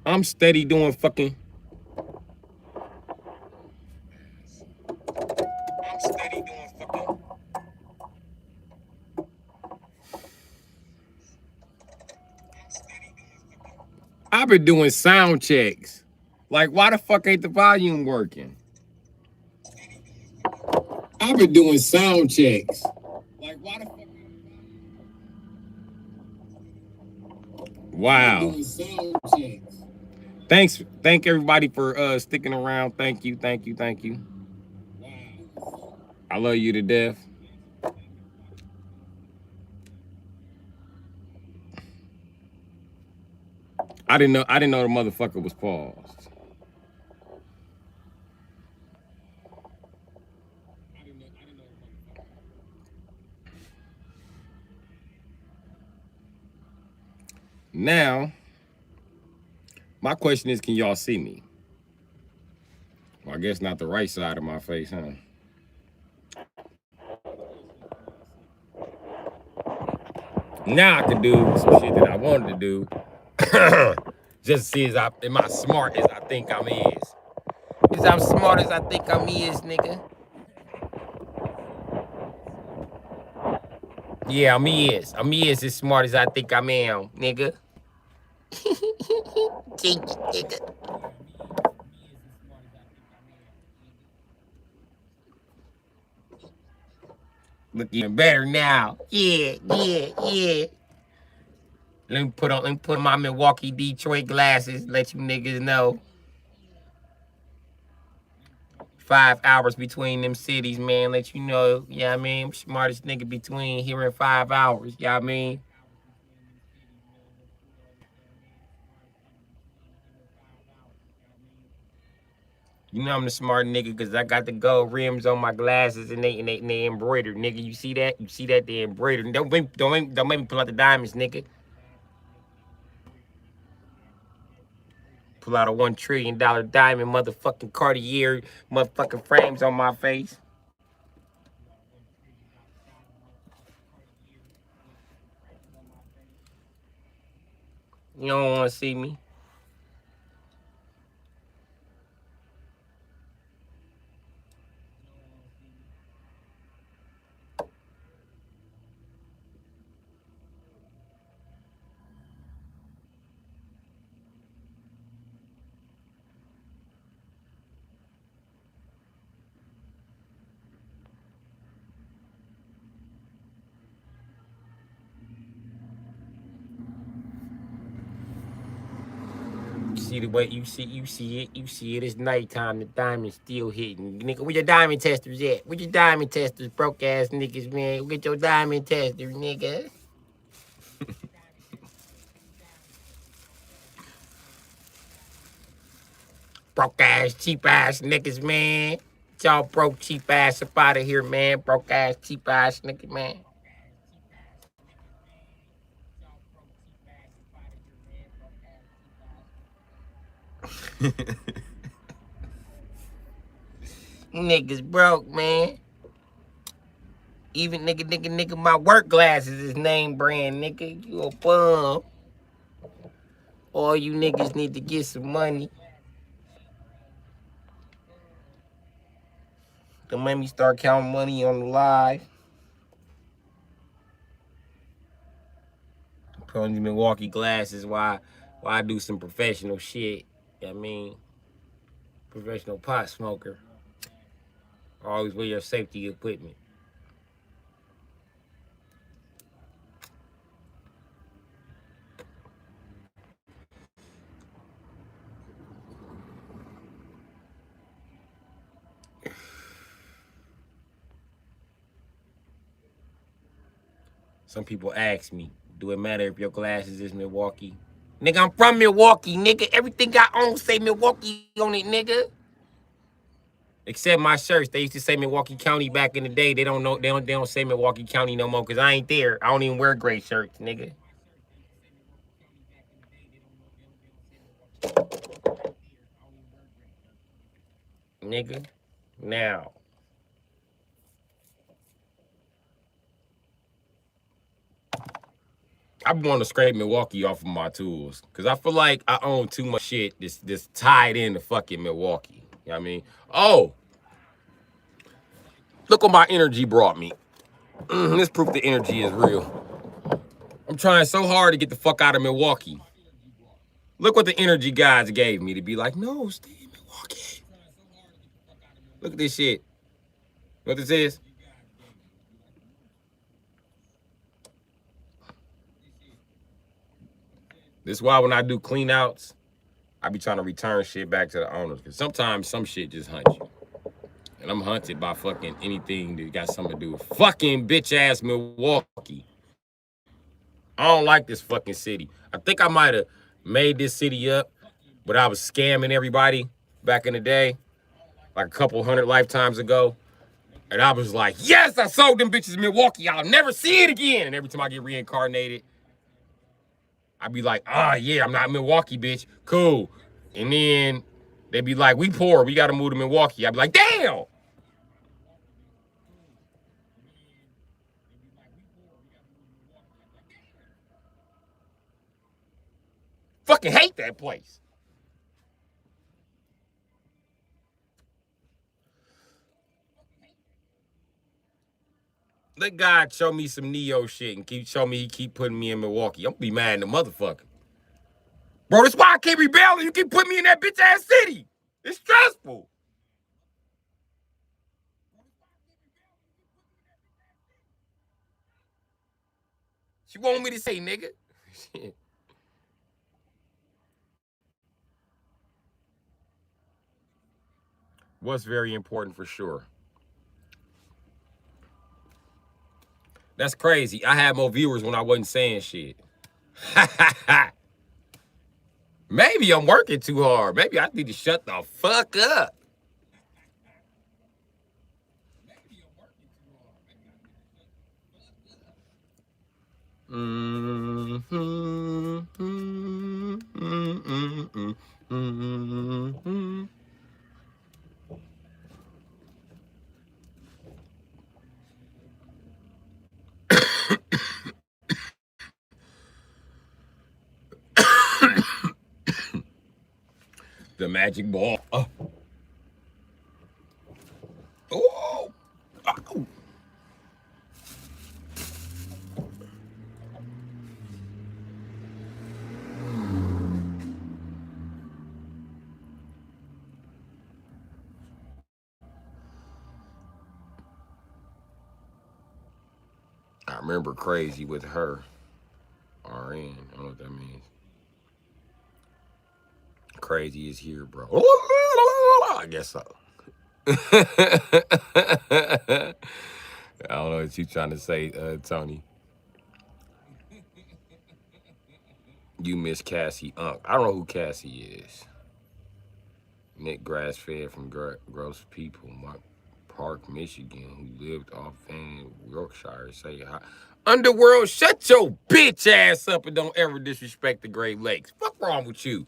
I'm steady doing fucking. I'm steady doing fucking. I've been doing sound checks. Like, why the fuck ain't the volume working? I've been doing sound checks. Like, why the fuck? Wow. Thank everybody for sticking around. Thank you, thank you, thank you. I love you to death. I didn't know the motherfucker was paused. Now, my question is, can y'all see me? Well, I guess not the right side of my face, huh? Now I can do some shit that I wanted to do. Just to see am I smart as I think I'm is. Is I'm smart as I think I'm is, nigga. Yeah, I'm is. I'm is as smart as I think I am, nigga. Think, nigga. Look even better now. Yeah, yeah, yeah. Let me put on my Milwaukee Detroit glasses, let you niggas know. 5 hours between them cities, man. Let you know, yeah, I mean, smartest nigga between here and 5 hours, yeah, I mean. You know I'm the smart nigga because I got the gold rims on my glasses and they embroidered, nigga. You see that? You see that? They embroidered. Don't make me pull out the diamonds, nigga. Pull out a $1 trillion diamond, motherfucking Cartier, motherfucking frames on my face. You don't want to see me. See the way you see it. It's nighttime. The diamond's still hitting, nigga. Where your diamond testers at? Where your diamond testers, broke ass niggas, man? Get your diamond tester, nigga. Broke ass, cheap ass niggas, man. Y'all broke cheap ass up out of here, man. Broke ass, cheap ass nigga, man. Niggas broke, man. Even nigga, my work glasses is name brand, nigga. You a bum. All you niggas need to get some money. Don't make me start counting money on the live. Put on these Milwaukee glasses while I do some professional shit. I mean, professional pot smoker. Always wear your safety equipment. Some people ask me, do it matter if your glasses is Milwaukee? Nigga, I'm from Milwaukee, nigga. Everything I own say Milwaukee on it, nigga. Except my shirts. They used to say Milwaukee County back in the day. They don't know. They don't say Milwaukee County no more because I ain't there. I don't even wear gray shirts, nigga. Nigga. Now. I want to scrape Milwaukee off of my tools because I feel like I own too much shit that's tied into fucking Milwaukee. You know what I mean? Oh, look what my energy brought me. This proof the energy is real. I'm trying so hard to get the fuck out of Milwaukee. Look what the energy gods gave me to be like, no, stay in Milwaukee. Look at this shit. What this is? This is why when I do clean outs, I be trying to return shit back to the owners. Because sometimes some shit just hunts you. And I'm hunted by fucking anything that got something to do with fucking bitch ass Milwaukee. I don't like this fucking city. I think I might have made this city up, but I was scamming everybody back in the day, like a couple hundred lifetimes ago. And I was like, yes, I sold them bitches in Milwaukee. I'll never see it again. And every time I get reincarnated, I'd be like, yeah, I'm not Milwaukee, bitch. Cool. And then they'd be like, we poor. We got to move to Milwaukee. I'd be like, damn. Fucking hate that place. Let God show me some Neo shit and show me he keep putting me in Milwaukee. I'm gonna be mad in the motherfucker. Bro, that's why I keep rebelling. You keep putting me in that bitch ass city. It's stressful. She want me to say, nigga. What's very important for sure. That's crazy. I had more viewers when I wasn't saying shit. Maybe I'm working too hard. Maybe I need to shut the fuck up. The magic ball. Oh. Oh. I remember crazy with her. RN. I don't know what that means. Crazy is here, bro. I guess so. I don't know what you trying to say, Tony. You miss Cassie Unk. I don't know who Cassie is. Nick grass fed from gross people. Mark Park, Michigan, who lived off in Yorkshire. Say hi. Underworld, shut your bitch ass up and don't ever disrespect the Great Lakes. Fuck wrong with you?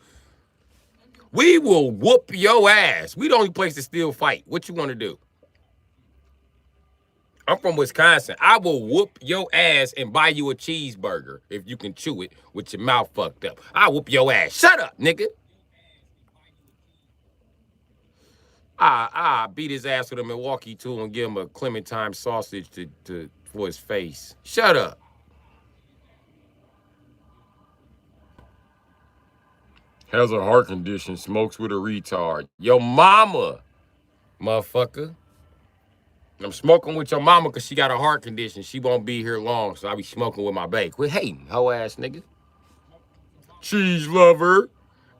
We will whoop your ass. We the only place to still fight. What you want to do? I'm from Wisconsin. I will whoop your ass and buy you a cheeseburger if you can chew it with your mouth fucked up. I'll whoop your ass. Shut up, nigga. I beat his ass with a Milwaukee tool and give him a Clementine sausage for his face. Shut up. Has a heart condition, smokes with a retard. Your mama, motherfucker. I'm smoking with your mama because she got a heart condition. She won't be here long, so I be smoking with my bae. Quit hating, hoe ass nigga. Cheese lover.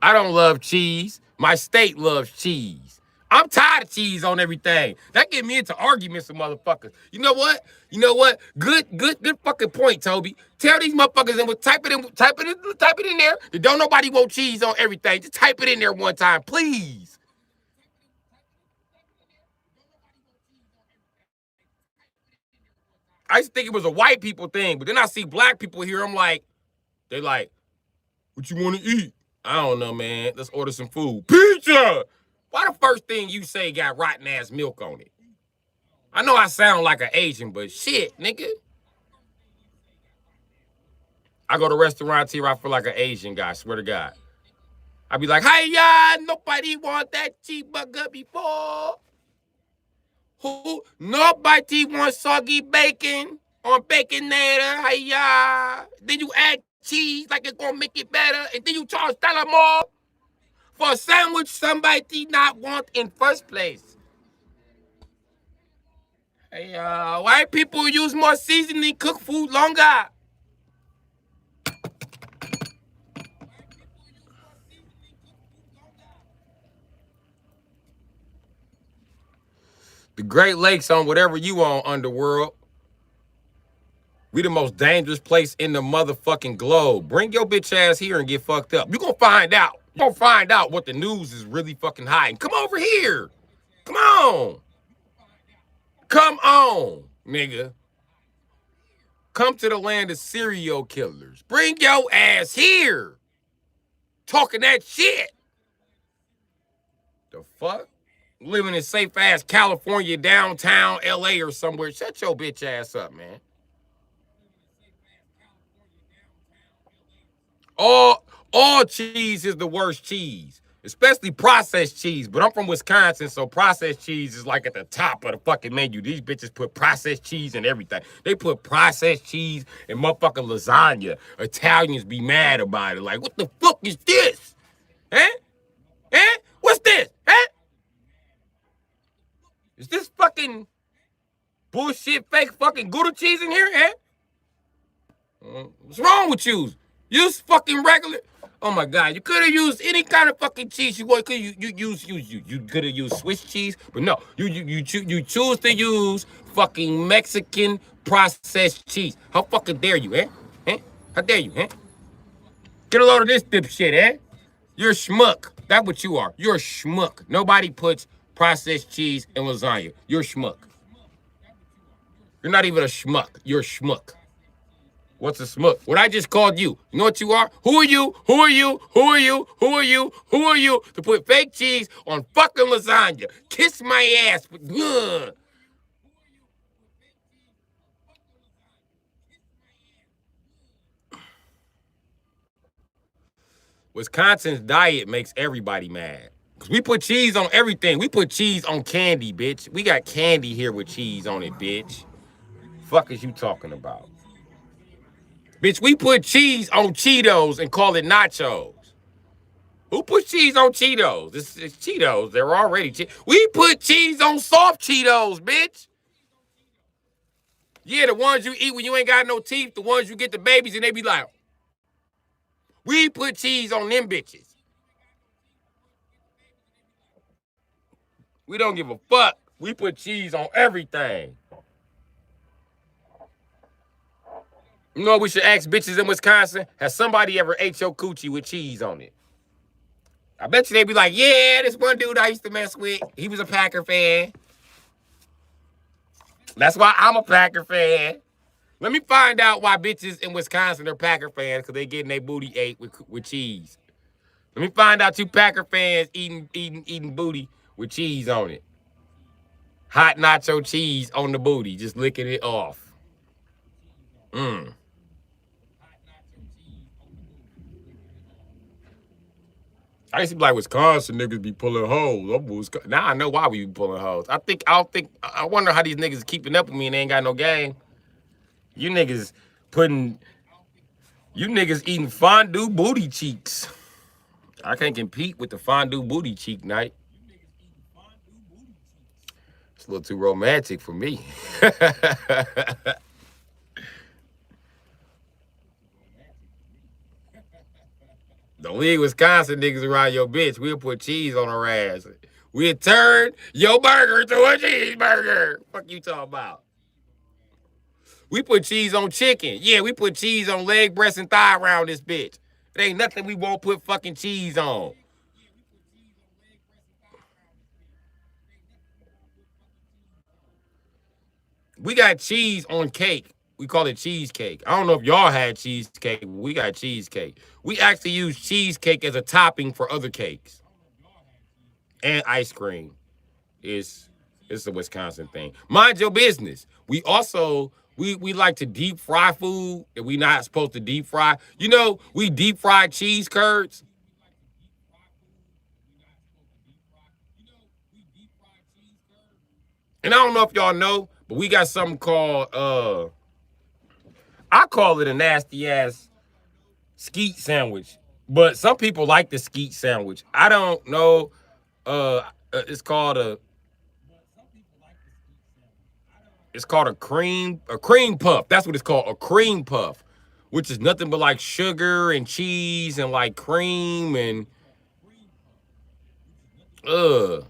I don't love cheese. My state loves cheese. I'm tired of cheese on everything. That get me into arguments with motherfuckers. You know what? You know what? Good fucking point, Toby. Tell these motherfuckers and type it in there. Don't nobody want cheese on everything. Just type it in there one time, please. I used to think it was a white people thing, but then I see black people here. I'm like, they like, what you want to eat? I don't know, man. Let's order some food. Pizza! Why the first thing you say got rotten ass milk on it? I know I sound like an Asian, but shit, nigga. I go to restaurants here, I feel like an Asian guy, swear to God. I be like, hey, yeah, nobody want that cheeseburger before. Who? Nobody wants soggy bacon on Baconator. Hey, yeah. Then you add cheese like it's gonna make it better, and then you charge $1 more for a sandwich somebody did not want in first place. Hey, white people use more seasoning, cook food longer. The Great Lakes on whatever you on, underworld. We the most dangerous place in the motherfucking globe. Bring your bitch ass here and get fucked up. You gonna find out. You gonna find out what the news is really fucking hiding. Come over here. Come on. Come on, nigga. Come to the land of serial killers. Bring your ass here. Talking that shit. The fuck? Living in safe ass California, downtown LA or somewhere. Shut your bitch ass up, man. All cheese is the worst cheese, especially processed cheese. But I'm from Wisconsin, so processed cheese is like at the top of the fucking menu. These bitches put processed cheese in everything. They put processed cheese in motherfucking lasagna. Italians be mad about it. Like, what the fuck is this? Huh? Huh? What's this? Huh? Is this fucking bullshit fake fucking Gouda cheese in here? Huh? What's wrong with you? Use fucking regular. Oh my God! You could have used any kind of fucking cheese you want. You could have used Swiss cheese, but no, you choose to use fucking Mexican processed cheese. How fucking dare you, eh? Eh? How dare you, eh? Get a load of this dipshit, eh? You're a schmuck. That's what you are. You're a schmuck. Nobody puts processed cheese in lasagna. You're a schmuck. You're not even a schmuck. You're a schmuck. What's a schmuck? What I just called you. You know what you are? Who are you? Who are you? Who are you? Who are you? Who are you to put fake cheese on fucking lasagna? Kiss my ass. Ugh. Wisconsin's diet makes everybody mad. Cause we put cheese on everything. We put cheese on candy, bitch. We got candy here with cheese on it, bitch. Fuck is you talking about? Bitch, we put cheese on Cheetos and call it nachos. Who puts cheese on Cheetos? It's Cheetos. They're already we put cheese on soft Cheetos, bitch. Yeah, the ones you eat when you ain't got no teeth, the ones you get the babies and they be like, we put cheese on them bitches. We don't give a fuck. We put cheese on everything. You know what we should ask bitches in Wisconsin? Has somebody ever ate your coochie with cheese on it? I bet you they be like, yeah, this one dude I used to mess with, he was a Packer fan. That's why I'm a Packer fan. Let me find out why bitches in Wisconsin are Packer fans, because they getting their booty ate with cheese. Let me find out you Packer fans eating booty with cheese on it. Hot nacho cheese on the booty, just licking it off. I used to be like, Wisconsin niggas be pulling hoes. Now I know why we be pulling hoes. I wonder how these niggas keeping up with me and they ain't got no game. You niggas eating fondue booty cheeks. I can't compete with the fondue booty cheek night. It's a little too romantic for me. Don't leave Wisconsin niggas around your bitch. We'll put cheese on her ass. We'll turn your burger to a cheeseburger. Fuck you talking about? We put cheese on chicken. Yeah, we put cheese on leg, breast, and thigh around this bitch. There ain't nothing we won't put fucking cheese on. We got cheese on cake. We call it cheesecake. I don't know if y'all had cheesecake, but we got cheesecake. We actually use cheesecake as a topping for other cakes. And ice cream. It's a Wisconsin thing. Mind your business. We also We like to deep fry food that we not supposed to deep fry. You know, we deep fried cheese curds. And I don't know if y'all know, but we got something called I call it a nasty ass skeet sandwich. But some people like the skeet sandwich. I don't know. It's called a cream puff. That's what it's called, a cream puff, which is nothing but like sugar and cheese and like cream and uh.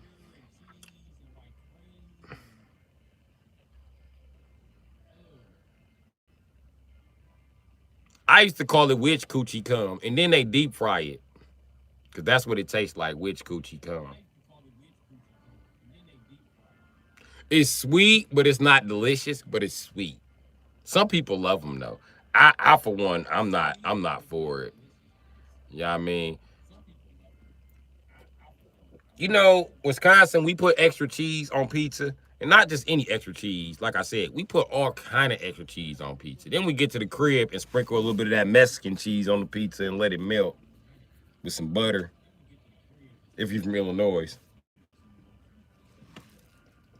I used to call it witch coochie cum, and then they deep fry it, cause that's what it tastes like, witch coochie cum. It's sweet, but it's not delicious, but it's sweet. Some people love them though. I for one, I'm not for it. You know what I mean? You know, Wisconsin, we put extra cheese on pizza, and not just any extra cheese. Like I said, we put all kind of extra cheese on pizza. Then we get to the crib and sprinkle a little bit of that Mexican cheese on the pizza and let it melt with some butter. If you're from Illinois,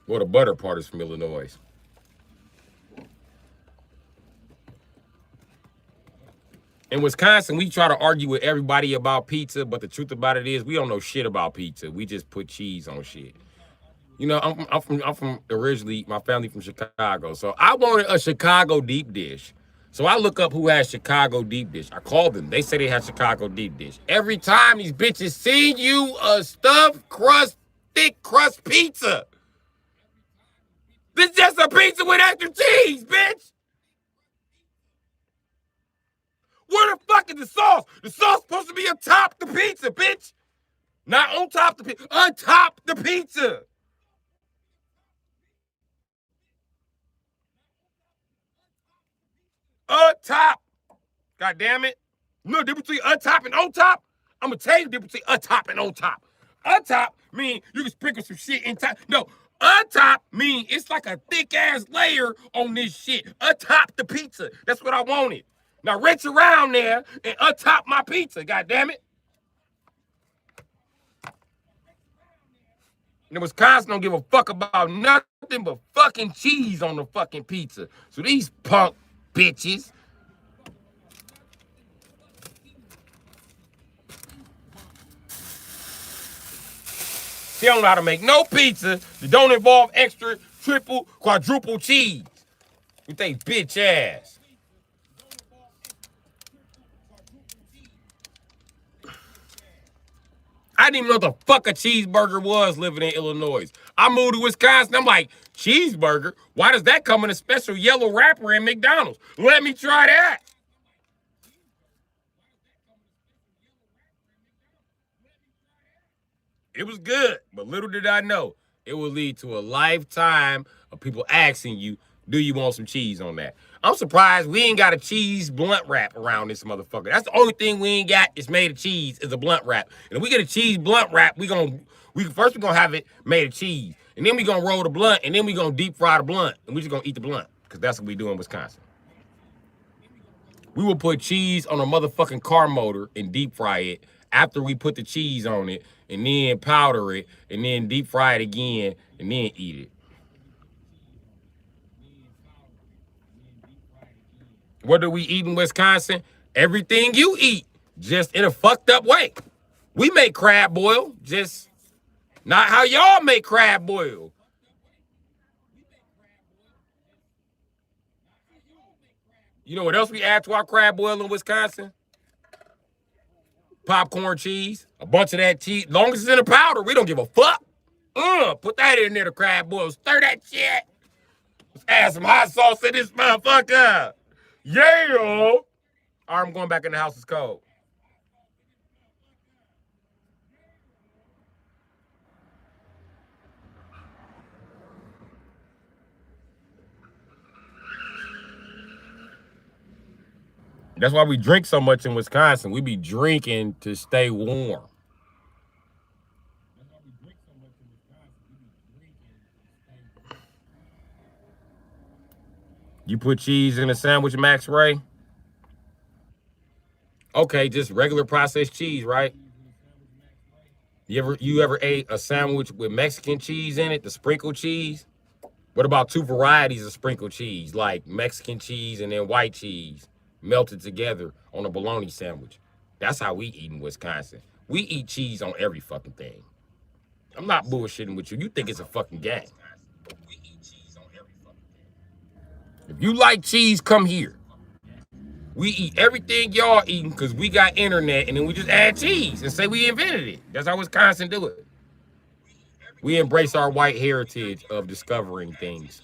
well, the butter part is from Illinois. In Wisconsin, we try to argue with everybody about pizza, but the truth about it is we don't know shit about pizza. We just put cheese on shit. You know, I'm from originally, my family from Chicago. So I wanted a Chicago deep dish. So I look up who has Chicago deep dish. I called them. They say they have Chicago deep dish. Every time these bitches send you a stuffed crust, thick crust pizza. This is just a pizza with extra cheese, bitch. Where the fuck is the sauce? The sauce supposed to be atop the pizza, bitch. Not on top the pizza. Atop the pizza. Atop. God damn it. You know the difference between atop and on top? I'm gonna tell you the difference between atop and on top. Atop mean you can sprinkle some shit in top. No, atop mean it's like a thick ass layer on this shit. Atop the pizza. That's what I wanted. Now reach around there and atop my pizza, god damn it. And Wisconsin don't give a fuck about nothing but fucking cheese on the fucking pizza. So these punk bitches, they don't know how to make no pizza that don't involve extra, triple, quadruple cheese. With they bitch ass. I didn't even know what the fuck a cheeseburger was living in Illinois. I moved to Wisconsin. I'm like, cheeseburger? Why does that come in a special yellow wrapper in McDonald's? Let me try that. It was good, but little did I know it would lead to a lifetime of people asking you, do you want some cheese on that? I'm surprised we ain't got a cheese blunt wrap around this motherfucker. That's the only thing we ain't got is made of cheese is a blunt wrap. And if we get a cheese blunt wrap, we gonna have it made of cheese. And then we gonna roll the blunt and then we gonna deep fry the blunt. And we just gonna eat the blunt. Cause that's what we do in Wisconsin. We will put cheese on a motherfucking car motor and deep fry it after we put the cheese on it and then powder it and then deep fry it again and then eat it. What do we eat in Wisconsin? Everything you eat, just in a fucked up way. We make crab boil, just not how y'all make crab boil. You know what else we add to our crab boil in Wisconsin? Popcorn cheese, a bunch of that cheese. Long as it's in a powder, we don't give a fuck. Put that in there, the crab boil. Stir that shit. Let's add some hot sauce in this motherfucker. Yeah. All right, I'm going back in the house. It's cold. That's why we drink so much in Wisconsin. We be drinking to stay warm. You You put cheese in a sandwich, Max Ray? Okay, just regular processed cheese, right? You ever ate a sandwich with Mexican cheese in it, the sprinkled cheese? What about two varieties of sprinkled cheese, like Mexican cheese and then white cheese, melted together on a bologna sandwich? That's how we eat in Wisconsin. We eat cheese on every fucking thing. I'm not bullshitting with you. You think it's a fucking game. If you like cheese, come here. We eat everything y'all eating because we got internet, and then we just add cheese and say we invented it. That's how Wisconsin do it. We embrace our white heritage of discovering things.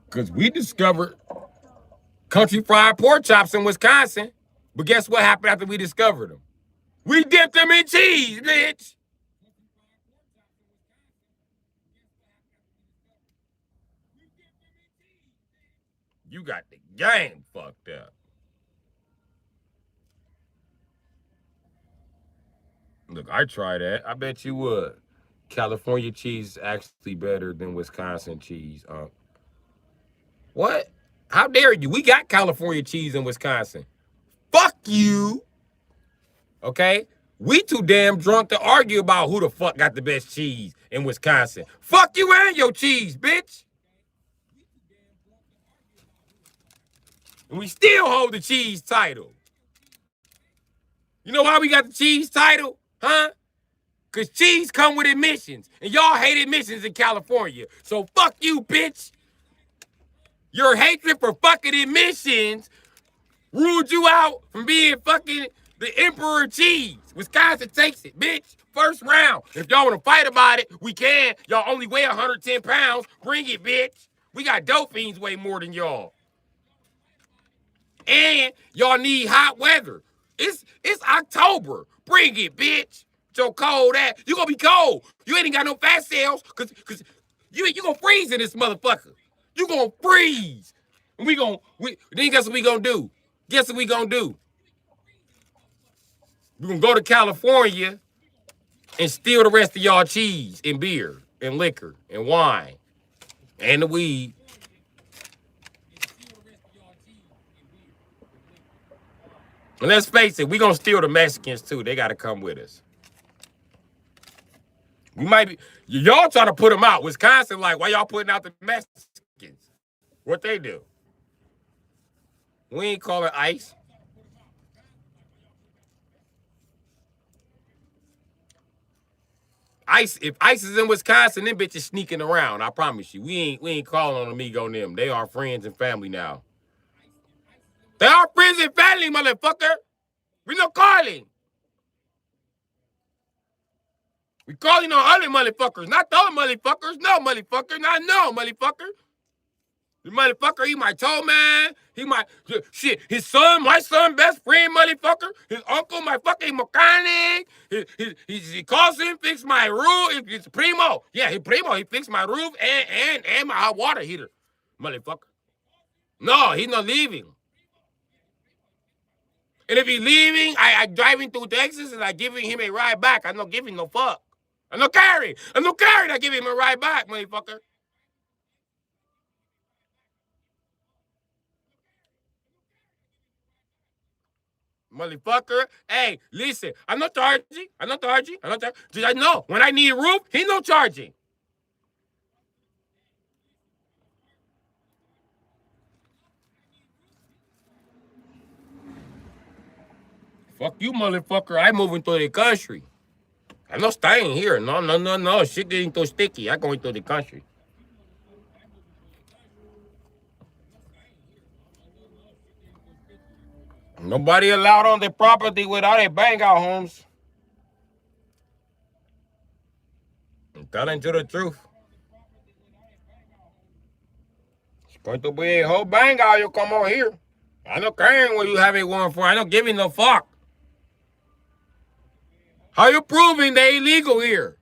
Because we discovered country fried pork chops in Wisconsin. But guess what happened after we discovered them? We dipped them in cheese, bitch. You got the game fucked up. Look, I try that. I bet you would. California cheese is actually better than Wisconsin cheese. What? How dare you? We got California cheese in Wisconsin. Fuck you. Okay? We too damn drunk to argue about who the fuck got the best cheese in Wisconsin. Fuck you and your cheese, bitch. And we still hold the cheese title. You know why we got the cheese title? Huh? Because cheese come with admissions. And y'all hate admissions in California. So fuck you, bitch. Your hatred for fucking admissions ruled you out from being fucking the emperor of cheese. Wisconsin takes it, bitch. First round. If y'all want to fight about it, we can. Y'all only weigh 110 pounds. Bring it, bitch. We got dope fiends way more than y'all. And y'all need hot weather. It's October. Bring it, bitch. So cold that you gonna be cold. You ain't got no fat cells, cause you gonna freeze in this motherfucker. You gonna freeze. And then guess what we gonna do? Guess what we gonna do? We gonna go to California and steal the rest of y'all cheese and beer and liquor and wine and the weed. And let's face it, we gonna steal the Mexicans too. They gotta come with us. We might be, y'all trying to put them out. Wisconsin, like, why y'all putting out the Mexicans? What they do? We ain't calling ICE. If ICE is in Wisconsin, them bitches sneaking around. I promise you. We ain't calling on Amigo and them. They are friends and family now. They are friends and family, motherfucker. We not calling. We calling on other motherfuckers, not the other motherfuckers. No, motherfucker. Not no, motherfucker. The motherfucker, he my toe man. He my shit. His son, my son, best friend, motherfucker. His uncle, my fucking mechanic. He calls him, fix my roof. It's primo. Yeah, he primo. He fixed my roof and my hot water heater, motherfucker. No, he's not leaving. And if he's leaving, I driving through Texas and I giving him a ride back. I'm not giving no fuck. I'm not carrying. I give him a ride back, motherfucker. Motherfucker. Hey, listen, I'm not charging. Did I know? When I need a roof, he no charging. Fuck you, motherfucker. I'm moving to the country. I'm not staying here. No. Shit getting too sticky. I'm going to the country. Nobody allowed on the property without a bang out, Holmes. I'm telling you the truth. It's going to be a whole bang out. You come on here. I'm not caring what you have it one for. I'm not giving no fuck. How you proving they illegal here?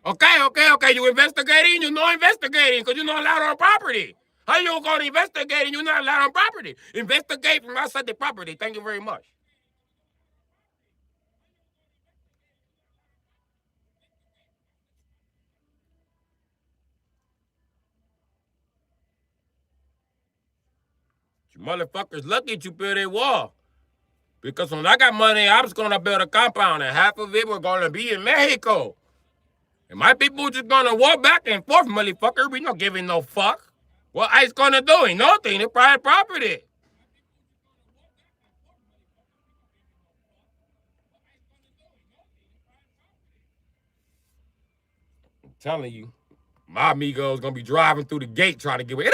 Okay. You investigating? You're not investigating because you're not allowed on property. How you going to investigate and you're not allowed on property? Investigate from outside the property. Thank you very much. You motherfuckers lucky you build a wall. Because when I got money, I was going to build a compound, and half of it was going to be in Mexico. And my people just going to walk back and forth, motherfucker. We not giving no fuck. What ICE going to do? Ain't nothing. It's private property. I'm telling you, my amigo's going to be driving through the gate trying to get away.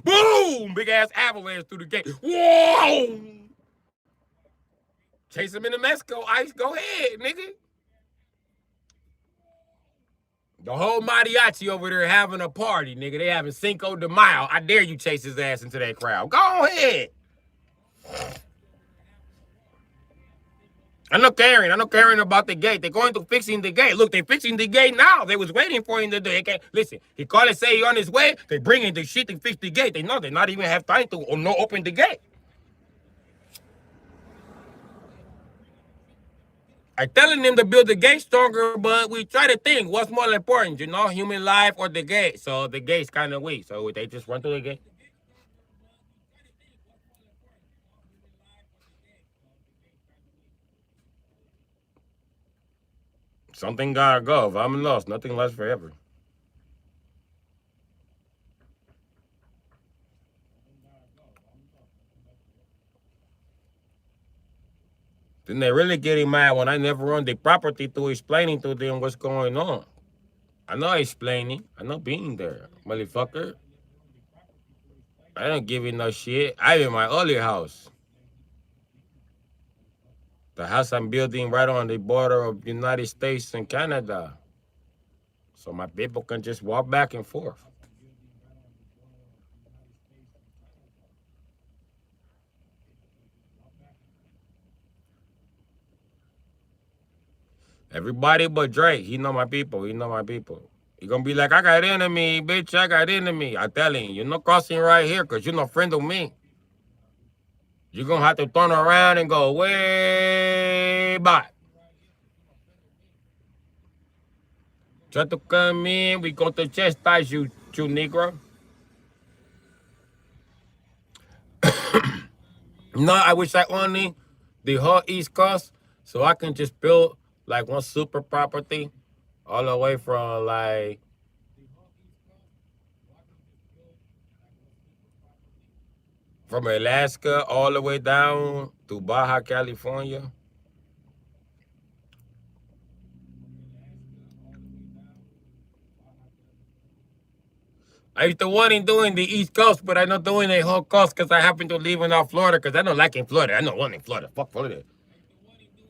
Boom! Big ass avalanche through the gate. Whoa! Chase him into Mexico. ICE, go ahead, nigga. The whole mariachi over there having a party, nigga. They having Cinco de Mayo. I dare you chase his ass into that crowd. Go ahead. I'm not caring about the gate. They're going to fixing the gate. Look, they're fixing the gate now. They was waiting for him to do it. Listen, he called and say he on his way. They bringing the shit to fix the gate. They know they not even have time to or no open the gate. I telling them to build the gate stronger, but we try to think what's more important, human life or the gate. So the gate's kind of weak. So they just run through the gate. Something gotta go. If I'm lost, nothing lasts forever. Then they really getting mad when I never run the property to explaining to them what's going on. I know explaining. I know being there, motherfucker. I don't give you no shit. I'm in my earlier house. The house I'm building right on the border of the United States and Canada. So my people can just walk back and forth. Everybody but Drake. He know my people. He know my people. He gonna be like, I got enemy, bitch. I got enemy. I telling you, you're not crossing right here because you're not friend of me. You're gonna have to turn around and go way back. Try to come in, we going to chastise you, Negro. No, I wish I only the whole East Coast so I can just build like one super property all the way from from Alaska all the way down to Baja California. I used to want to doing the East Coast, but I'm not doing the whole coast because I happen to live in Florida because I don't like in Florida. I don't want in Florida. Fuck Florida.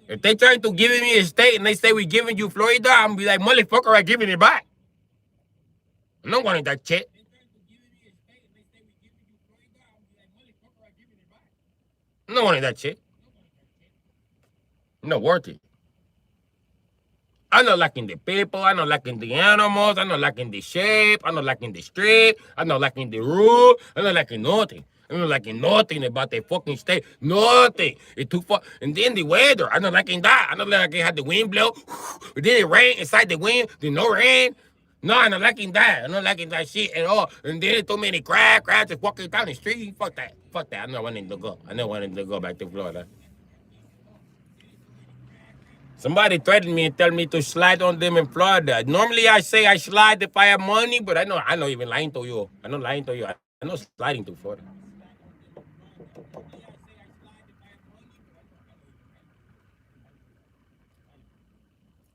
If they trying to give me a state and they say we giving you Florida, I'm gonna be like, motherfucker, I giving it back. I'm not wanting that shit. I'm not wanting that shit. I'm not worth it. I'm not liking the people. I'm not liking the animals. I'm not liking the shape. I'm not liking the street. I'm not liking the rule. I'm not liking nothing. I'm not liking nothing about that fucking state. Nothing. It's too far. And then the weather. I'm not liking that. I'm not liking how the wind blow. But then it rain inside the wind. Then no rain. No, I'm not liking that. I'm not liking that shit at all. And then too many crabs just walking down the street. Fuck that. Fuck that. I'm not wanting to go. I'm not wanting to go back to Florida. Somebody threatened me and tell me to slide on them in Florida. Normally I say I slide if I have money, but I'm not even lying to you. I'm not lying to you. I'm not sliding to Florida.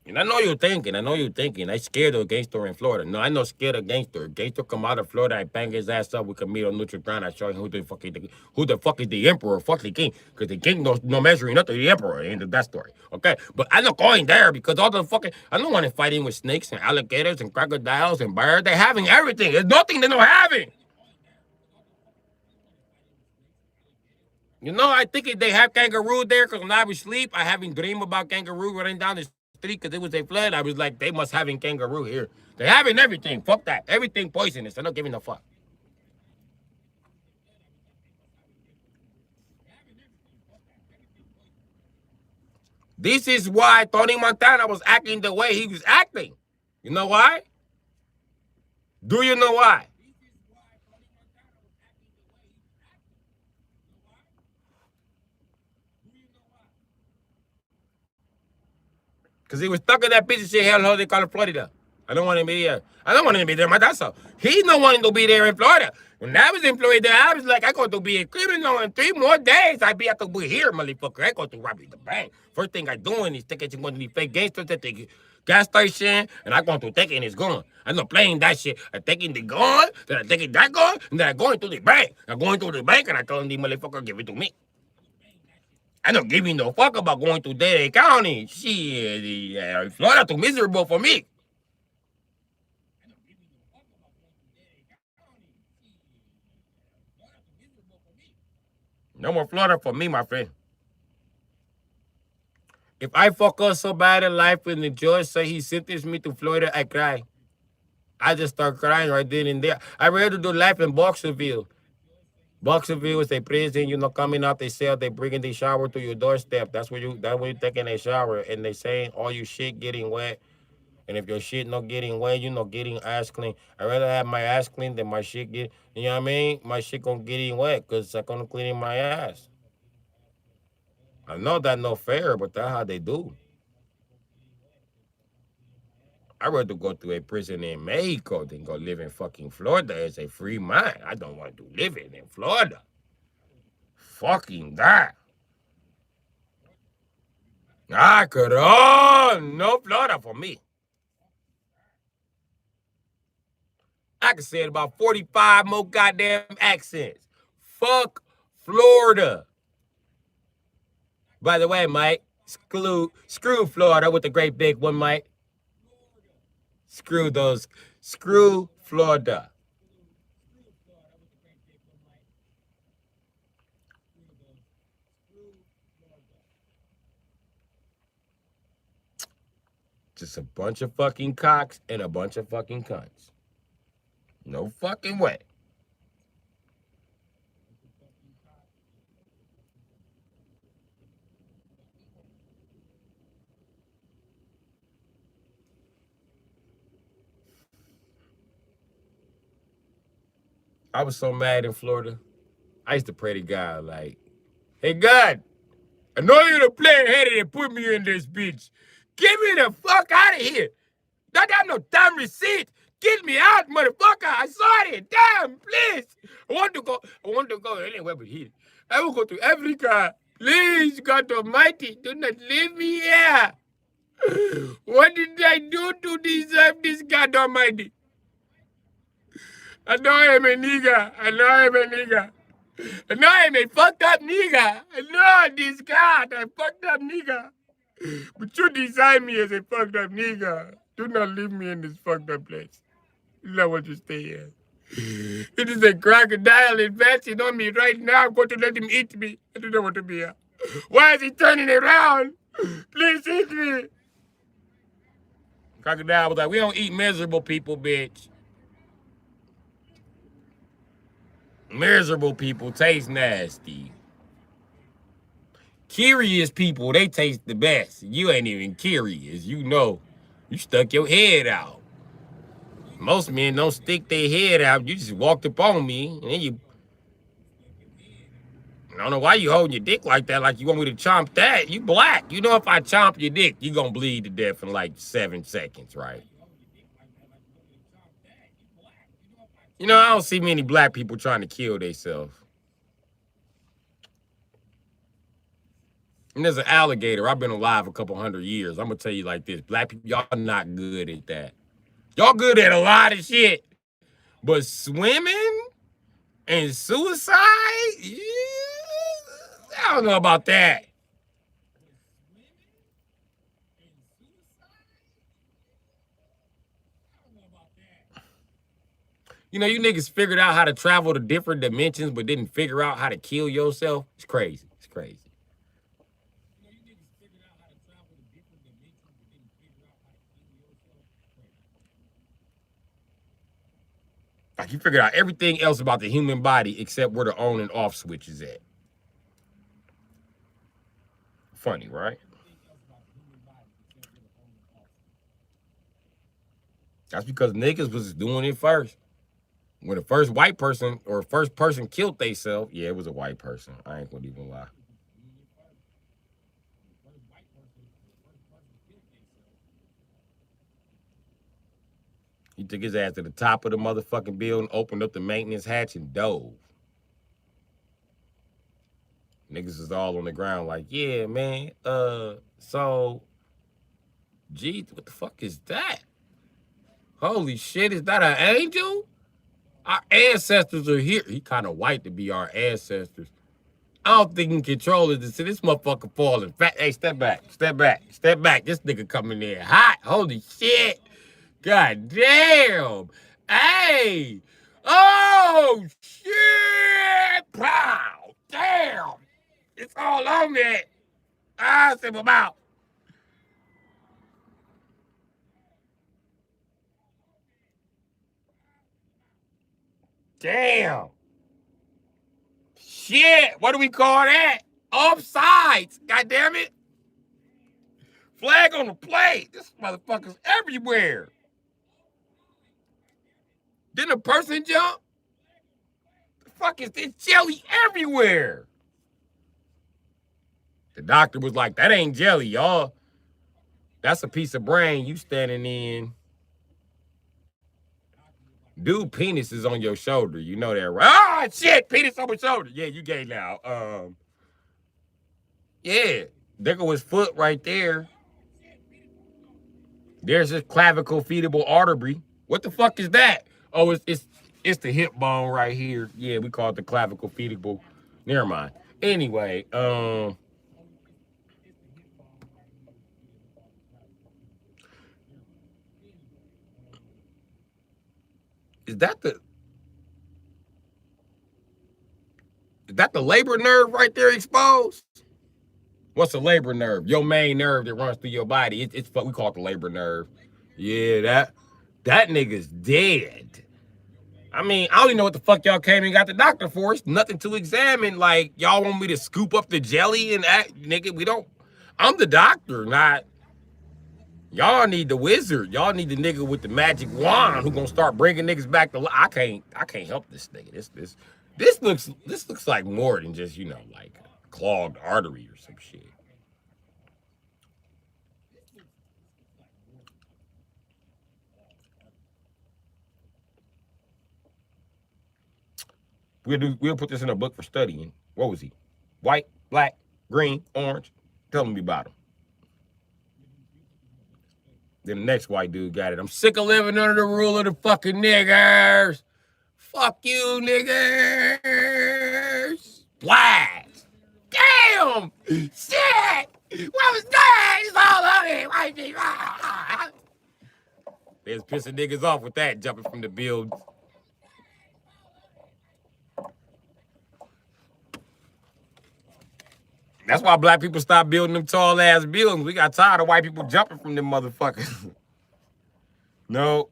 And I know you're thinking. I'm scared of a gangster in Florida. No, I'm not scared of gangster. Gangster come out of Florida, I bang his ass up. We can meet on neutral ground. I show him who the fuck is the emperor. Fuck the king. Because the king no measuring up to the emperor. End of that story. Okay? But I'm not going there because all the fucking... I don't want to fight in with snakes and alligators and crocodiles and bears. They're having everything. There's nothing they're not having. I think they have kangaroo there because when I was asleep, I having dream about kangaroo running down the street because it was a flood. I was like, they must having kangaroo here. They having everything. Fuck that. Everything poisonous. I'm not giving a fuck. This is why Tony Montana was acting the way he was acting. You know why? Do you know why? Because he was stuck in that piece of shit hell hole they call it Florida. I don't want him to be there. I don't want him to be there, my that's all. He's not wanting to be there in Florida. When I was in Florida, I was like, I got to be a criminal in 3 more days. I be have to be here, motherfucker. I got to rob the bank. First thing I doing is taking one of these fake gangsters at the gas station, and I going to taking his gun. I'm not playing that shit. I'm taking the gun, then I'm taking that gun, and then I'm going to the bank. I'm going to the bank, and I told the motherfucker, give it to me. I don't give no fuck about going to Dade County. Shit, Florida too miserable for me. No more Florida for me, my friend. If I fuck up so bad in life and the judge say he sentenced me to Florida, I cry. I just start crying right then and there. I rather do life in Boxerville. Boxerville is a prison, coming out they cell, they bringing the shower to your doorstep. That's where you're taking a shower, and they saying all your shit getting wet. And if your shit not getting wet, getting ass clean. I'd rather have my ass clean than my shit get, you know what I mean? My shit gonna get wet because I'm gonna clean my ass. I know that no fair, but that's how they do. I'd rather go to a prison in Mexico than go live in fucking Florida as a free man. I don't want to live in Florida. Fucking that. Ah, caron. No Florida for me. I can say it about 45 more goddamn accents. Fuck Florida. By the way, Mike, screw Florida with the great big one, Mike. Screw Florida. Just a bunch of fucking cocks and a bunch of fucking cunts. No fucking way. I was so mad in Florida. I used to pray to God like, hey, God, I know you're the player headed and put me in this bitch. Get me the fuck out of here. Don't have no damn receipt. Get me out, motherfucker. I saw it. Damn, please. I want to go anywhere but here. I will go to Africa. Please, God Almighty, do not leave me here. What did I do to deserve this, God Almighty? I know I'm a nigga. I know I'm a nigga. I know I'm a fucked up nigga. I know this God, a fucked up nigga. But you design me as a fucked up nigga. Do not leave me in this fucked up place. I want to stay here. It is a crocodile advancing on me right now. I'm going to let him eat me. I do not want to be here. Why is he turning around? Please eat me. Crocodile was like, we don't eat miserable people, bitch. Miserable people taste nasty. Curious people, they taste the best. You ain't even curious. You stuck your head out. Most men don't stick their head out. You just walked up on me, and then I don't know why you holding your dick like that, like you want me to chomp that. You black. You know if I chomp your dick, you gonna bleed to death in like 7 seconds, right? I don't see many black people trying to kill themselves. And there's an alligator. I've been alive a couple 100 years. I'm gonna tell you like this. Black people, y'all not good at that. Y'all good at a lot of shit. But swimming and suicide? Yeah, I don't know about that. You niggas figured out how to travel to different dimensions, but didn't figure out how to kill yourself. It's crazy. It's crazy. Like you figured out everything else about the human body except where the on and off switch is at. Funny, right? That's because niggas was doing it first. When the first white person or first person killed theyself, yeah, it was a white person. I ain't gonna even lie. He took his ass to the top of the motherfucking building, opened up the maintenance hatch, and dove. Niggas is all on the ground like, yeah, man. So, gee, what the fuck is that? Holy shit, is that an angel? Our ancestors are here. He kind of white to be our ancestors. I don't think he can control it. This motherfucker falling. Hey, step back. Step back. Step back. This nigga coming in hot. Holy shit. God damn. Hey. Oh, shit. Pow. Damn. It's all on that. Ah, sip him out. Damn. Shit. What do we call that? Offsides. God damn it. Flag on the plate. This motherfucker's everywhere. Didn't a person jump? The fuck is this jelly everywhere? The doctor was like, that ain't jelly, y'all. That's a piece of brain you standing in. Dude, penis is on your shoulder. You know that, right? Ah, shit, penis on my shoulder. Yeah, you gay now. Yeah, there go his foot right there. There's his clavicle feedable artery. What the fuck is that? Oh, it's the hip bone right here. Yeah, we call it the clavicle feedable. Never mind. Anyway, is that the labor nerve right there exposed? What's a labor nerve? Your main nerve that runs through your body. It's what we call it the labor nerve. Yeah, that nigga's dead. I mean, I don't even know what the fuck y'all came and got the doctor for. It's nothing to examine. Like, y'all want me to scoop up the jelly and act, nigga, we don't. I'm the doctor, not. Y'all need the wizard. Y'all need the nigga with the magic wand who gonna start bringing niggas back to life. I can't help this nigga. This looks like more than just, you know, like a clogged artery or some shit. We'll put this in a book for studying. What was he? White, black, green, orange. Tell me about him. Then the next white dude got it. I'm sick of living under the rule of the fucking niggers. Fuck you, niggers. Blacks. Damn. Shit. What was that? It's all on it. White people. They was pissing niggas off with that, jumping from the build. That's why black people stopped building them tall ass buildings. We got tired of white people jumping from them motherfuckers. No.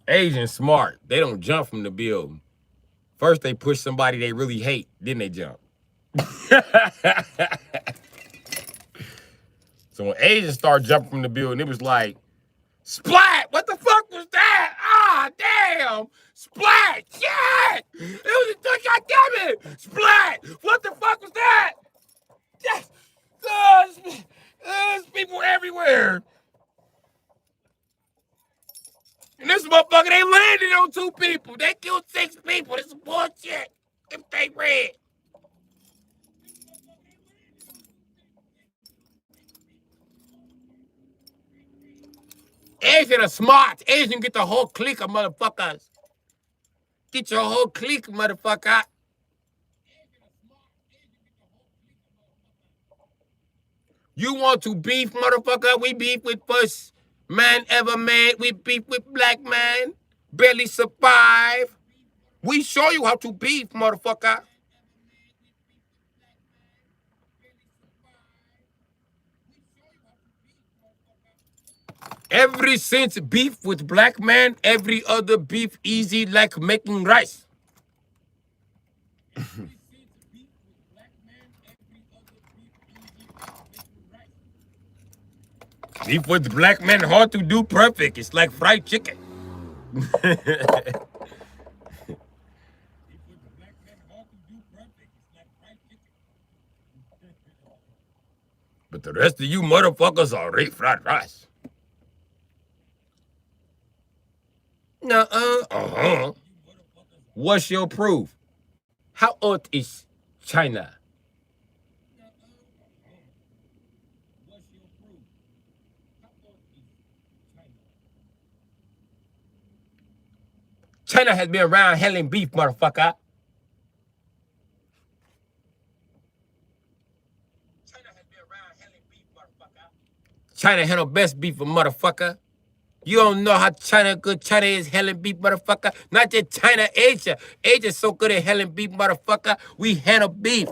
Asians smart. They don't jump from the building. First they push somebody they really hate, then they jump. So when Asians started jumping from the building, it was like, splat! What the fuck was that? Ah, damn! Splat! Shit! It was a god damn it! Splat! What the fuck was that? Yes! There's people everywhere. And this motherfucker, they landed on 2 people. They killed 6 people. This is bullshit. If they red. Asian are smart. Asian get the whole clique of motherfuckers. Get your whole clique, motherfucker. You want to beef, motherfucker? We beef with first man ever made. We beef with black man. Barely survive. We show you how to beef, motherfucker. Ever since beef with black man, every other beef easy like making rice. Beef with black men hard to do perfect. It's like fried chicken. But the rest of you motherfuckers are fried rice. Nuh-uh. What's your proof? How old is China? China has been around handling beef, motherfucker. China handle best beef, motherfucker. You don't know how good China is handling beef, motherfucker. Not just China, Asia. Asia's so good at handling beef, motherfucker. We handle beef.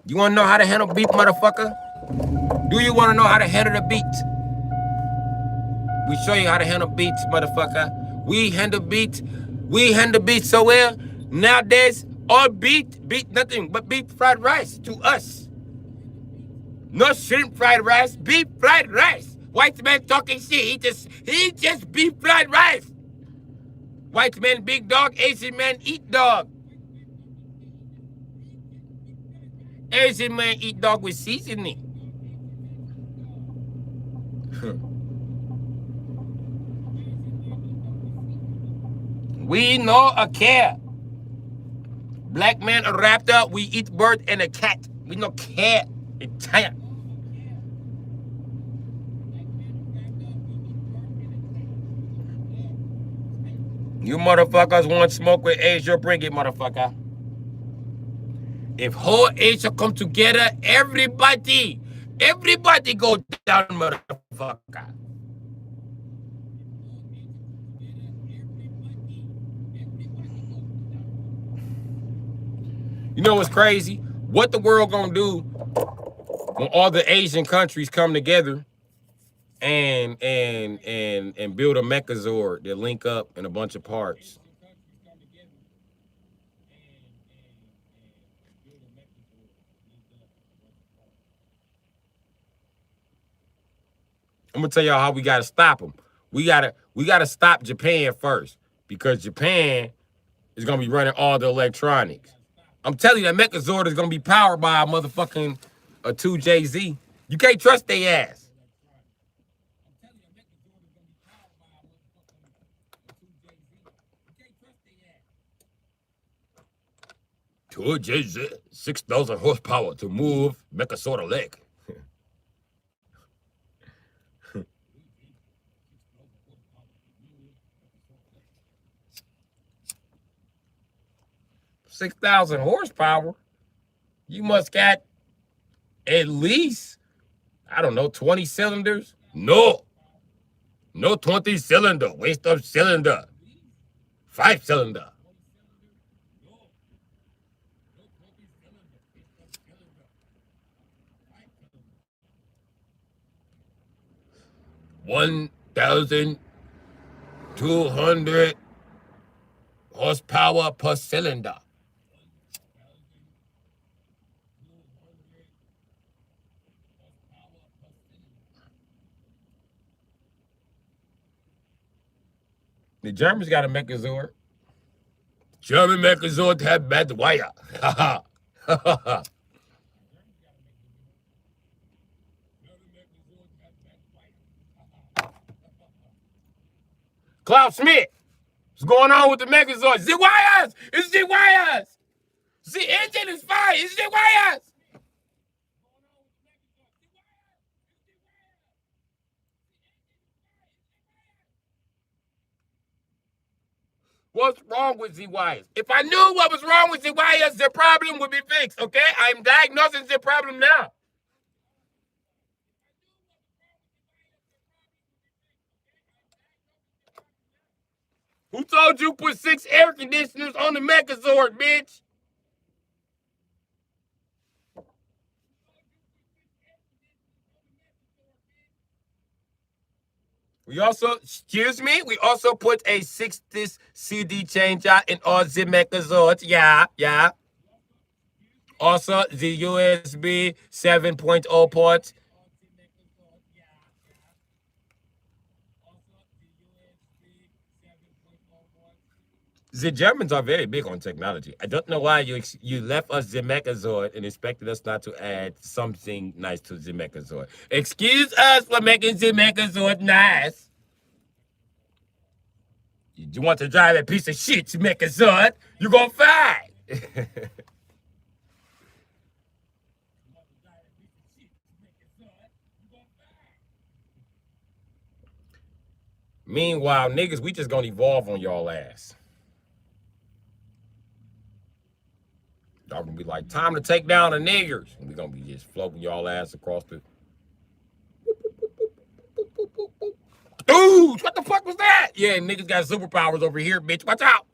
You want to know how to handle beef, motherfucker? Do you want to know how to handle the beef? We show you how to handle beef, motherfucker. We handle beef. We handle beef so well. Nowadays, all beef nothing but beef fried rice to us. No shrimp fried rice, beef fried rice. White man talking shit. He just beef fried rice. White man big dog, Asian man eat dog. Asian man eat dog with seasoning. We know a cat. Black man are wrapped up. We eat bird and a cat. We know cat. It's China. You motherfuckers want smoke with Asia, bring it, motherfucker. If whole Asia come together, everybody go down, motherfucker. You know what's crazy? What the world gonna do when all the Asian countries come together and build a Mechazord that link up in a bunch of parts? I'm gonna tell y'all how we gotta stop them. We gotta stop Japan first, because Japan is gonna be running all the electronics. I'm telling you, that Mechazord is gonna be powered by a motherfucking 2JZ. You can't trust they ass. Two JZ, 6,000 horsepower to move Mechazord leg. $6,000 horsepower. You must got at least, I don't know, 20 cylinders. No 20 cylinder. Waste of cylinder. 5 cylinder. $1,200 horsepower per cylinder. The Germans got a Mechazord. German Mechazord have bad wire. Klaus Schmidt, what's going on with the Mechazord? The wires! It's the wires! The engine is fine. It's the wires! What's wrong with the wires? If I knew what was wrong with the wires, the problem would be fixed, okay? I'm diagnosing the problem now. Who told you put 6 air conditioners on the Mechazord, bitch? We also put a 6-disc CD changer in all the Mechazords. Yeah. Also, the USB 7.0 port. The Germans are very big on technology. I don't know why you left us the Megazord and expected us not to add something nice to the Megazord. Excuse us for making the Megazord nice. You want to drive a piece of shit to Megazord? You gonna fight. Meanwhile, niggas, we just gonna evolve on y'all ass. Y'all gonna be like, time to take down the niggers. And we gonna be just floating y'all ass across the. Dude, what the fuck was that? Yeah, niggas got superpowers over here, bitch. Watch out.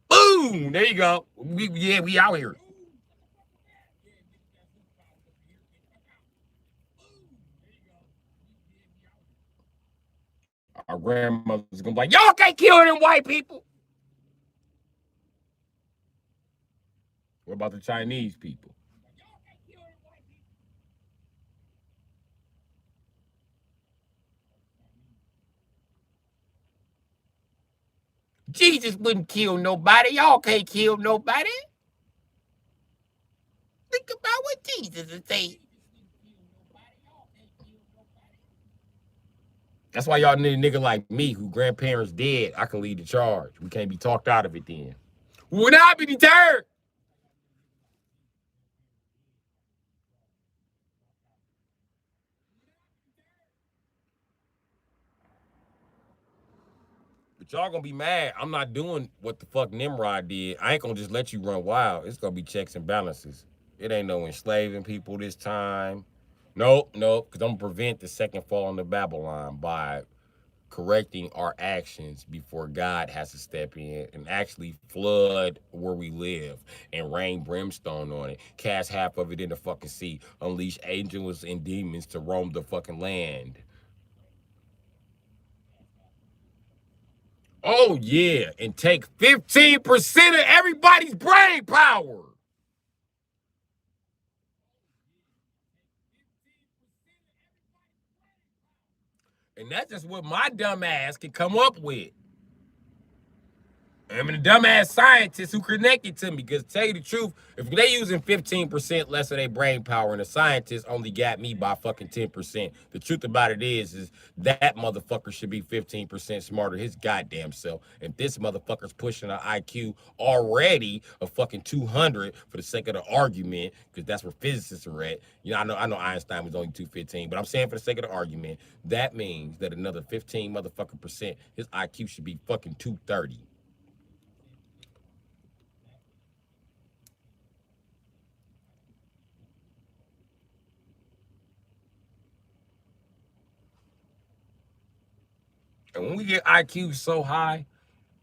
Boom. There you go. We out here. Our grandmother's gonna be like, y'all can't kill them white people. What about the Chinese people? Jesus wouldn't kill nobody. Y'all can't kill nobody. Think about what Jesus is saying. That's why y'all need a nigga like me who grandparents dead. I can lead the charge. We can't be talked out of it then. We will not be deterred. But y'all gonna be mad. I'm not doing what the fuck Nimrod did. I ain't gonna just let you run wild. It's gonna be checks and balances. It ain't no enslaving people this time. Nope, nope. Because I'm gonna prevent the second fall into Babylon by correcting our actions before God has to step in and actually flood where we live and rain brimstone on it, cast half of it in the fucking sea, unleash angels and demons to roam the fucking land. Oh yeah, and take 15% of everybody's brain power. And that's just what my dumb ass can come up with. I mean, the dumbass scientists who connected to me. Because to tell you the truth, if they using 15% less of their brain power and the scientists only got me by fucking 10%, the truth about it is that motherfucker should be 15% smarter his goddamn self. And this motherfucker's pushing an IQ already of fucking 200 for the sake of the argument, because that's where physicists are at. You know, I know Einstein was only 215, but I'm saying for the sake of the argument, that means that another 15 motherfucking percent, his IQ should be fucking 230. And when we get IQ so high,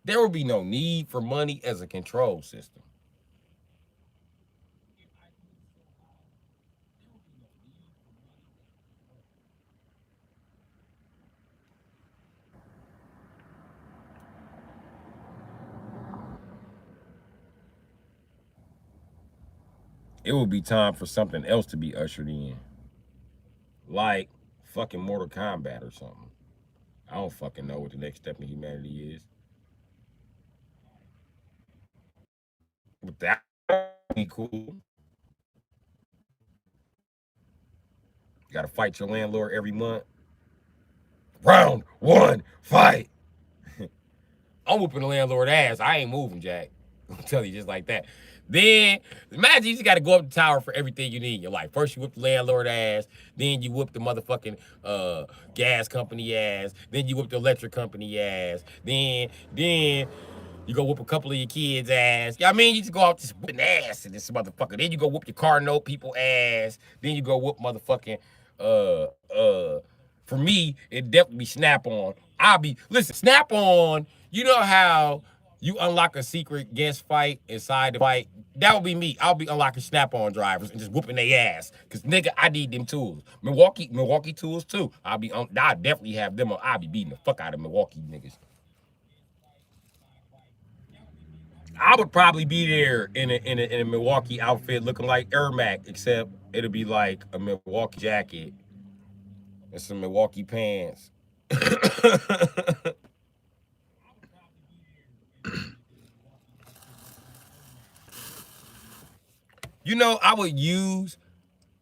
there will be no need for money as a control system. It will be time for something else to be ushered in. Like fucking Mortal Kombat or something. I don't fucking know what the next step in humanity is. But that would be cool. You gotta fight your landlord every month. Round one, fight. I'm whooping the landlord ass. I ain't moving, Jack. I'll tell you just like that. Then imagine you just got to go up the tower for everything you need in your life. First you whoop the landlord ass, then you whoop the motherfucking gas company ass, then you whoop the electric company ass, then you go whoop a couple of your kids' ass. Yeah, I mean, you just go out just whooping ass in this motherfucker. Then you go whoop your car note people ass. Then you go whoop motherfucking uh uh for me, it definitely be Snap On. I'll be listen, Snap On, you know how you unlock a secret guest fight inside the fight? That would be me. I'll be unlocking Snap On drivers and just whooping their ass. Cause nigga, I need them tools. Milwaukee tools too. I'll definitely have them. I'll be beating the fuck out of Milwaukee niggas. I would probably be there in a Milwaukee outfit looking like Ermac, except it'll be like a Milwaukee jacket and some Milwaukee pants. You know, I would use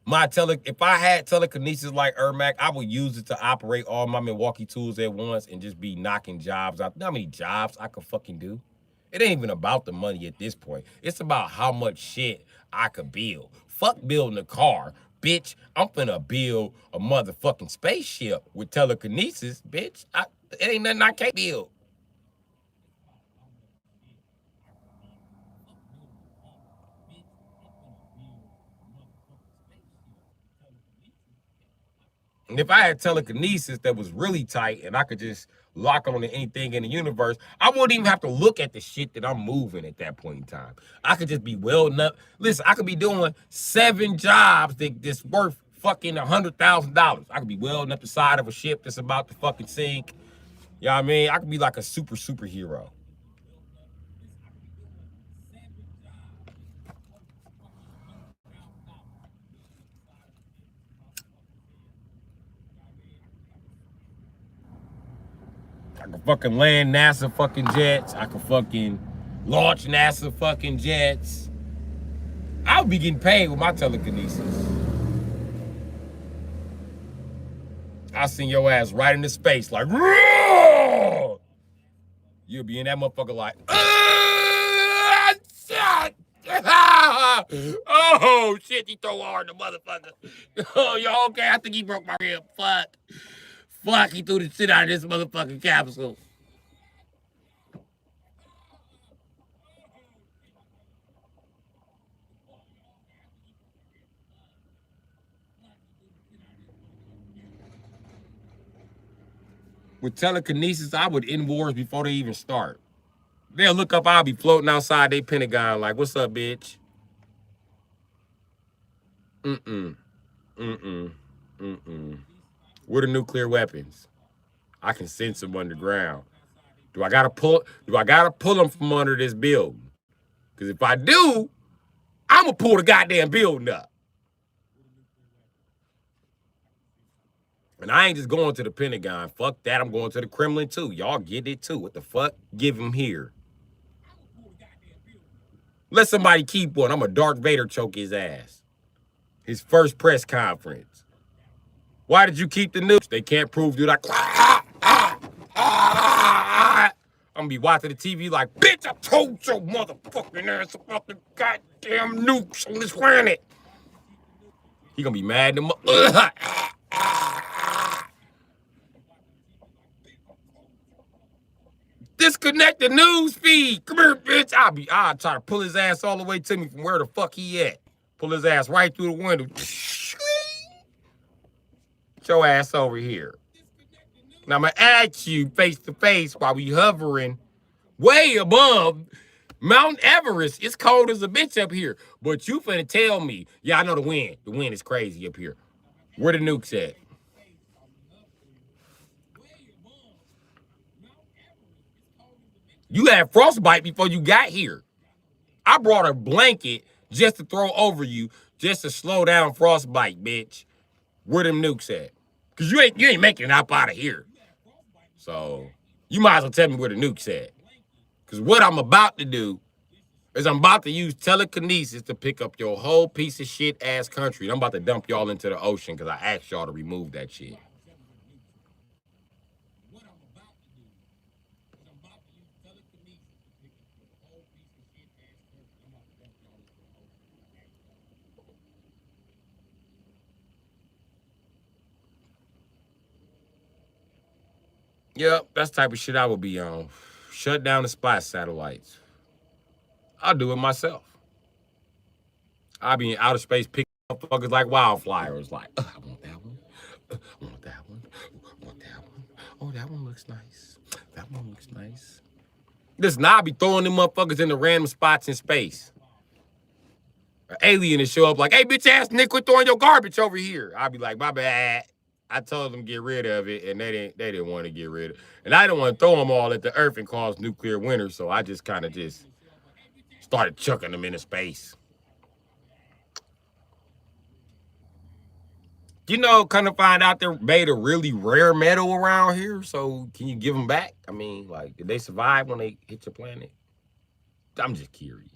if I had telekinesis like Ermac, I would use it to operate all my Milwaukee tools at once and just be knocking jobs out. You know how many jobs I could fucking do? It ain't even about the money at this point. It's about how much shit I could build. Fuck building a car. Bitch, I'm finna build a motherfucking spaceship with telekinesis, bitch. It ain't nothing I can't build. And if I had telekinesis that was really tight and I could just lock on to anything in the universe, I wouldn't even have to look at the shit that I'm moving at that point in time. I could just be welding up. Listen, I could be doing 7 jobs that's worth fucking $100,000. I could be welding up the side of a ship that's about to fucking sink. You know what I mean? I could be like a superhero. I could fucking land NASA fucking jets. I could fucking launch NASA fucking jets. I'll be getting paid with my telekinesis. I'll send your ass right into space like, roar! You'll be in that motherfucker like, shit! Oh, shit, he throw hard, the motherfucker. Oh, yo, okay, I think he broke my rib. Fuck, he threw the shit out of this motherfucking capsule. With telekinesis, I would end wars before they even start. They'll look up, I'll be floating outside they Pentagon like, what's up, bitch? Mm-mm. Mm-mm. Mm-mm. What are nuclear weapons? I can sense them underground. Do I gotta pull them from under this building? Because if I do, I'ma pull the goddamn building up. And I ain't just going to the Pentagon. Fuck that. I'm going to the Kremlin too. Y'all get it too. What the fuck? Give him here. Let somebody keep one. I'm a Darth Vader choke his ass. His first press conference. Why did you keep the nukes? They can't prove you like. I'm gonna be watching the TV like, bitch, I told your motherfucking ass about the goddamn nukes on this planet. He gonna be mad at him. Disconnect the news feed. Come here, bitch. I'll try to pull his ass all the way to me from where the fuck he at. Pull his ass right through the window. Get your ass over here. Now I'm gonna ask you face to face while we hovering way above Mount Everest. It's cold as a bitch up here. But you finna tell me, yeah, I know the wind. The wind is crazy up here. Where the nukes at? You had frostbite before you got here. I brought a blanket just to throw over you, just to slow down frostbite, bitch. Where them nukes at? Cause you ain't making it up out of here. So you might as well tell me where the nukes at. Cause what I'm about to do is I'm about to use telekinesis to pick up your whole piece of shit ass country. I'm about to dump y'all into the ocean because I asked y'all to remove that shit. Yep, that's the type of shit I would be on. Shut down the spy satellites. I'll do it myself. I'll be in outer space picking up fuckers like wildflowers. Like, I want that one. I want that one. I want that one. Oh, that one looks nice. That one looks nice. Listen, I'll be throwing them motherfuckers in the random spots in space. An alien to show up like, hey, bitch ass Nick, quit throwing your garbage over here. I'll be like, my bad. I told them to get rid of it, and they didn't want to get rid of it. And I didn't want to throw them all at the Earth and cause nuclear winter, so I just kind of just started chucking them into space. You know, kind of find out they're made of really rare metal around here, so can you give them back? I mean, like, did they survive when they hit your planet? I'm just curious.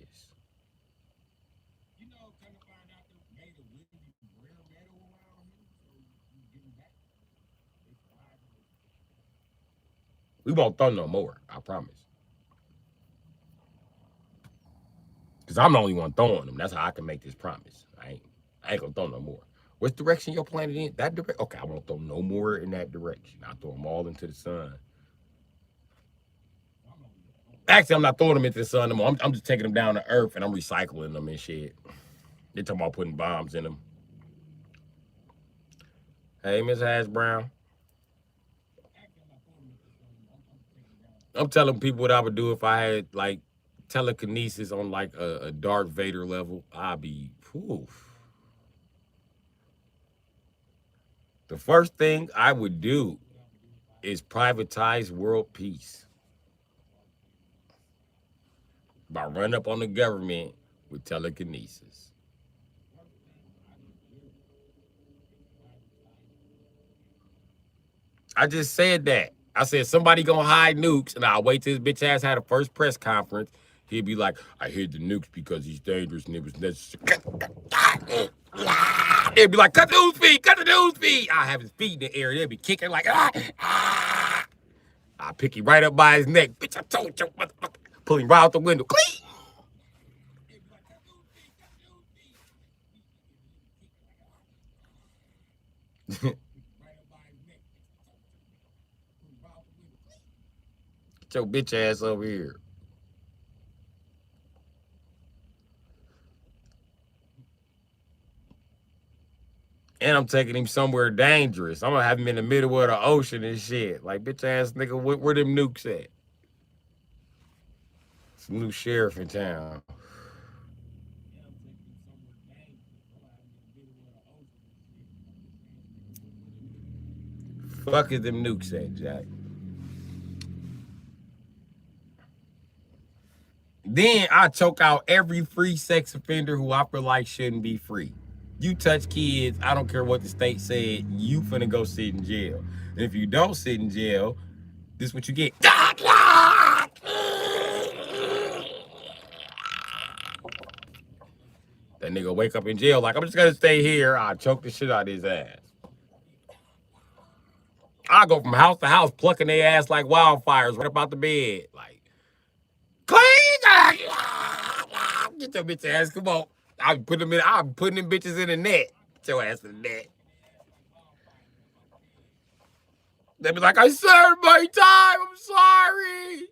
We won't throw no more, I promise. Because I'm the only one throwing them. That's how I can make this promise. I ain't gonna throw no more. What direction your planet in? That direction? Okay, I won't throw no more in that direction. I'll throw them all into the sun. Actually, I'm not throwing them into the sun anymore. I'm just taking them down to Earth and I'm recycling them and shit. They're talking about putting bombs in them. Hey, Miss Hash Brown. I'm telling people what I would do if I had like telekinesis on like a Darth Vader level. I'd be, whew. The first thing I would do is privatize world peace by running up on the government with telekinesis. I just said that. I said somebody gonna hide nukes, and I'll wait till his bitch ass had a first press conference. He'd be like, "I hid the nukes because he's dangerous and it was necessary." He'd be like, "Cut the news feed, cut the news feed." I have his feet in the air. They'd be kicking like, ah, ah. I pick him right up by his neck. Bitch, I told you, motherfucker. Pull him right out the window. Get your bitch ass over here. And I'm taking him somewhere dangerous. I'm gonna have him in the middle of the ocean and shit. Like, bitch ass nigga, where them nukes at? Some new sheriff in town. Fuck is them nukes at, Jack? Then I choke out every free sex offender who I feel like shouldn't be free. You touch kids, I don't care what the state said, you finna go sit in jail. And if you don't sit in jail, this is what you get. That nigga wake up in jail like, I'm just gonna stay here. I'll choke the shit out of his ass. I go from house to house plucking their ass like wildfires right about the bed. Like, clean! Get your bitch ass, come on. I'm putting them bitches in the net. Get your ass in the net. They be like, I served my time. I'm sorry.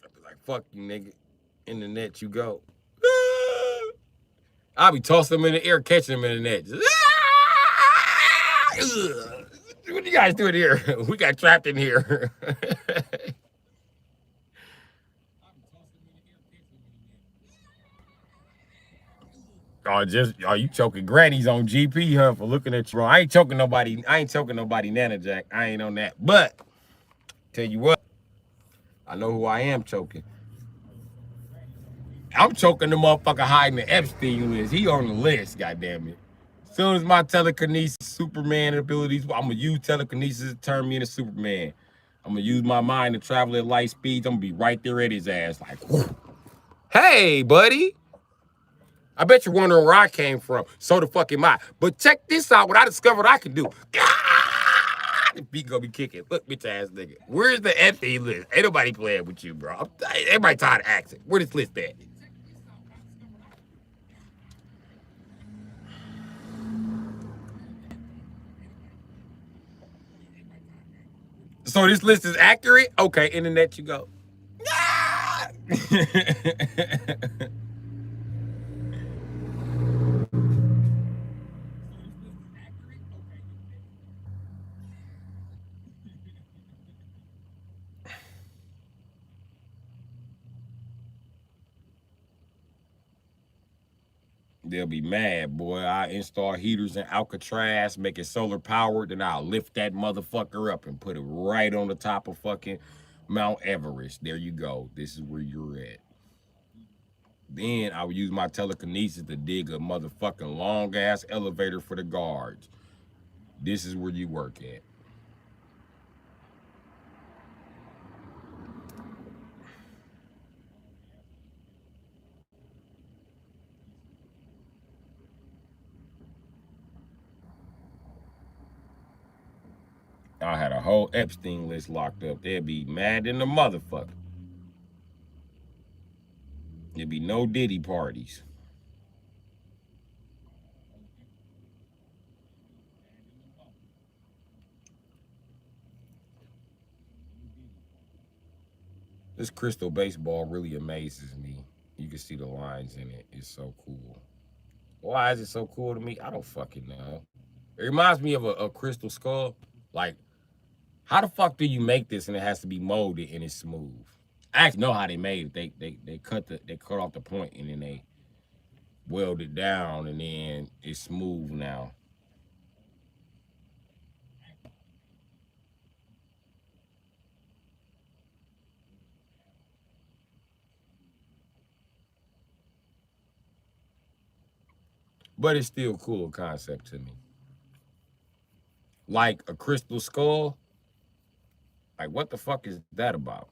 I be like, fuck you, nigga. In the net you go. I'll be tossing them in the air, catching them in the net. Just, what you guys doing here? We got trapped in here. You choking grannies on GP, huh? For looking at you, bro. I ain't choking nobody. I ain't choking nobody, Nana Jack. I ain't on that. But tell you what, I know who I am choking. I'm choking the motherfucker hiding the Epstein list. He on the list, goddamn it. As soon as my telekinesis, Superman abilities, I'm gonna use telekinesis to turn me into Superman. I'm gonna use my mind to travel at light speeds. I'm gonna be right there at his ass, like, whoo. Hey, buddy. I bet you're wondering where I came from. So the fuck am I. But check this out, what I discovered I can do. The beat gonna be kicking. Look, bitch ass nigga. Where's the Epstein list? Ain't nobody playing with you, bro. Everybody tired of acting. Where this list at? So this list is accurate? Okay, internet you go. They'll be mad, boy. I install heaters in Alcatraz, make it solar powered, then I'll lift that motherfucker up and put it right on the top of fucking Mount Everest. There you go. This is where you're at. Then I would use my telekinesis to dig a motherfucking long ass elevator for the guards. This is where you work at. I had a whole Epstein list locked up. They'd be mad in the motherfucker. There'd be no Diddy parties. This crystal baseball really amazes me. You can see the lines in it. It's so cool. Why is it so cool to me? I don't fucking know. It reminds me of a crystal skull. Like, how the fuck do you make this and it has to be molded and it's smooth? I actually know how they made it. They cut off the point and then they weld it down and then it's smooth now. But it's still a cool concept to me. Like a crystal skull. Like, what the fuck is that about?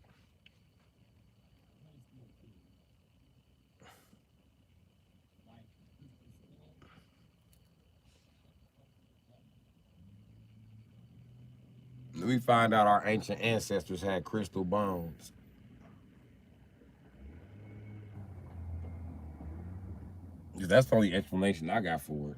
We find out our ancient ancestors had crystal bones. That's the only explanation I got for it.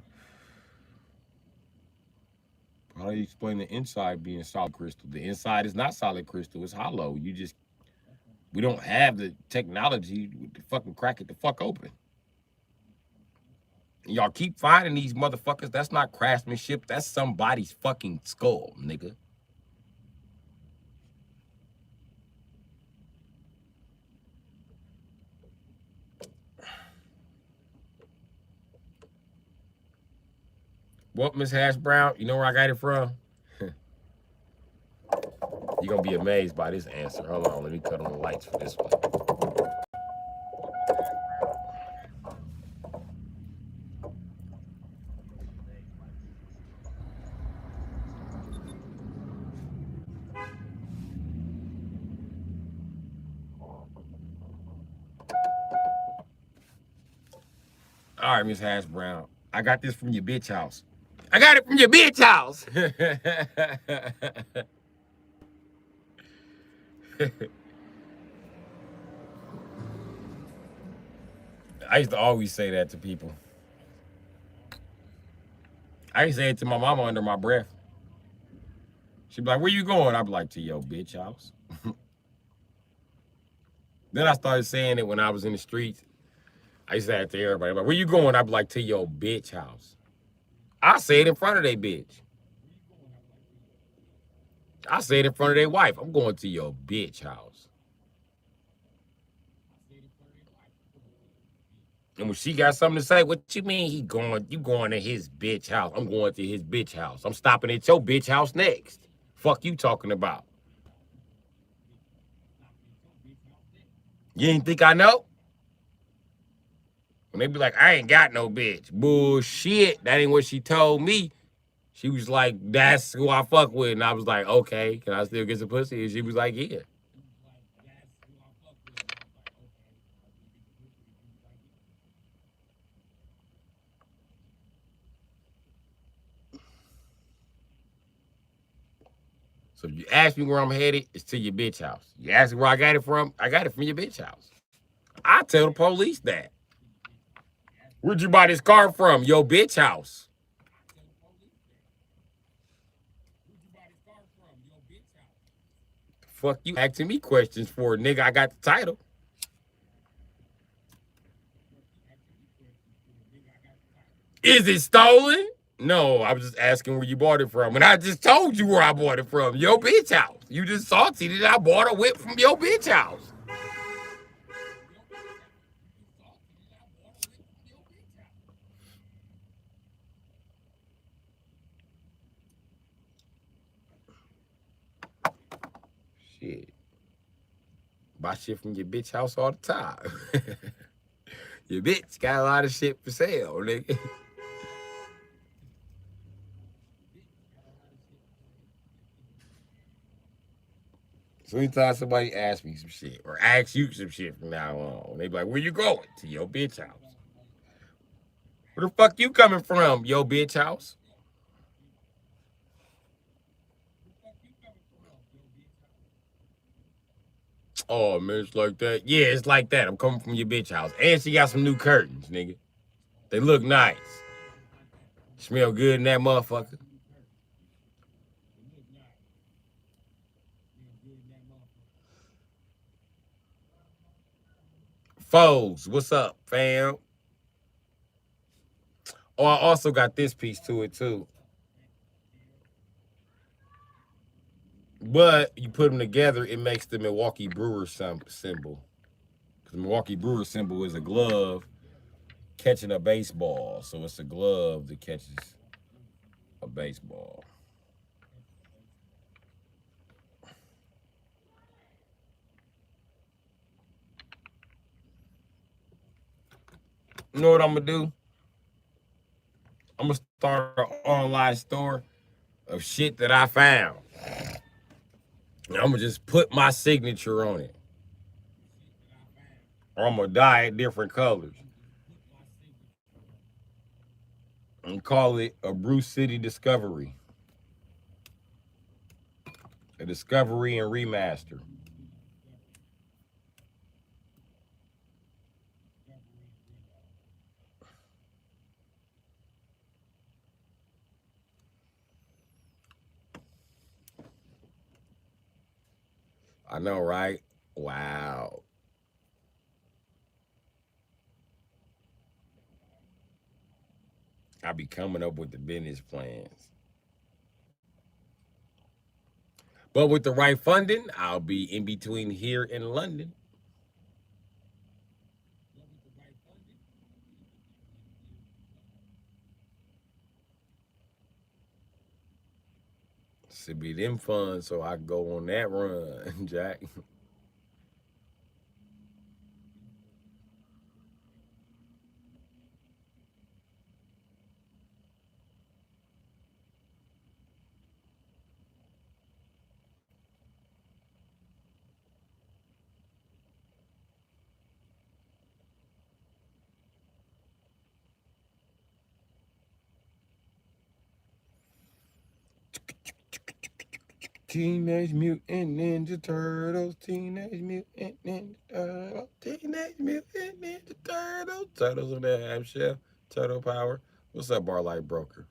How do you explain the inside being solid crystal? The inside is not solid crystal, it's hollow. We don't have the technology to fucking crack it the fuck open. Y'all keep finding these motherfuckers. That's not craftsmanship. That's somebody's fucking skull, nigga. What, Miss Hash Brown? You know where I got it from? You're gonna be amazed by this answer. Hold on, let me cut on the lights for this one. All right, Miss Hash Brown. I got this from your bitch house. I got it from your bitch house. I used to always say that to people. I used to say it to my mama under my breath. She'd be like, where you going? I'd be like, to your bitch house. Then I started saying it when I was in the streets. I used to say it to everybody. Like, where you going? I'd be like, to your bitch house. I say it in front of their bitch. I say it in front of their wife. I'm going to your bitch house. And when she got something to say, what you mean you going to his bitch house? I'm going to his bitch house. I'm stopping at your bitch house next. Fuck you talking about? You ain't think I know? When they be like, I ain't got no bitch. Bullshit. That ain't what she told me. She was like, that's who I fuck with. And I was like, okay, can I still get some pussy? And she was like, yeah. So if you ask me where I'm headed, it's to your bitch house. You ask me where I got it from your bitch house. I tell the police that. Where'd you buy this car from? Your bitch house. Fuck you asking me questions for, nigga. I got the title. Is it stolen? No, I was just asking where you bought it from. And I just told you where I bought it from. Your bitch house. You just salty that I bought a whip from your bitch house. Shit. Buy shit from your bitch house all the time. Your bitch got a lot of shit for sale, nigga. So anytime somebody asks me some shit or asks you some shit from now on, they be like, where you going? To your bitch house. Where the fuck you coming from, your bitch house? Oh, man, it's like that. Yeah, it's like that. I'm coming from your bitch house. And she got some new curtains, nigga. They look nice. Smell good in that motherfucker. Foes, what's up, fam? Oh, I also got this piece to it, too. But you put them together, it makes the Milwaukee Brewers symbol. Because the Milwaukee Brewers symbol is a glove catching a baseball. So it's a glove that catches a baseball. You know what I'm going to do? I'm going to start an online store of shit that I found. And I'm going to just put my signature on it. Or I'm going to dye it different colors. And call it a Bru Sitdee Discovery. A discovery and remaster. I know, right? Wow. I be coming up with the business plans. But with the right funding, I'll be in between here and London. Should be them funds so I can go on that run, Jack. Teenage Mutant Ninja Turtles, Teenage Mutant Ninja Turtles, Teenage Mutant Ninja Turtles. Turtles of the half shell, Turtle Power. What's up, Barlight Broker?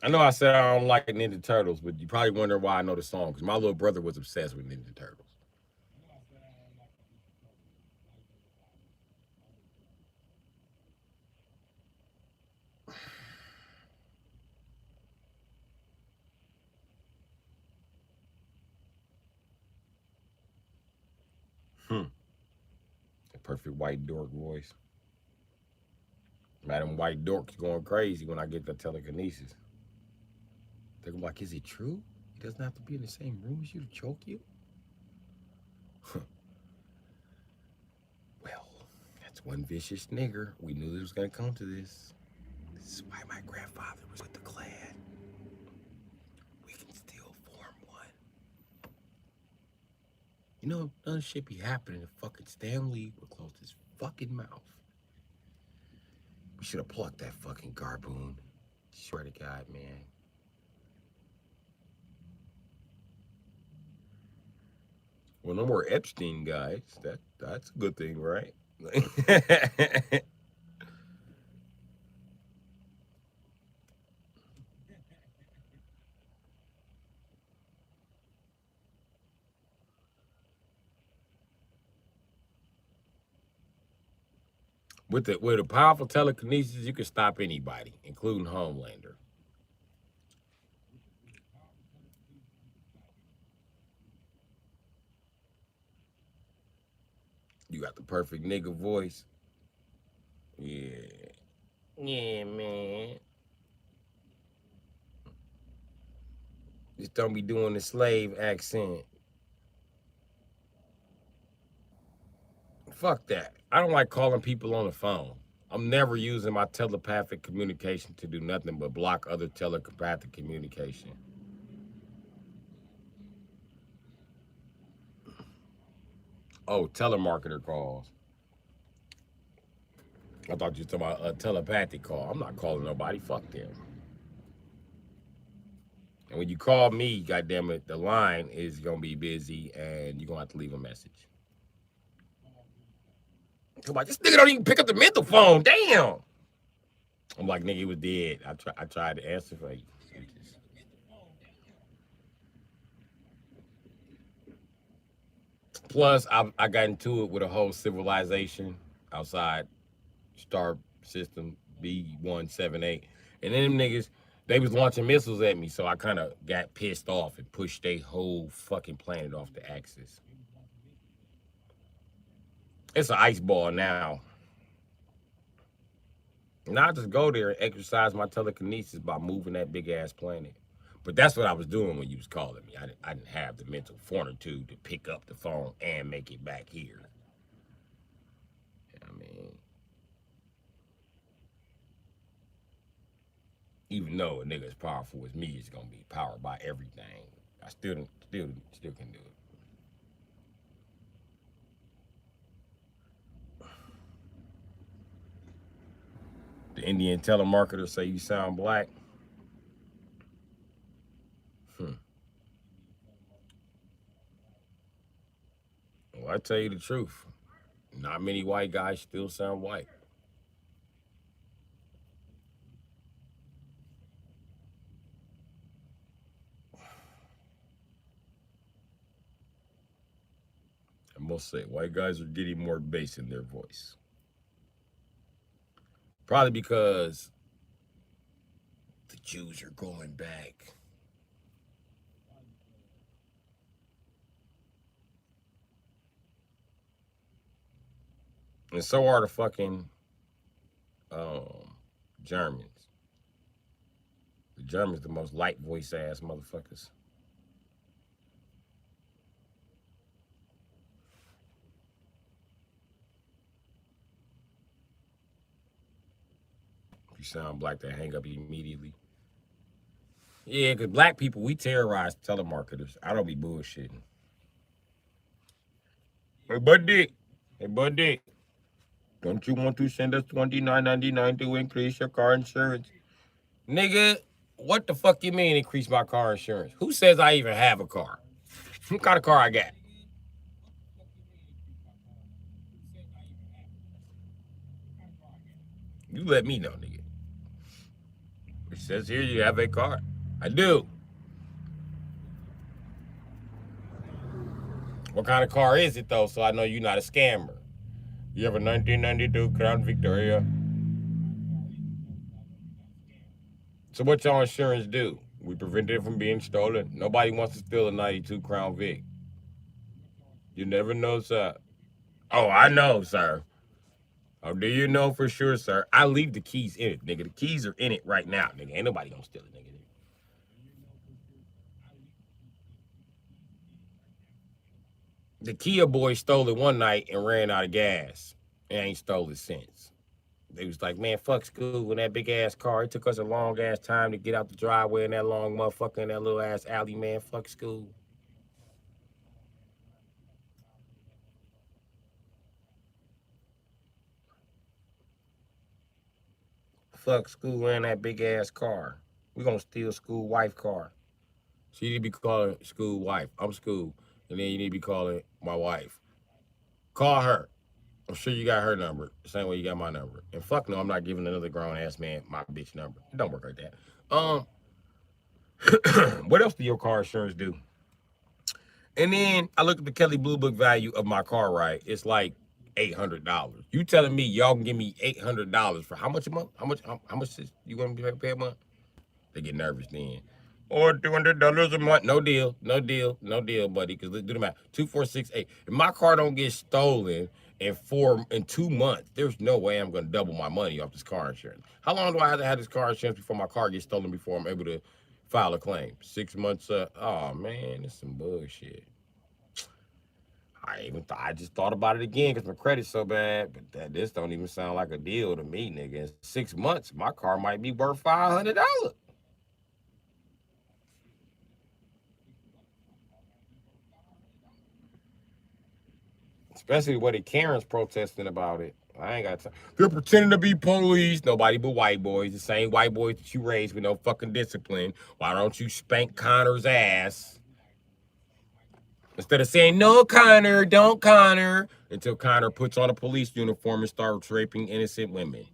I know I said I don't like Ninja Turtles, but you probably wonder why I know the song, because my little brother was obsessed with Ninja Turtles. Hmm. A perfect white dork voice. Madam White Dork's going crazy when I get the telekinesis. They're like, is it true? He doesn't have to be in the same room as you to choke you? Well, that's one vicious nigger. We knew it was going to come to this. This is why my grandfather was with the Klan. We can still form one. You know, none shit be happening if fucking Stan Lee would close his fucking mouth. We should have plucked that fucking garboon. Swear to God, man. Well, no more Epstein guys. That's a good thing, right? With a powerful telekinesis, you can stop anybody, including Homelander. You got the perfect nigga voice. Yeah. Yeah, man. Just don't be doing the slave accent. Fuck that. I don't like calling people on the phone. I'm never using my telepathic communication to do nothing but block other telepathic communication. Oh, telemarketer calls. I thought you were talking about a telepathic call. I'm not calling nobody. Fuck them. And when you call me, goddamn it, the line is gonna be busy, and you're gonna have to leave a message. I'm like, this nigga don't even pick up the mental phone. Damn. I'm like, nigga, he was dead. I tried to answer for you. Plus, I got into it with a whole civilization outside star system B178, and then them niggas they was launching missiles at me, so I kind of got pissed off and pushed their whole fucking planet off the axis. It's an ice ball now. And I just go there and exercise my telekinesis by moving that big ass planet. But that's what I was doing when you was calling me. I didn't have the mental fortitude to pick up the phone and make it back here. I mean, even though a nigga as powerful as me is gonna be powered by everything, I still can do it. The Indian telemarketer say you sound black. Hmm. Well, I tell you the truth. Not many white guys still sound white. I must say, white guys are getting more bass in their voice. Probably because the Jews are going back. And so are the fucking Germans. The Germans, the most light voice ass motherfuckers. If you sound black, they hang up immediately. Yeah, because black people, we terrorize telemarketers. I don't be bullshitting. Hey, buddy. Hey, buddy. Don't you want to send us $29.99 to increase your car insurance? Nigga, what the fuck you mean increase my car insurance? Who says I even have a car? What kind of car I got? You let me know, nigga. It says here you have a car. I do. What kind of car is it though? So I know you're not a scammer. You have a 1992 Crown Victoria. So what your insurance do? We prevent it from being stolen. Nobody wants to steal a 92 Crown Vic. You never know, sir. Oh, I know, sir. Oh, do you know for sure, sir? I leave the keys in it, nigga. The keys are in it right now, nigga. Ain't nobody gonna steal it, nigga. The Kia boy stole it one night and ran out of gas. And ain't stole it since. They was like, man, fuck school in that big ass car. It took us a long ass time to get out the driveway in that long motherfucker in that little ass alley, man. Fuck school. Fuck school in that big ass car. We gonna steal school wife car. So you need to be calling school wife. I'm school. And then you need to be calling my wife. Call her. I'm sure you got her number. The same way you got my number. And fuck no, I'm not giving another grown ass man my bitch number. It don't work like that. What else do your car insurance do? And then I look at the Kelly Blue Book value of my car, right? It's like $800. You telling me y'all can give me $800 for how much a month? How much is you gonna pay a month? They get nervous then. Or $200 a month. No deal. No deal. No deal, buddy. Because let's do the math. 2468. If my car don't get stolen in 2 months, there's no way I'm gonna double my money off this car insurance. How long do I have to have this car insurance before my car gets stolen before I'm able to file a claim? 6 months. Oh man, it's some bullshit. I just thought about it again because my credit's so bad, but this don't even sound like a deal to me, nigga. In 6 months, my car might be worth $500. Especially the way the Karen's protesting about it. I ain't got time. They're pretending to be police. Nobody but white boys. The same white boys that you raised with no fucking discipline. Why don't you spank Connor's ass? Instead of saying, no, Connor, don't Connor. Until Connor puts on a police uniform and starts raping innocent women.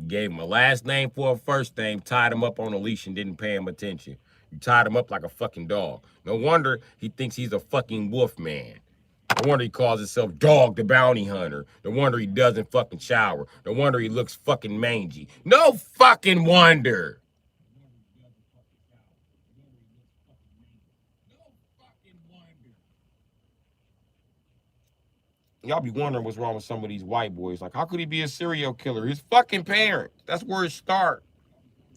Gave him a last name for a first name, tied him up on a leash and didn't pay him attention. You tied him up like a fucking dog. No wonder he thinks he's a fucking wolf man. No wonder he calls himself Dog the Bounty Hunter. No wonder he doesn't fucking shower. No wonder he looks fucking mangy. No fucking wonder. Y'all be wondering what's wrong with some of these white boys. Like, how could he be a serial killer? His fucking parents. That's where it starts.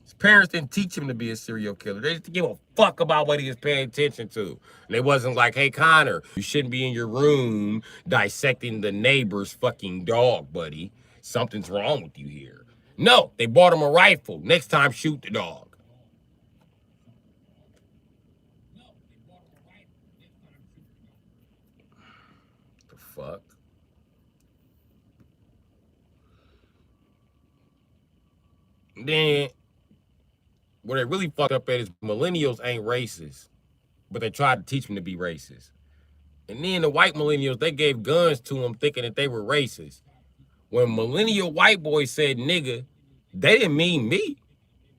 His parents didn't teach him to be a serial killer. They didn't give a fuck about what he was paying attention to. And they wasn't like, hey, Connor, you shouldn't be in your room dissecting the neighbor's fucking dog, buddy. Something's wrong with you here. No, they bought him a rifle. Next time, shoot the dog. The fuck? Then, what they really fucked up at is millennials ain't racist, but they tried to teach them to be racist. And then the white millennials, they gave guns to them thinking that they were racist. When millennial white boys said nigga, they didn't mean me.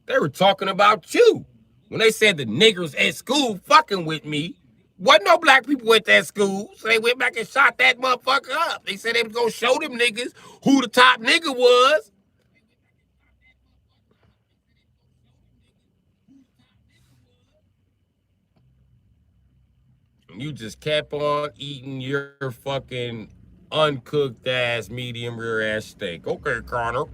They were talking about you. When they said the niggers at school fucking with me, wasn't no black people at that school. So they went back and shot that motherfucker up. They said they was gonna show them niggas who the top nigga was. You just kept on eating your fucking uncooked ass medium rare ass steak. Okay, Connor.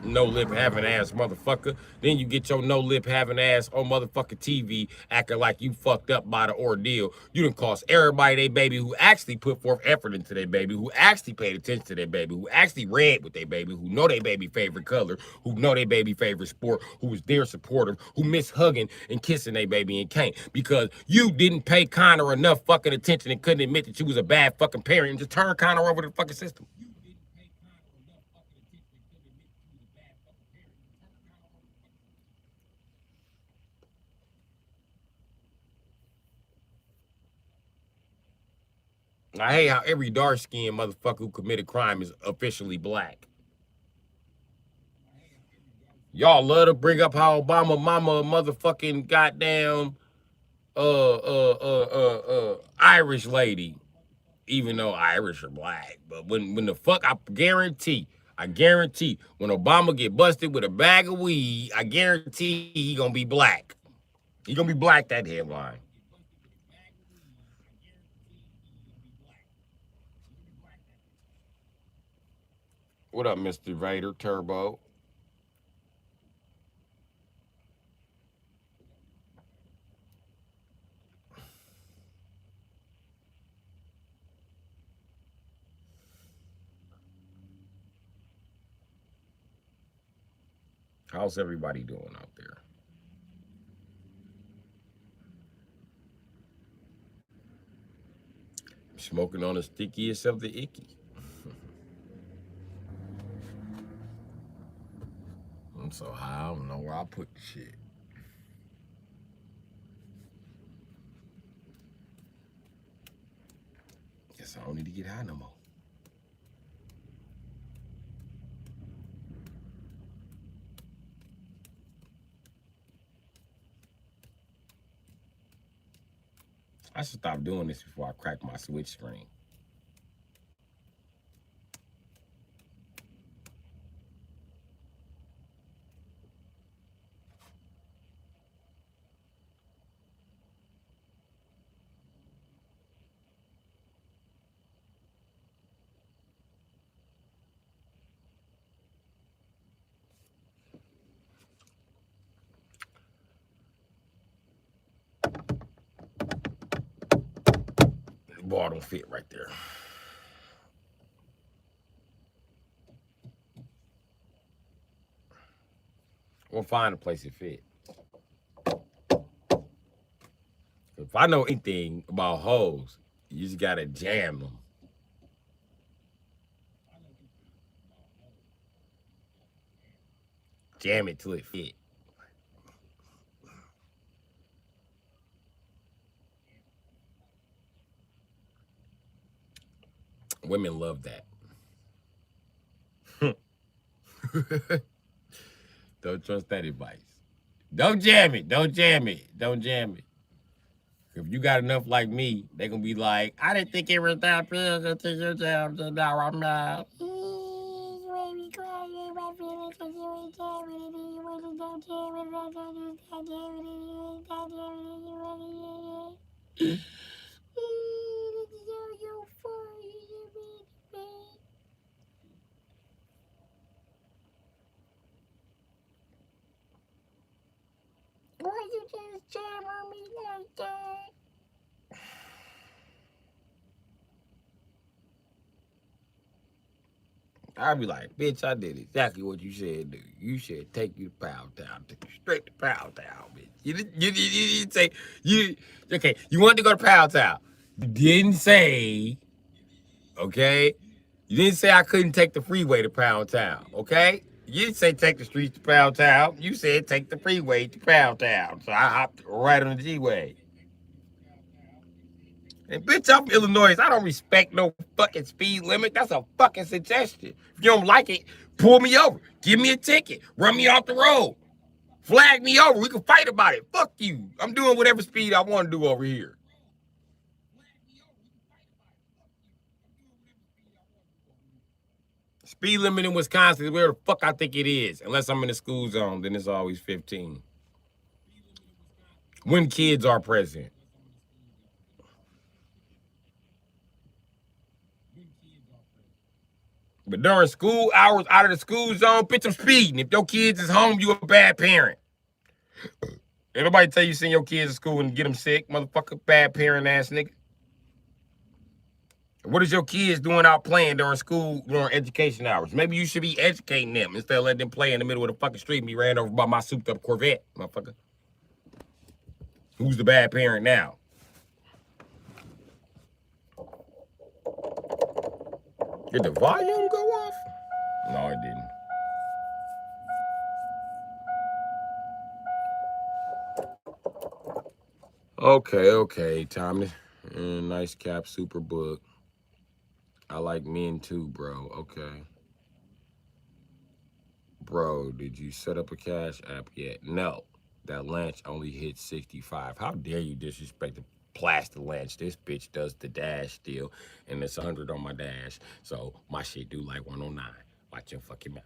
No lip having ass motherfucker. Then you get your no lip having ass on motherfucking TV acting like you fucked up by the ordeal. You done cost everybody their baby who actually put forth effort into their baby, who actually paid attention to their baby, who actually read with their baby, who know their baby favorite color, who know their baby favorite sport, who was there supportive, who miss hugging and kissing their baby and can't because you didn't pay Connor enough fucking attention and couldn't admit that you was a bad fucking parent and just turn Connor over to the fucking system. I hate how every dark-skinned motherfucker who committed crime is officially black. Y'all love to bring up how Obama mama a motherfucking goddamn Irish lady, even though Irish are black. But when the fuck I guarantee when Obama get busted with a bag of weed, I guarantee he gonna be black. He gonna be black, that headline. What up, Mr. Vader Turbo? How's everybody doing out there? Smoking on the stickiest of the icky. I'm so high, I don't know where I put the shit. Guess I don't need to get high no more. I should stop doing this before I crack my switch screen. The ball don't fit right there. We'll find a place it fit. If If I know anything about hoes, you just gotta jam them. Jam it till it fit. Women love that. Don't trust that advice. Don't jam it. Don't jam it. Don't jam it. If you got enough like me, they gonna be like, I didn't think it was that big until you jammed it. Now I'm mad. Why you just jam on me like that? I'd be like, bitch, I did exactly what you said, dude. You said take you to Pound Town. Take you straight to Pound Town, bitch. You didn't say, okay, you wanted to go to Pound Town. You didn't say, okay? You didn't say I couldn't take the freeway to Pound Town, okay? You didn't say take the streets to Pound Town. You said take the freeway to Pound Town. So I hopped right on the G-Way. And bitch, I'm Illinois. I don't respect no fucking speed limit. That's a fucking suggestion. If you don't like it, pull me over. Give me a ticket. Run me off the road. Flag me over. We can fight about it. Fuck you. I'm doing whatever speed I want to do over here. Speed limit in Wisconsin is where the fuck I think it is. Unless I'm in the school zone, then it's always 15. When kids are present. But during school hours, out of the school zone, bitch, I'm speeding. If your kids is home, you a bad parent. Everybody tell you send your kids to school and get them sick, motherfucker, bad parent ass nigga. What is your kids doing out playing during school, during education hours? Maybe you should be educating them instead of letting them play in the middle of the fucking street and be ran over by my souped up Corvette, motherfucker. Who's the bad parent now? Did the volume go off? No, it didn't. Okay, Tommy. Nice cap, super book. I like men too, bro. Okay. Bro, did you set up a cash app yet? No. That lunch only hit 65. How dare you disrespect the plaster lunch? This bitch does the dash still, and it's 100 on my dash. So my shit do like 109. Watch your fucking mouth.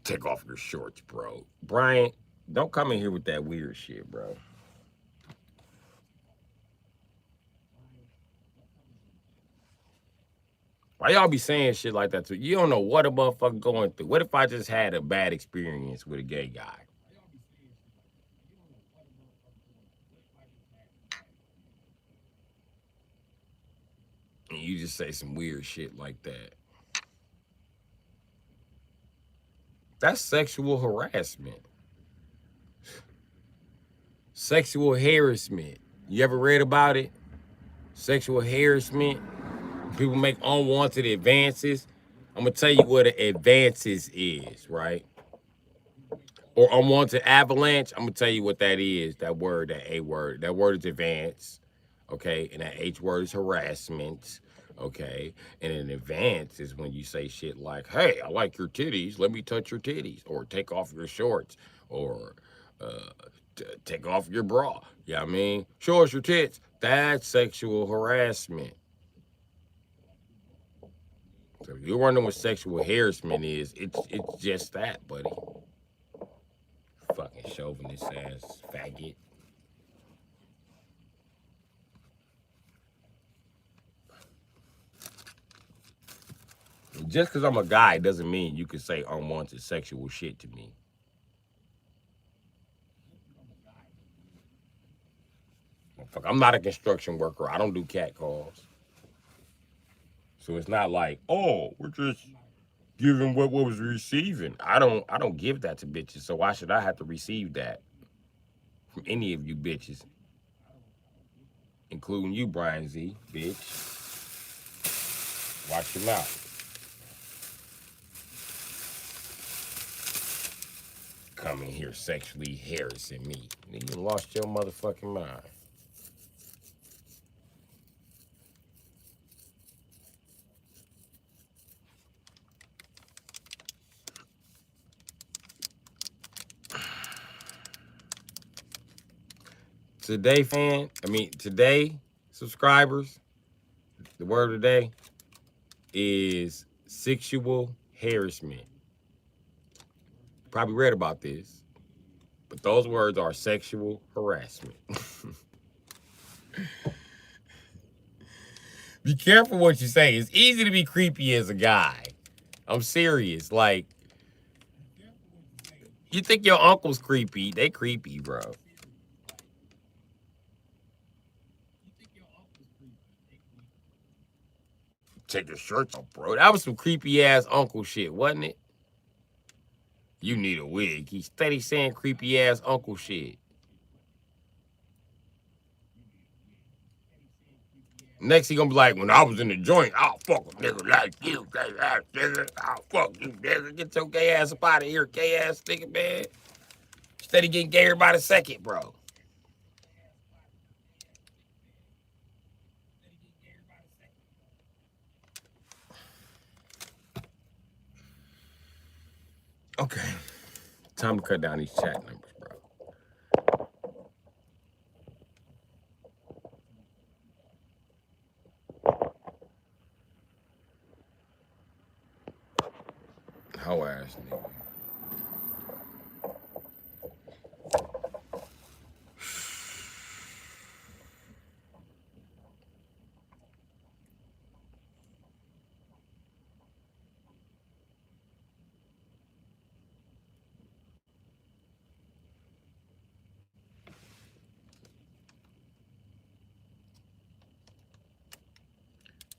Take off your shorts, bro. Brian, don't come in here with that weird shit, bro. Why y'all be saying shit like that too? You don't know what a motherfucker going through. What if I just had a bad experience with a gay guy? And you just say some weird shit like that. That's sexual harassment. Sexual harassment. You ever read about it? Sexual harassment. People make unwanted advances. I'm gonna tell you what an advances is, right? Or unwanted avalanche. I'm gonna tell you what that is. That word, that A word. That word is advance. Okay, and that H word is harassment. Okay, and an advance is when you say shit like, "Hey, I like your titties. Let me touch your titties," or "Take off your shorts," or "Take off your bra." You know what I mean? Show us your tits. That's sexual harassment. So if you're wondering what sexual harassment is, it's just that, buddy. Fucking chauvinist ass faggot. Just because I'm a guy doesn't mean you can say unwanted sexual shit to me. Fuck, I'm not a construction worker. I don't do cat calls. So it's not like, oh, we're just giving what was receiving. I don't give that to bitches. So why should I have to receive that? from any of you bitches, including you, Brian Z, bitch. Watch your mouth. Coming here sexually harassing me. You lost your motherfucking mind. Today, subscribers, the word of the day is sexual harassment. Probably read about this, but those words are sexual harassment. Be careful what you say. It's easy to be creepy as a guy. I'm serious. Like, you think your uncle's creepy. They creepy, bro. Take your shirts off, bro. That was some creepy ass uncle shit, wasn't it? You need a wig. He's steady saying creepy ass uncle shit. Next he gonna be like, when I was in the joint, I'll fuck a nigga like you, gay ass nigga. I'll fuck you, nigga. Get your gay ass up out of here, gay ass nigga, man. Steady getting gayer by the second, bro. Okay. Time to cut down these chat numbers, bro. Hoe ass nigga.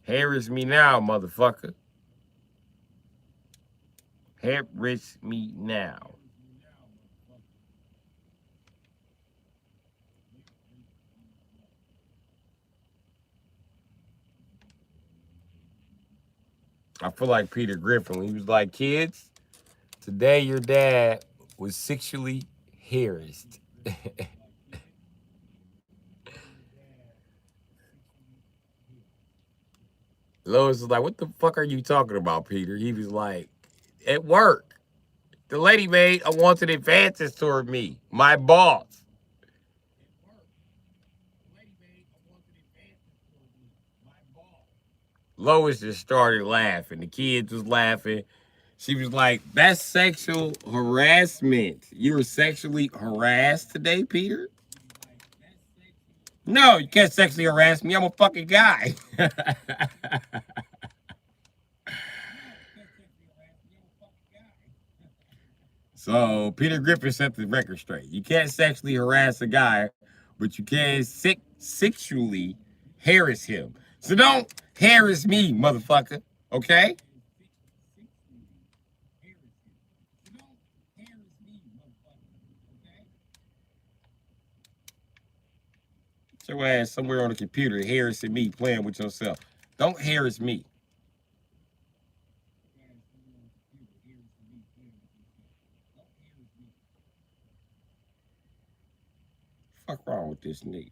Harass me now, motherfucker. Harass me now. I feel like Peter Griffin when he was like, kids, today your dad was sexually harassed. Lois was like, what the fuck are you talking about, Peter? He was like, at work. The lady made unwanted advances toward me, my boss. Lois just started laughing. The kids was laughing. She was like, that's sexual harassment. You were sexually harassed today, Peter? No, you can't sexually harass me. I'm a fucking guy. So Peter Griffin set the record straight. You can't sexually harass a guy, but you can sexually harass him. So don't harass me, motherfucker. Okay? Get your ass somewhere on the computer harassing me, playing with yourself. Don't harass me. Fuck wrong with this nigga?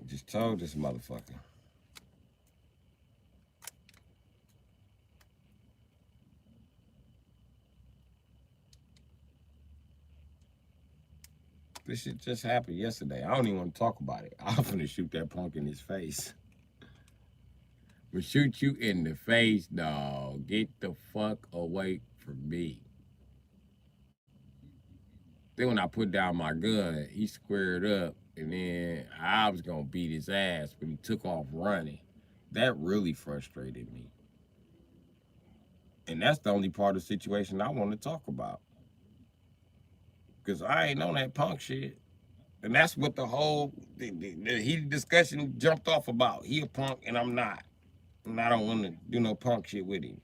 Just told this motherfucker. This shit just happened yesterday. I don't even want to talk about it. I'm finna shoot that punk in his face. But shoot you in the face, dog. Get the fuck away from me. Then when I put down my gun, he squared up, and then I was gonna beat his ass, but he took off running. That really frustrated me. And that's the only part of the situation I want to talk about. Because I ain't on that punk shit. And that's what the whole the heated discussion jumped off about. He a punk and I'm not. And I don't want to do no punk shit with him.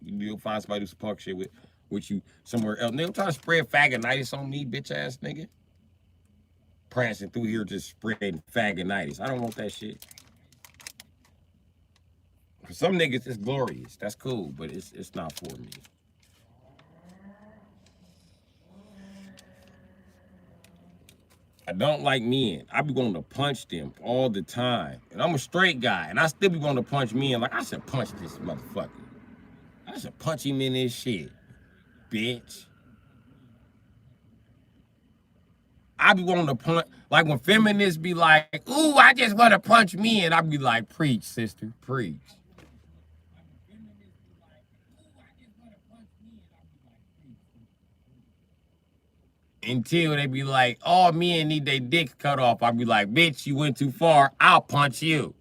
You'll find somebody who's punk shit with you somewhere else. Nigga, trying to spread faggotitis on me, bitch ass nigga. Prancing through here just spreading faggotitis. I don't want that shit. For some niggas, it's glorious. That's cool, but it's not for me. I don't like men. I be wanting to punch them all the time. And I'm a straight guy, and I still be wanting to punch men. Like, I should punch this motherfucker. I should punch him in this shit, bitch. I be wanting to punch. Like, when feminists be like, ooh, I just want to punch men, I be like, preach, sister, preach. Until they be like, all men need their dicks cut off. I be like, bitch, you went too far. I'll punch you.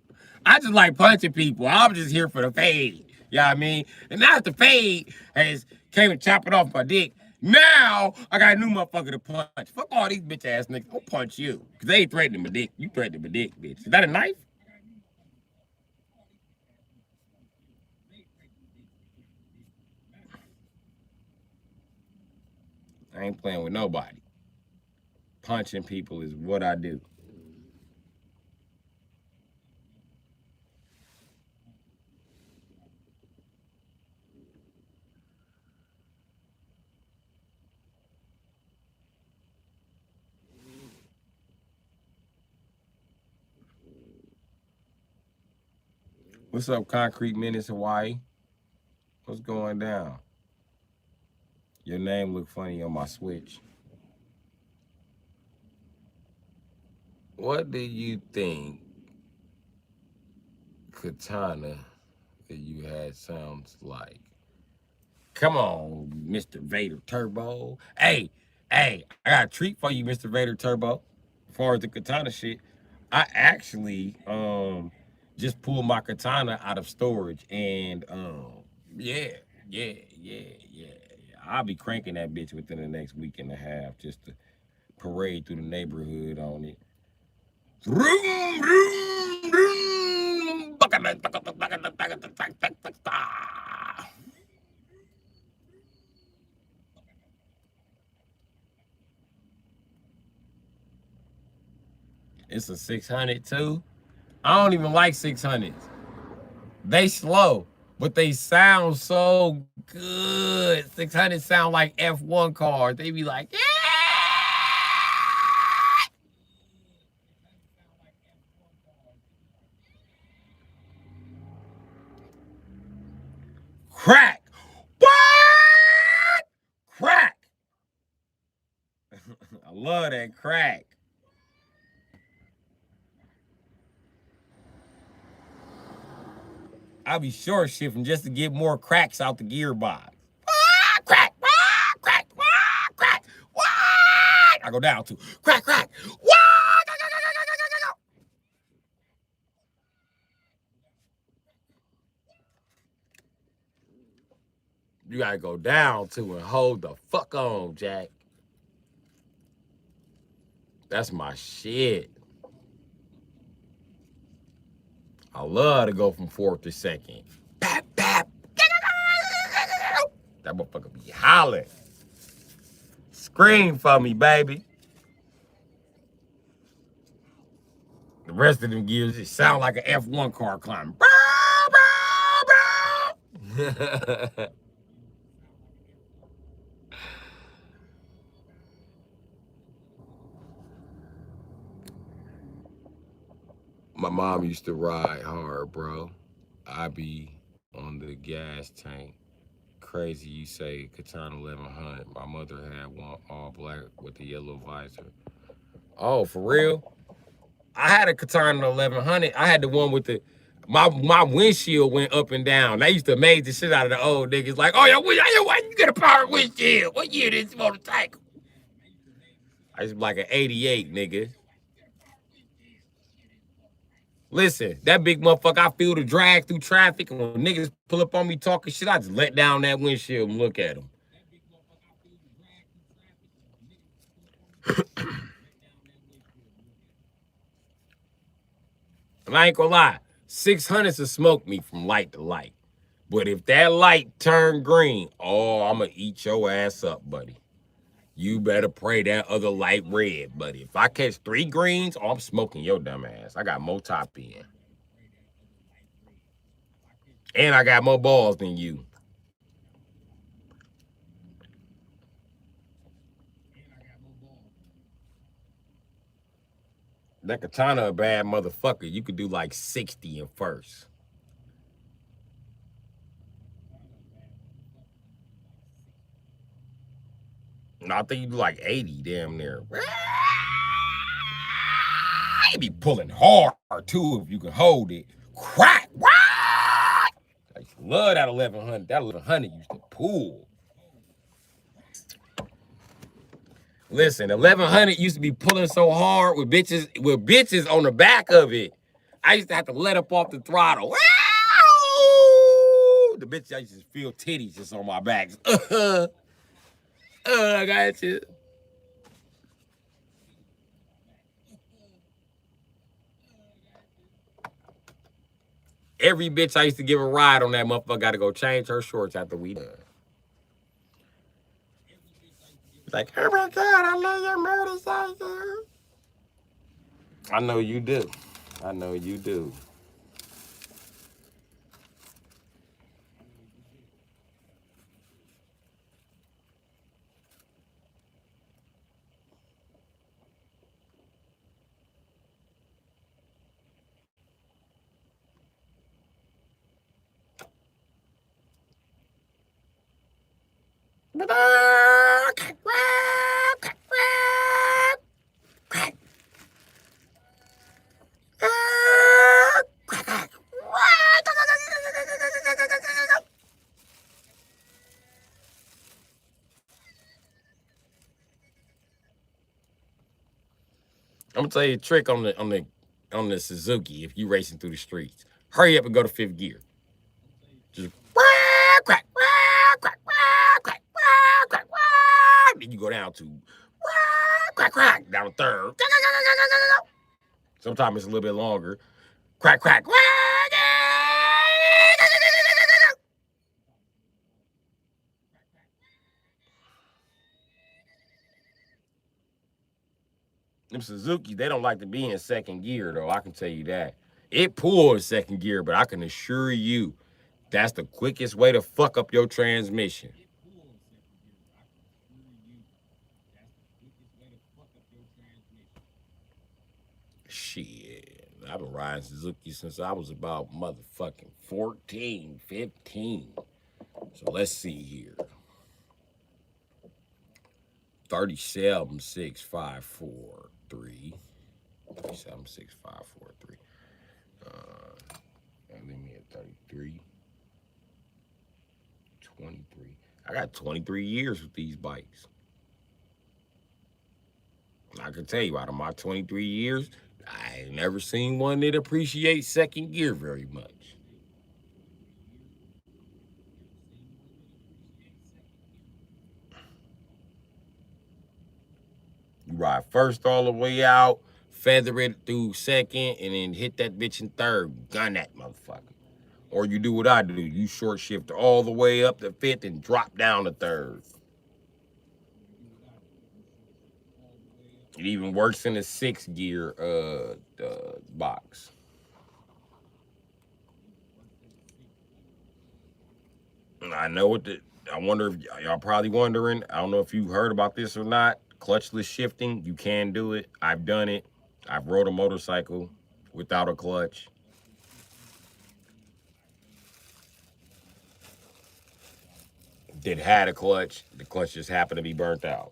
I just like punching people. I'm just here for the fade. You know what I mean? And now that the fade has came and chopping off my dick, now I got a new motherfucker to punch. Fuck all these bitch ass niggas. I'll punch you. Because they ain't threatening my dick. You threatening my dick, bitch. Is that a knife? I ain't playing with nobody. Punching people is what I do. What's up, Concrete Menace Hawaii? What's going down? Your name look funny on my Switch. What do you think katana that you had sounds like? Come on, Mr. Vader Turbo. Hey, I got a treat for you, Mr. Vader Turbo. As far as the katana shit, I actually just pulled my katana out of storage and yeah, yeah, yeah, yeah. I'll be cranking that bitch within the next week and a half just to parade through the neighborhood on it. Vroom, vroom, vroom. It's a 600 too. I don't even like 600s. They slow, but they sound so good. 600 sound like F1 cars. They be like, yeah. Crack. What? Crack. I love that crack. I'll be short shifting just to get more cracks out the gearbox. Crack, crack, crack. What? I go down to crack, crack. What? You gotta go down to and hold the fuck on, Jack. That's my shit. I love to go from fourth to second. Bap, bap. That motherfucker be hollering. Scream for me, baby. The rest of them gears just sound like an F1 car climbing. My mom used to ride hard, bro. I be on the gas tank. Crazy you say Katana 1100. My mother had one all black with the yellow visor. Oh, for real? I had a Katana 1100. I had the one with the my windshield went up and down. They used to amaze the shit out of the old niggas. Like, oh, why you get a power windshield? What year this motorcycle? I used to be like an 88, nigga. Listen, that big motherfucker, I feel the drag through traffic, and when niggas pull up on me talking shit, I just let down that windshield and look at them. And I ain't gonna lie, 600s will smoke me from light to light. But if that light turn green, oh, I'm going to eat your ass up, buddy. You better pray that other light red, buddy. If I catch 3 greens, oh, I'm smoking your dumb ass. I got more top end. And I got more balls than you. That katana a bad motherfucker. You could do like 60 in first. No, I think you do like 80 damn near. You be pulling hard too if you can hold it. Crack. What? I love that 1100. That 1100 used to pull. Listen, 1100 used to be pulling so hard with bitches on the back of it. I used to have to let up off the throttle. The bitch, I used to feel titties just on my back. I got you. Every bitch I used to give a ride on that motherfucker got to go change her shorts after we done. It's like, oh my God, I love your motorcycle. I know you do. I know you do. I'm gonna tell you a trick on the Suzuki if you racing through the streets. Hurry up and go to 5th gear. Just crack, then you go down to crack, down to 3rd. Sometimes it's a little bit longer. Crack. Them Suzuki, they don't like to be in 2nd gear though. I can tell you that. It pulls 2nd gear, but I can assure you that's the quickest way to fuck up your transmission. Shit. I've been riding Suzuki since I was about motherfucking 14, 15. So let's see here. 37653. 37653. And leave me at 33. 23. I got 23 years with these bikes. I can tell you, out of my 23 years, I ain't never seen one that appreciates 2nd gear very much. You ride first all the way out, feather it through 2nd, and then hit that bitch in 3rd. Gun that motherfucker. Or you do what I do. You short shift all the way up to 5th and drop down to 3rd. It even works in the 6th gear box. I know what the. I wonder if y'all probably wondering. I don't know if you heard about this or not. Clutchless shifting, you can do it. I've done it. I've rode a motorcycle without a clutch. That had a clutch. The clutch just happened to be burnt out.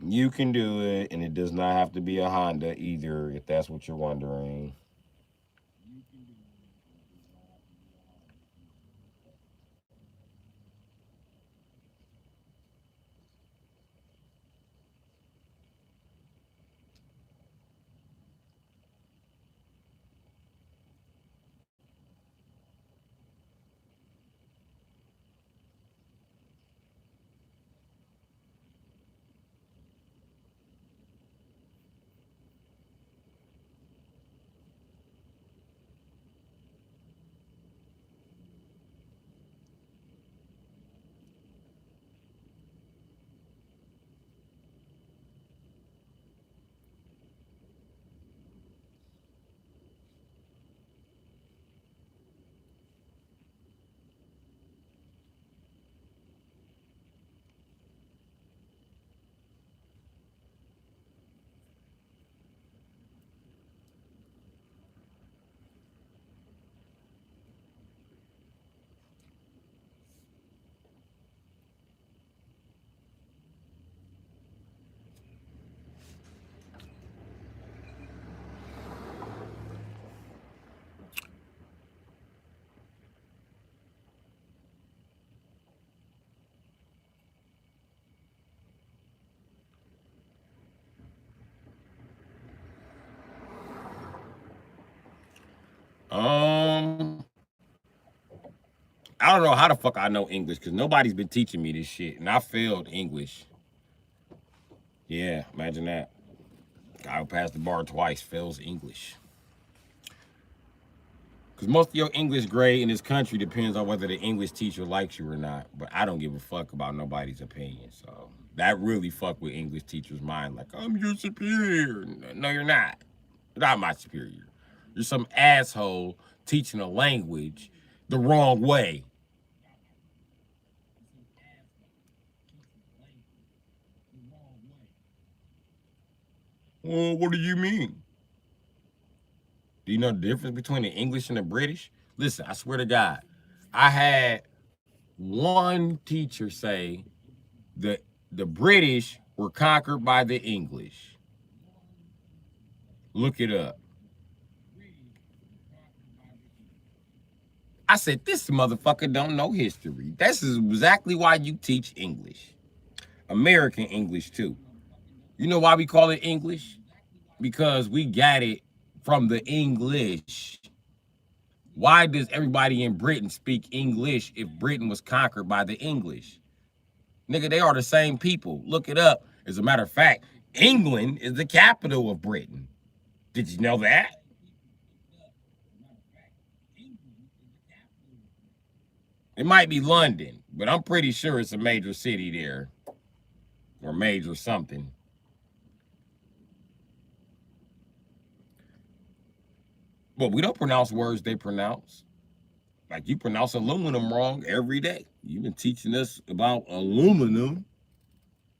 You can do it, and it does not have to be a Honda either, if that's what you're wondering. I don't know how the fuck I know English because nobody's been teaching me this shit, and I failed English. Yeah, imagine that. Guy who passed the bar twice fails English. Because most of your English grade in this country depends on whether the English teacher likes you or not. But I don't give a fuck about nobody's opinion. So that really fuck with English teachers' mind. Like, I'm your superior. No, you're not. You're not my superior. You're some asshole teaching a language the wrong way. Well, what do you mean? Do you know the difference between the English and the British? Listen, I swear to God, I had one teacher say that the British were conquered by the English. Look it up. I said, this motherfucker don't know history. This is exactly why you teach English. American English, too. You know why we call it English? Because we got it from the English. Why does everybody in Britain speak English if Britain was conquered by the English? Nigga, they are the same people. Look it up. As a matter of fact, England is the capital of Britain. Did you know that? It might be London, but I'm pretty sure it's a major city there. Or major something. But we don't pronounce words they pronounce. Like you pronounce aluminum wrong every day. You've been teaching us about aluminum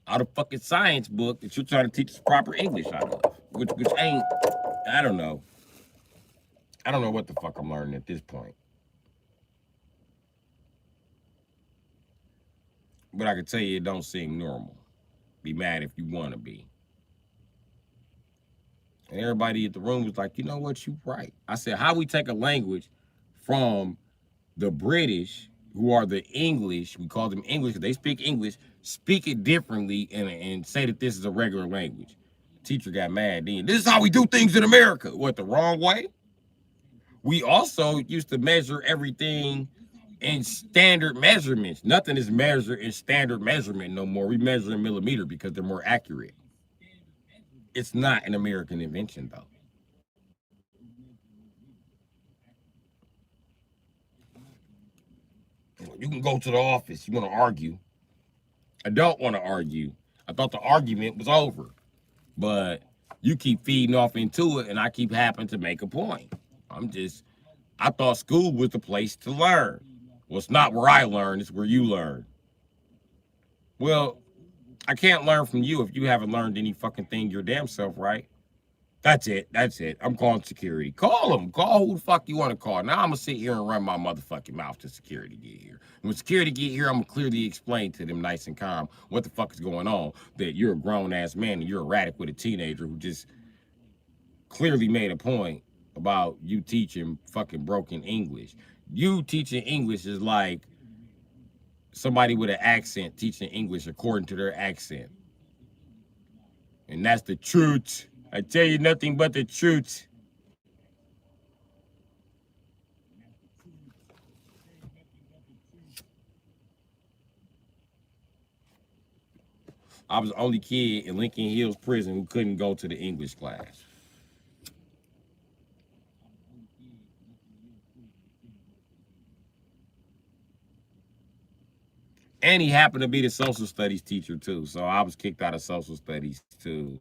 out of fucking science book that you're trying to teach us proper English out of. Which ain't, I don't know. I don't know what the fuck I'm learning at this point. But I can tell you it don't seem normal. Be mad if you want to be. And everybody at the room was like, you know what, you right. I said, how we take a language from the British, who are the English, we call them English because they speak English, speak it differently and say that this is a regular language. The teacher got mad then. This is how we do things in America. What, the wrong way? We also used to measure everything in standard measurements. Nothing is measured in standard measurement no more. We measure in millimeter because they're more accurate. It's not an American invention, though. You can go to the office. You want to argue. I don't want to argue. I thought the argument was over. But you keep feeding off into it, and I keep having to make a point. I thought school was the place to learn. Well, it's not where I learn. It's where you learn. Well, I can't learn from you if you haven't learned any fucking thing your damn self, right? That's it. That's it. I'm calling security. Call them. Call who the fuck you want to call. Now I'm gonna sit here and run my motherfucking mouth till security get here. And when security get here, I'm gonna clearly explain to them nice and calm what the fuck is going on. That you're a grown ass man and you're erratic with a teenager who just clearly made a point about you teaching fucking broken English. You teaching English is like somebody with an accent teaching English according to their accent. And that's the truth. I tell you nothing but the truth. I was the only kid in Lincoln Hills prison who couldn't go to the English class. And he happened to be the social studies teacher too. So I was kicked out of social studies too.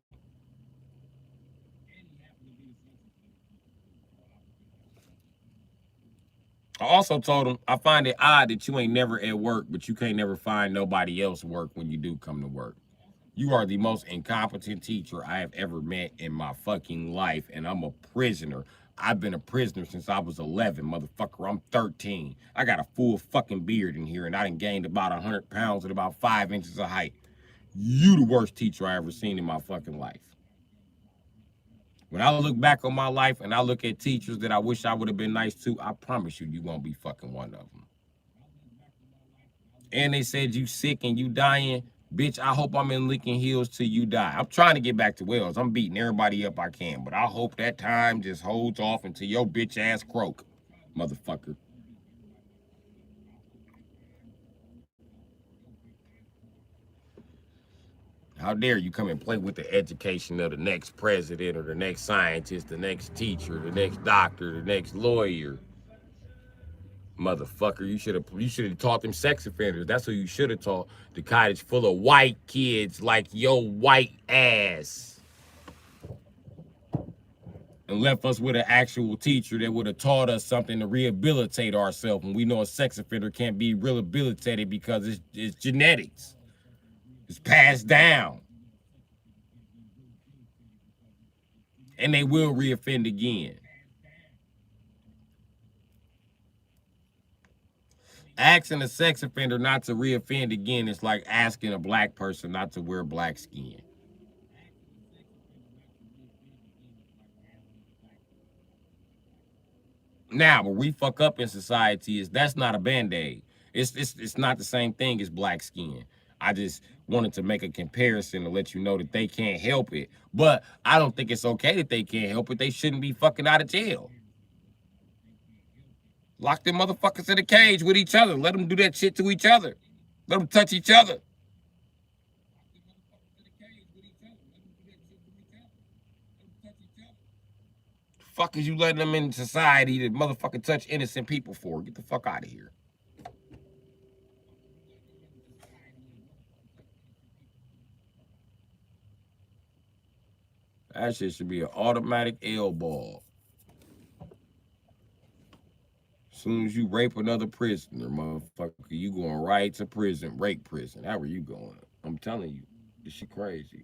I also told him, I find it odd that you ain't never at work, but you can't never find nobody else work when you do come to work. You are the most incompetent teacher I have ever met in my fucking life, and I'm a prisoner. I've been a prisoner since I was 11, motherfucker. I'm 13. I got a full fucking beard in here, and I done gained about 100 pounds and about 5 inches of height. You the worst teacher I ever seen in my fucking life. When I look back on my life and I look at teachers that I wish I would have been nice to, I promise you, you won't be fucking one of them. And they said you sick and you dying. Bitch, I hope I'm in Lincoln Hills till you die. I'm trying to get back to Wells. I'm beating everybody up I can, but I hope that time just holds off until your bitch ass croak, motherfucker. How dare you come and play with the education of the next president or the next scientist, the next teacher, the next doctor, the next lawyer? Motherfucker, you should have taught them sex offenders. That's who you should have taught. The cottage full of white kids like your white ass. And left us with an actual teacher that would have taught us something to rehabilitate ourselves. And we know a sex offender can't be rehabilitated because it's genetics. It's passed down. And they will reoffend again. Asking a sex offender not to reoffend again is like asking a black person not to wear black skin. Now, where we fuck up in society is that's not a band-aid. It's not the same thing as black skin. I just wanted to make a comparison to let you know that they can't help it. But I don't think it's okay that they can't help it. They shouldn't be fucking out of jail. Lock them motherfuckers in a cage with each other. Let them do that shit to each other. Let them touch each other. Fuck is you letting them in society to motherfucking touch innocent people for? Get the fuck out of here. That shit should be an automatic L ball. As soon as you rape another prisoner, motherfucker, you going right to prison, rape prison. How are you going? I'm telling you, this shit crazy.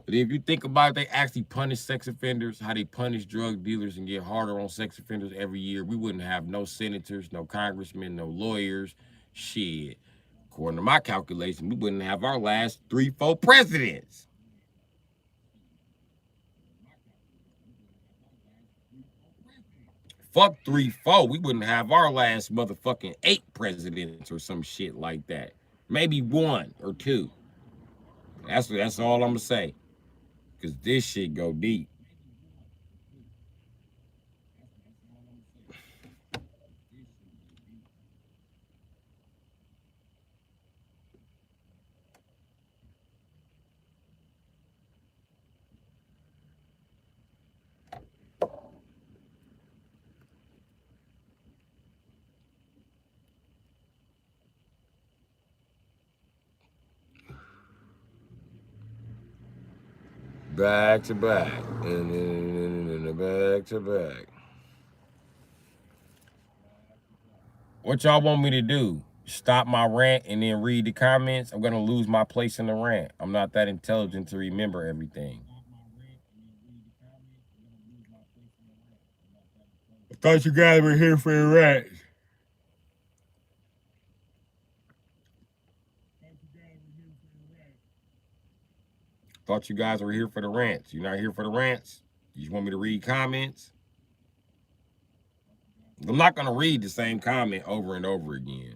But if you think about it, they actually punish sex offenders, how they punish drug dealers and get harder on sex offenders every year. We wouldn't have no senators, no congressmen, no lawyers. Shit. According to my calculation, we wouldn't have our last 3-4 presidents. Fuck 3-4. We wouldn't have our last motherfucking 8 presidents or some shit like that. Maybe 1 or 2. That's all I'm gonna say. Cause this shit go deep. Back to back. And back to back. What y'all want me to do? Stop my rant and then read the comments? I'm gonna lose my place in the rant. I'm not that intelligent to remember everything. I thought you guys were here for the rant. Thought you guys were here for the rants. You're not here for the rants? You just want me to read comments? I'm not gonna read the same comment over and over again.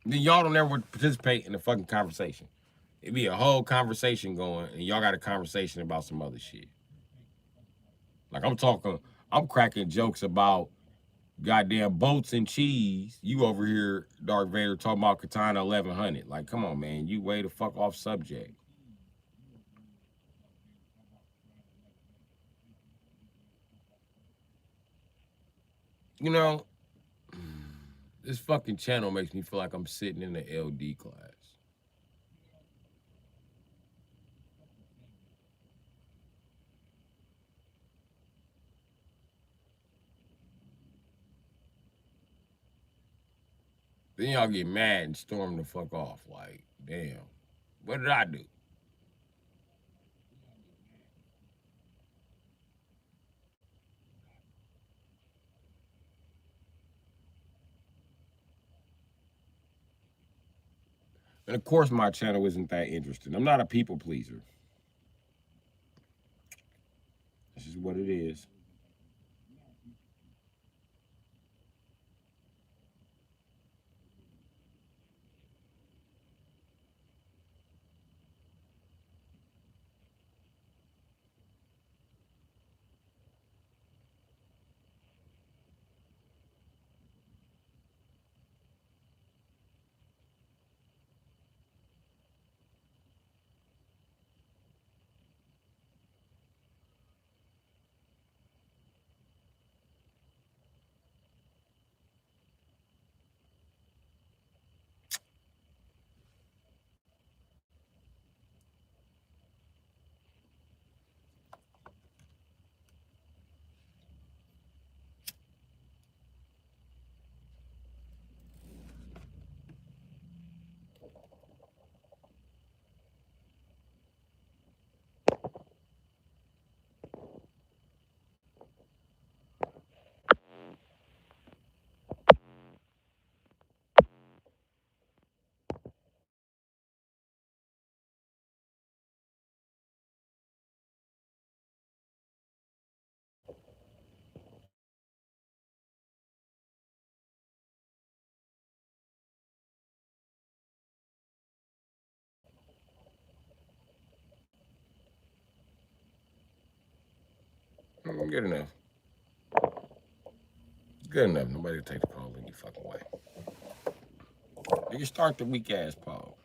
Then y'all don't ever participate in the fucking conversation. It'd be a whole conversation going, and y'all got a conversation about some other shit. Like I'm cracking jokes about goddamn boats and cheese. You over here, Dark Vader, talking about Katana 1100. Like, come on, man. You way the fuck off subject. You know, this fucking channel makes me feel like I'm sitting in the LD class. Then y'all get mad and storm the fuck off. Like, damn, what did I do? And of course, my channel isn't that interesting. I'm not a people pleaser. This is what it is. Good enough. Good enough. Nobody will take the poll any fucking way. You can start the weak ass poll.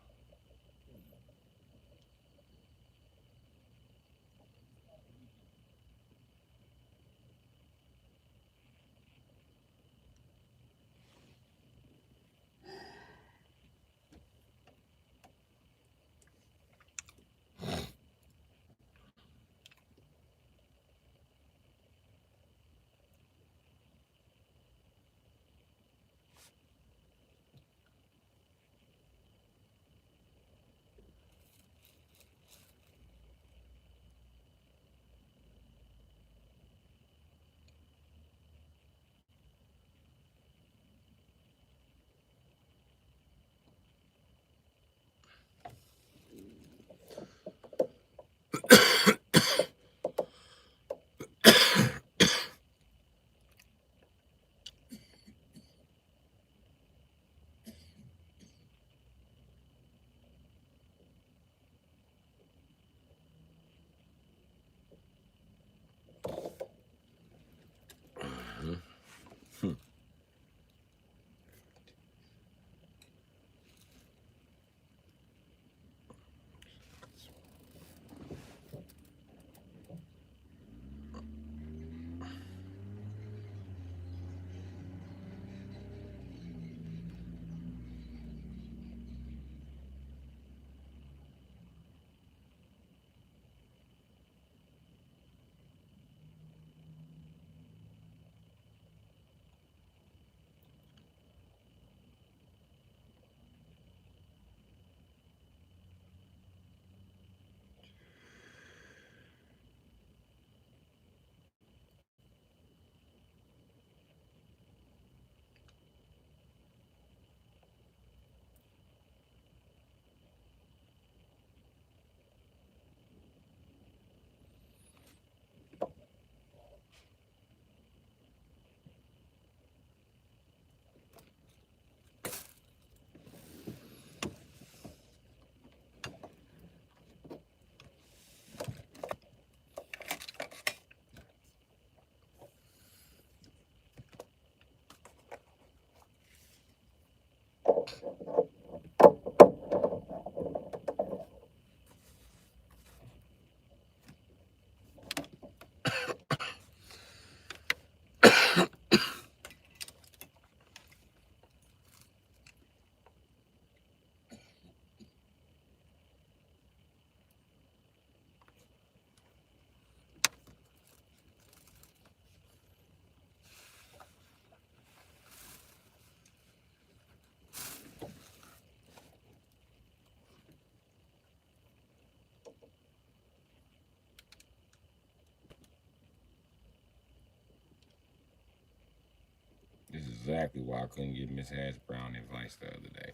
This is exactly why I couldn't give Miss Hash Brown advice the other day.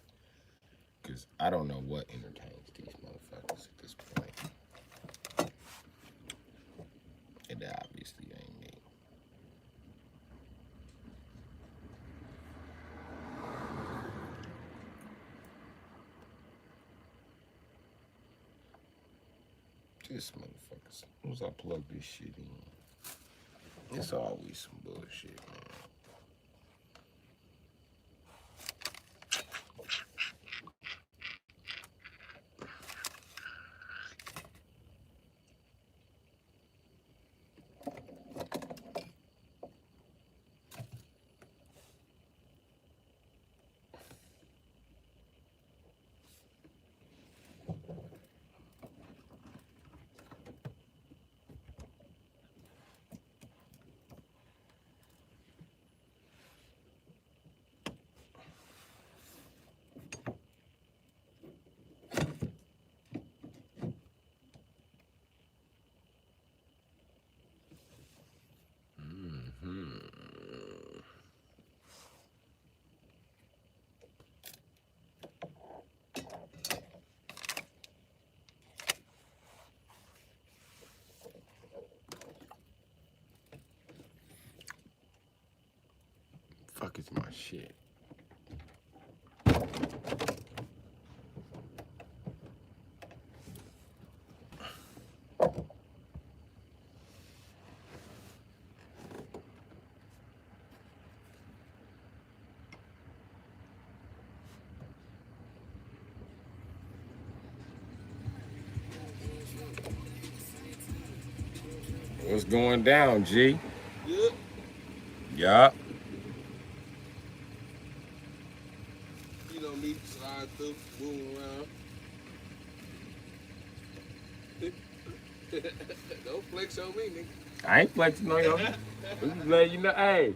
Because I don't know what entertains these motherfuckers at this point. It obviously ain't me. This motherfucker, as soon as I plug this shit in, it's always some bullshit, man. Fuck is my shit. What's going down, G? Yeah. Yup. You know me, slide through, moving around. Don't flex on me, nigga. I ain't flexing on you. I'm just letting you know, hey,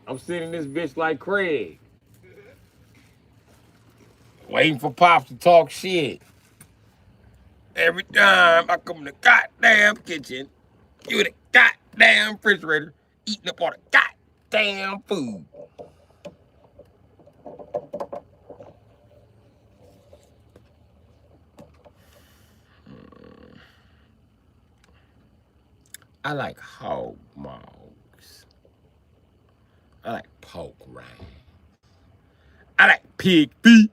I'm sitting this bitch like Craig, waiting for Pops to talk shit. Every time I come in the goddamn kitchen, you in the goddamn refrigerator, eating up all the goddamn food. I like hog maws. I like pork rinds. I like pig feet.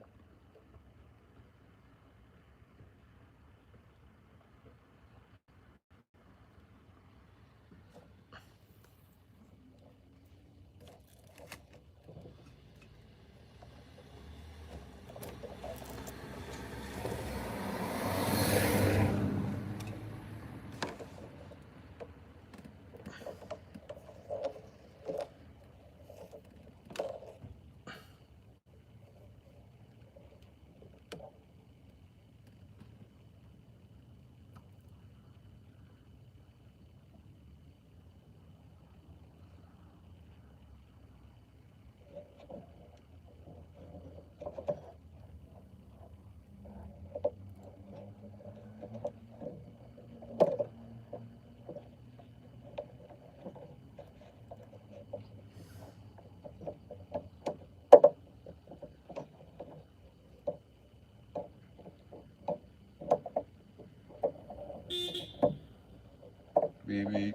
Baby.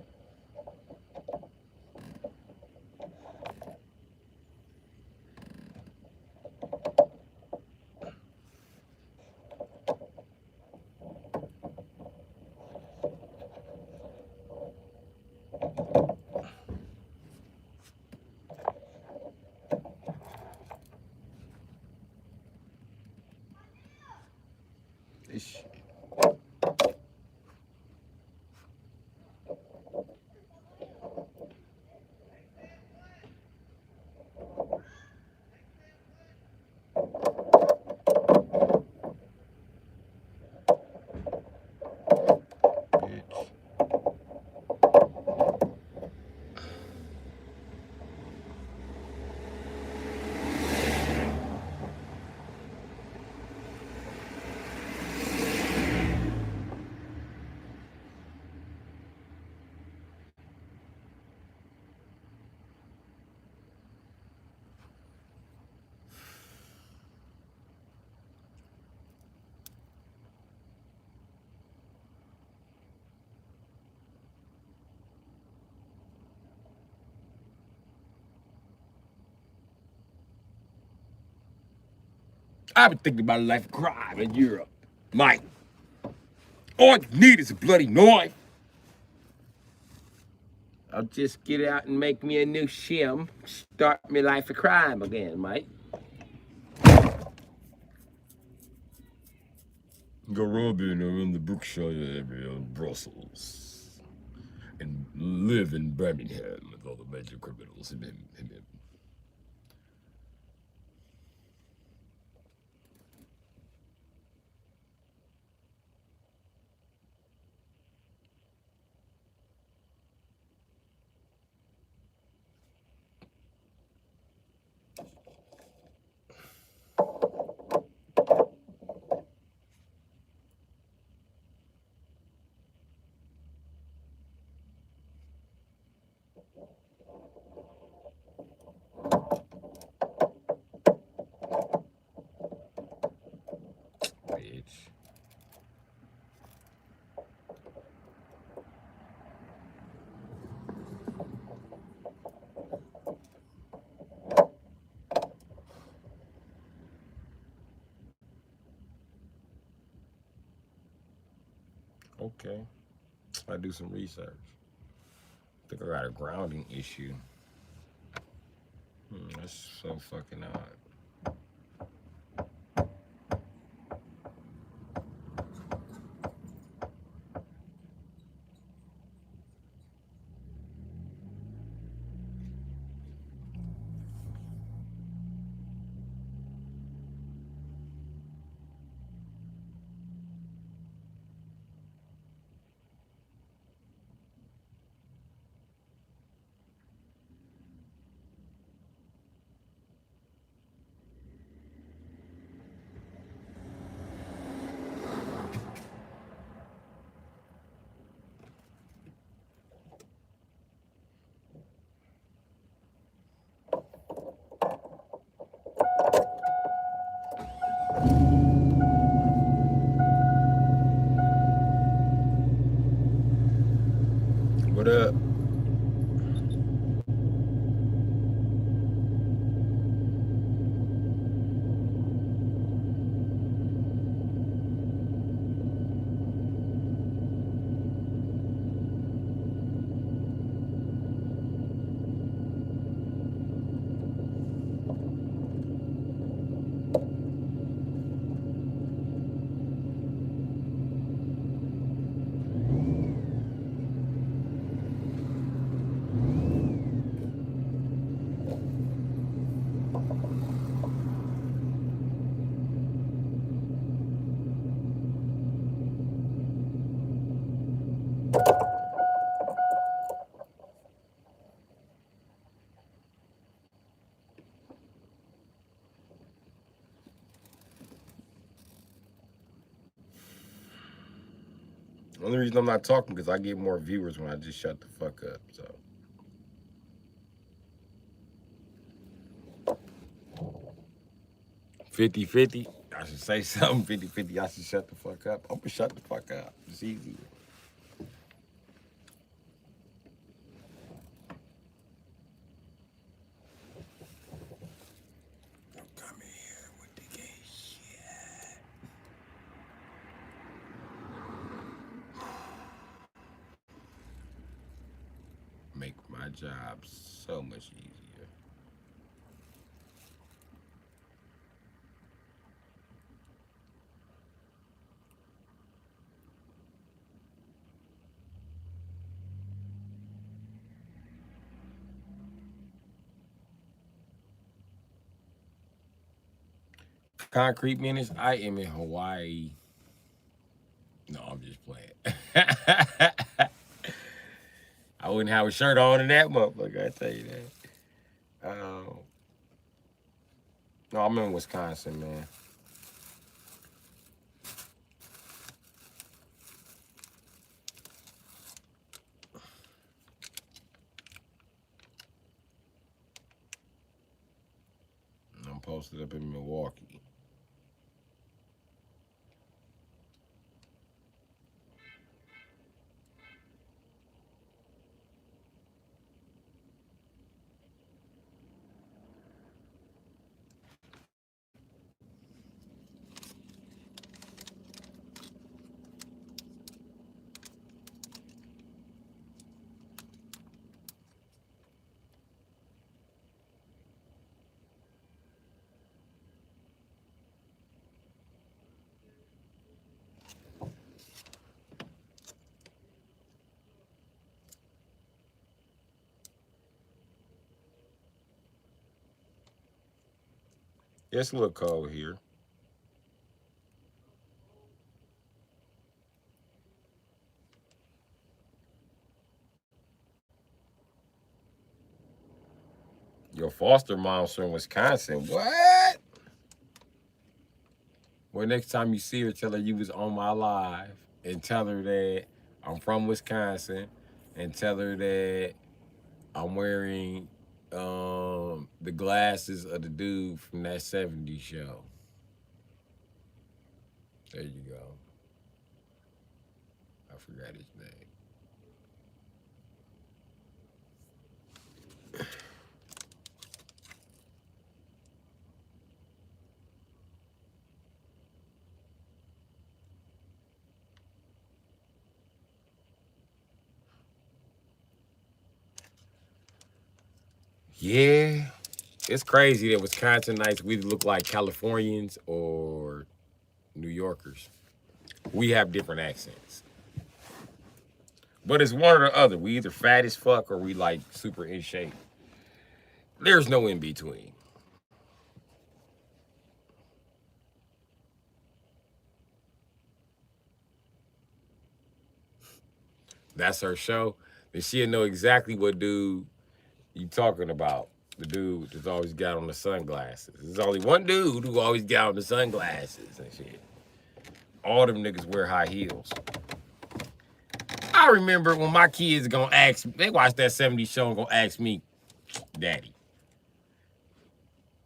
This shit. Bitch. I've been thinking about a life of crime in Europe. Mike, all you need is a bloody knife. I'll just get out and make me a new shim. Start my life of crime again, Mike. Go robbing around the Brookshire area in Brussels. And live in Birmingham with all the major criminals. Bitch. Okay. I do some research. I think I got a grounding issue. That's so fucking odd. What up? The only reason I'm not talking because I get more viewers when I just shut the fuck up. So 50-50. I should say something. 50-50. I should shut the fuck up. I'm gonna shut the fuck up. It's easy. Don't come here with the gay shit. Make my job so much easier. Concrete Menace, I am in Hawaii. No, I'm just playing. I wouldn't have a shirt on in that motherfucker, I tell you that. No, I'm in Wisconsin, man. I'm posted up in Milwaukee. It's a little cold here. Your foster mom's from Wisconsin. What? Well, next time you see her, tell her you was on my live and tell her that I'm from Wisconsin and tell her that I'm wearing the glasses of the dude from that 70s show. There you go. I forgot his name. Yeah, it's crazy that Wisconsinites we look like Californians or New Yorkers. We have different accents. But it's one or the other. We either fat as fuck or we like super in shape. There's no in between. That's her show. Then she'll know exactly what dude you talking about. The dude that's always got on the sunglasses. There's only one dude who always got on the sunglasses and shit. All them niggas wear high heels. I remember when my kids gonna ask, they watch that 70s show and gonna ask me, Daddy.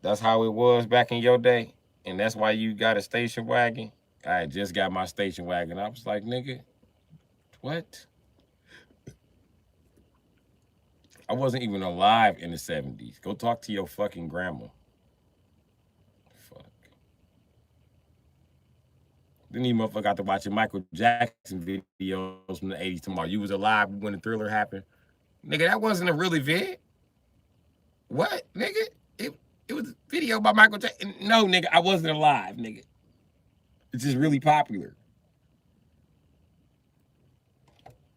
That's how it was back in your day. And that's why you got a station wagon. I had just got my station wagon. I was like, nigga, what? I wasn't even alive in the 70s. Go talk to your fucking grandma. Fuck. Then these motherfucker got to watching Michael Jackson videos from the 80s tomorrow. You was alive when the Thriller happened. Nigga, that wasn't a real event. What, nigga? It was a video by Michael Jackson. No, nigga, I wasn't alive, nigga. It's just really popular.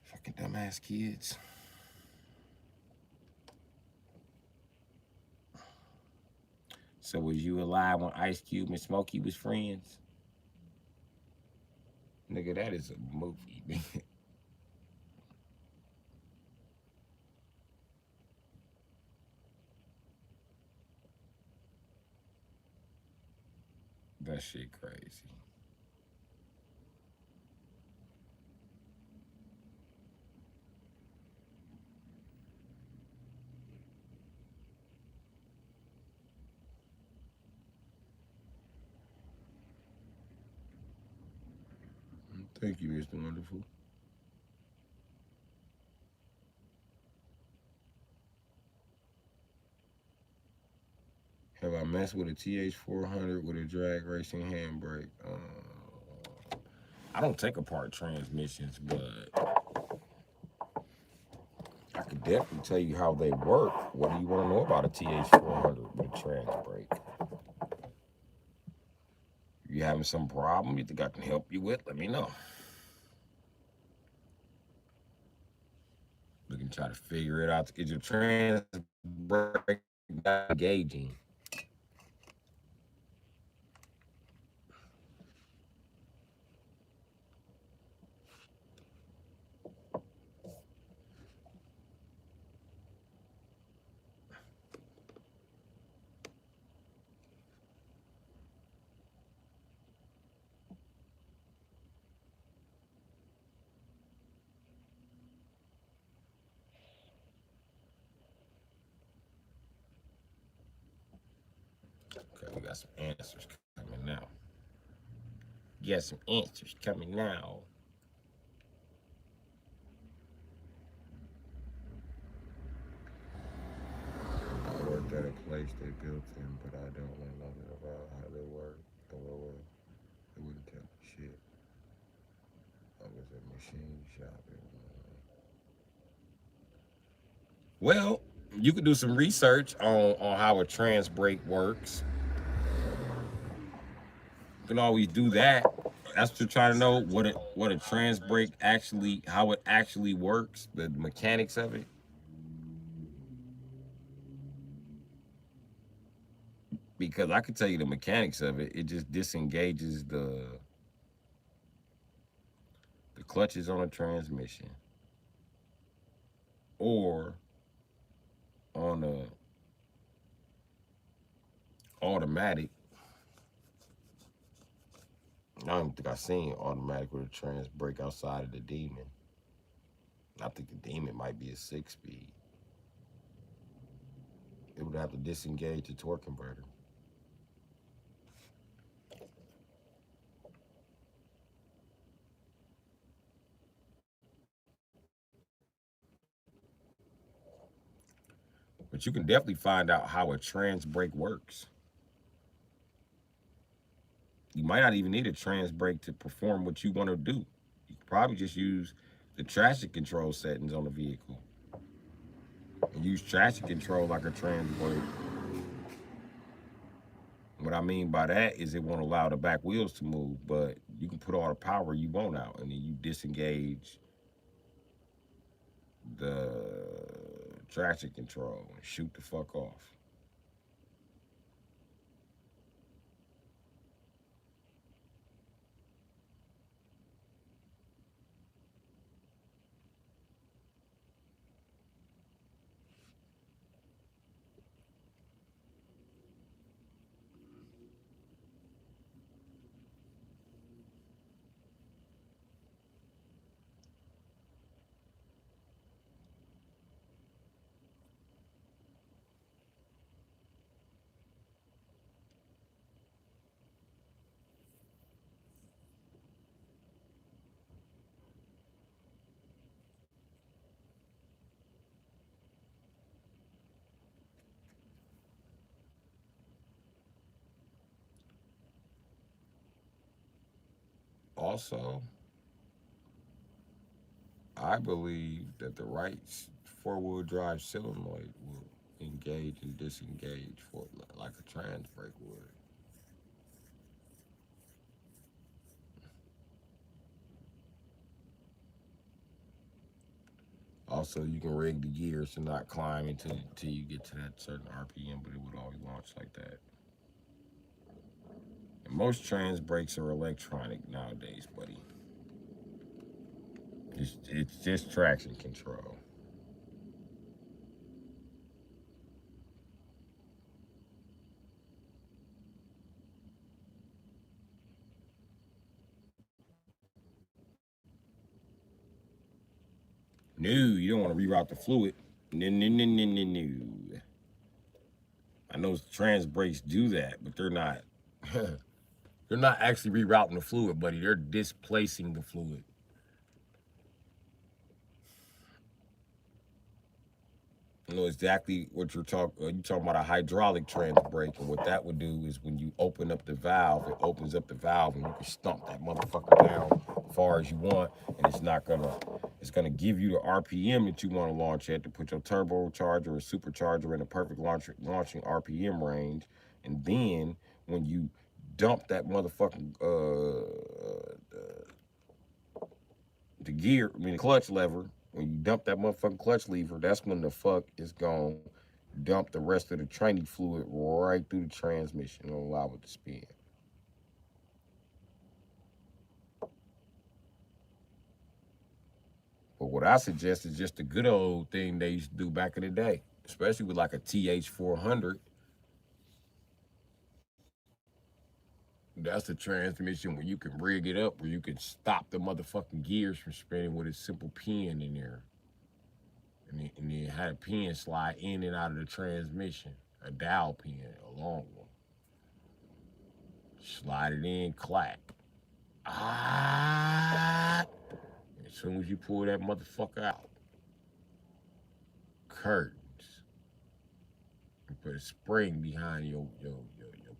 Fucking dumbass kids. So was you alive when Ice Cube and Smokey was friends? Nigga, that is a movie, nigga. That shit crazy. Thank you, Mr. Wonderful. Have I messed with a TH400 with a drag racing handbrake? I don't take apart transmissions, but I could definitely tell you how they work. What do you want to know about a TH400 with a trans brake? If you having some problem you think I can help you with, let me know. We can try to figure it out. Is your trans brake not engaging? Okay, we got some answers coming now. You got some answers coming now. I worked at a place they built in, but I don't know nothing about how they work. LOL. They wouldn't tell me shit. I was at machine shop. Well, you could do some research on how a trans brake works. You can always do that. That's to try to know what a trans brake actually, how it actually works, the mechanics of it. Because I could tell you the mechanics of it. It just disengages the clutches on a transmission, or on a automatic. I don't think I've seen automatic with a trans brake outside of the Demon. I think the Demon might be a 6-speed. It would have to disengage the torque converter. But you can definitely find out how a trans brake works. You might not even need a trans brake to perform what you want to do. You could probably just use the traction control settings on the vehicle and use traction control like a trans brake. What I mean by that is it won't allow the back wheels to move, but you can put all the power you want out, and then you disengage the traction control and shoot the fuck off. Also, I believe that the right four-wheel drive solenoid will engage and disengage for like a trans brake would. Also, you can rig the gears to not climb until you get to that certain RPM, but it would always launch like that. And most trans brakes are electronic nowadays, buddy. It's just traction control. No, you don't want to reroute the fluid. No, no, no, no, no, no. I know trans brakes do that, but they're not. They're not actually rerouting the fluid, buddy. They're displacing the fluid. I know exactly what you're talking. You're talking about a hydraulic trans brake, and what that would do is when you open up the valve, it opens up the valve, and you can stump that motherfucker down as far as you want, and it's not gonna. It's gonna give you the RPM that you want to launch at to put your turbocharger or supercharger in the perfect launching RPM range, and then when you dump that motherfucking the gear, I mean the clutch lever, when you dump that motherfucking clutch lever, that's when the fuck is gonna dump the rest of the training fluid right through the transmission and allow it to spin. But what I suggest is just the good old thing they used to do back in the day, especially with like a TH400. That's the transmission where you can rig it up, where you can stop the motherfucking gears from spinning with a simple pin in there. And then had a pin slide in and out of the transmission, a dowel pin, a long one. Slide it in, clack. Ah! As soon as you pull that motherfucker out, curtains. You put a spring behind your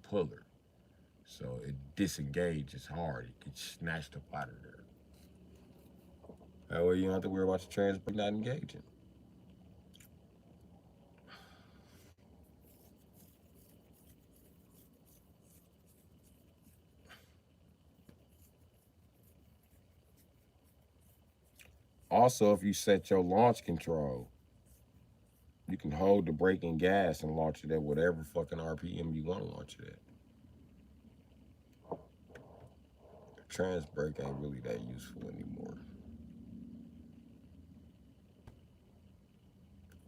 puller, so it disengages hard. It gets snatched up out of there. That way you don't have to worry about your transbrake not engaging. Also, if you set your launch control, you can hold the brake and gas and launch it at whatever fucking RPM you want to launch it at. The trans brake ain't really that useful anymore.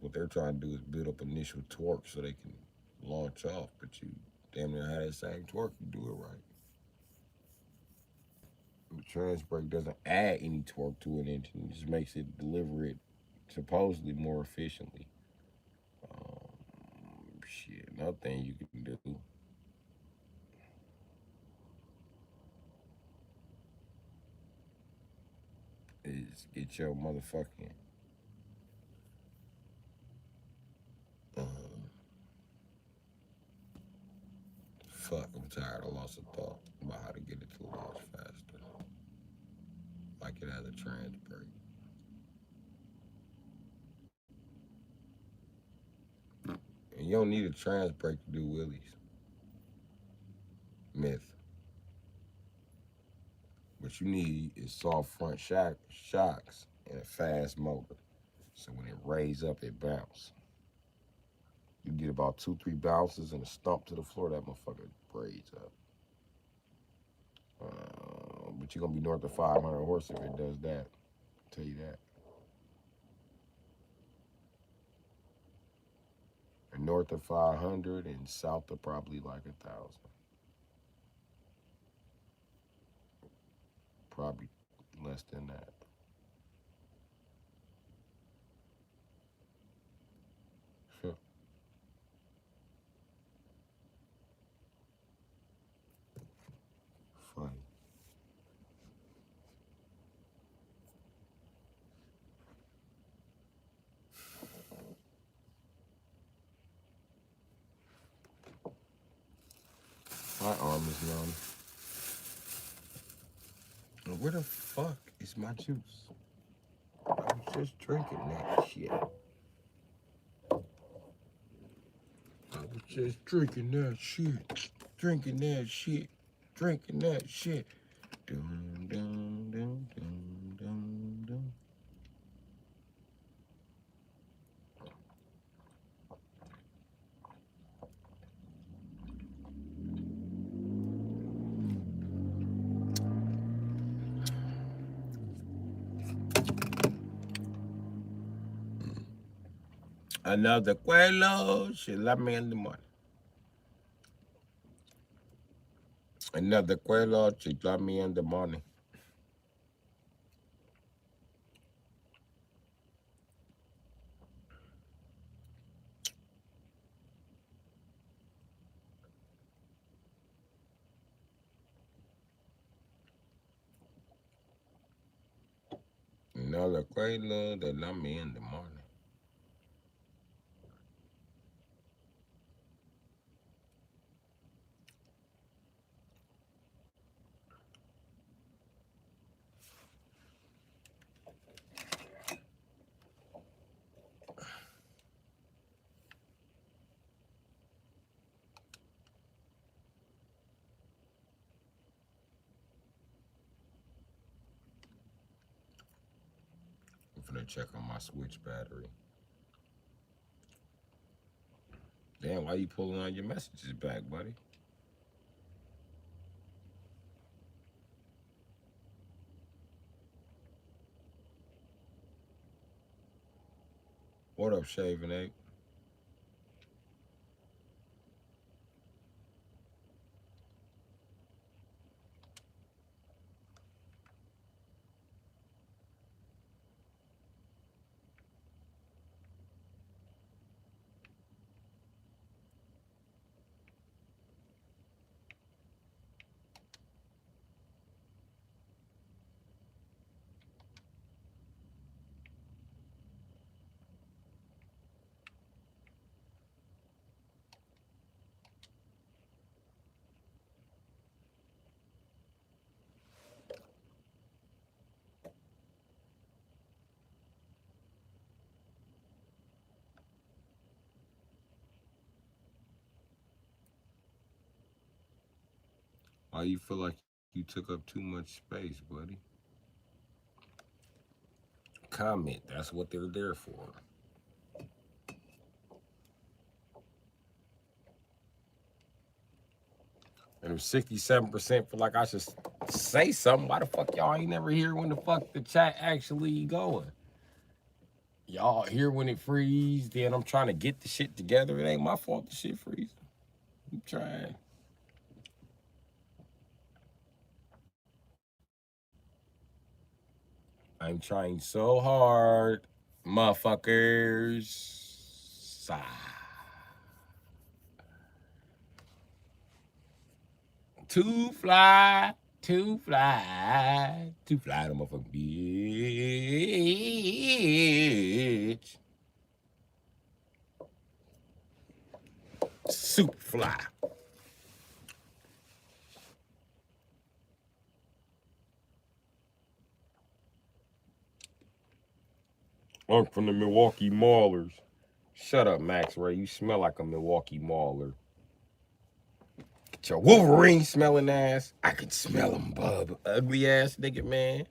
What they're trying to do is build up initial torque so they can launch off, but you damn near have that same torque, you do it right. The trans brake doesn't add any torque to an engine, it just makes it deliver it supposedly more efficiently. Shit, another thing you can do is get your motherfucking fuck, I'm tired. I lost a thought about how to get it to launch faster. Like it has a trans brake. And you don't need a trans brake to do wheelies. Myth. What you need is soft front shocks and a fast motor. So when it raise up, it bounce. You get about 2-3 bounces and a stump to the floor, that motherfucker braids up. But you're gonna be north of 500 horse if it does that. I'll tell you that. And north of 500 and south of probably like 1,000. Probably less than that. Funny. My arm is numb. Where the fuck is my juice? I was just drinking that shit. I was just drinking that shit. Drinking that shit. Drinking that shit. Dum, dum, dum, dum, dum, dum. Another quello, she love me in the morning. Another quello, she love me in the morning. Another quello, they love me in the morning. I'm finna check on my Switch battery. Damn, why you pulling on your messages back, buddy? What up, Shaving Egg? Why you feel like you took up too much space, buddy? Comment, that's what they're there for. And if 67% feel like I should say something, why the fuck y'all ain't never hear when the fuck the chat actually going? Y'all hear when it freeze, then I'm trying to get the shit together. It ain't my fault the shit freeze. I'm trying. I'm trying so hard, motherfuckers. To fly, to fly, to fly the motherfucking bitch. Super fly. I'm from the Milwaukee Maulers. Shut up, Max Ray. You smell like a Milwaukee Mauler. Get your Wolverine smelling ass. I can smell him, bub. Ugly ass nigga, man.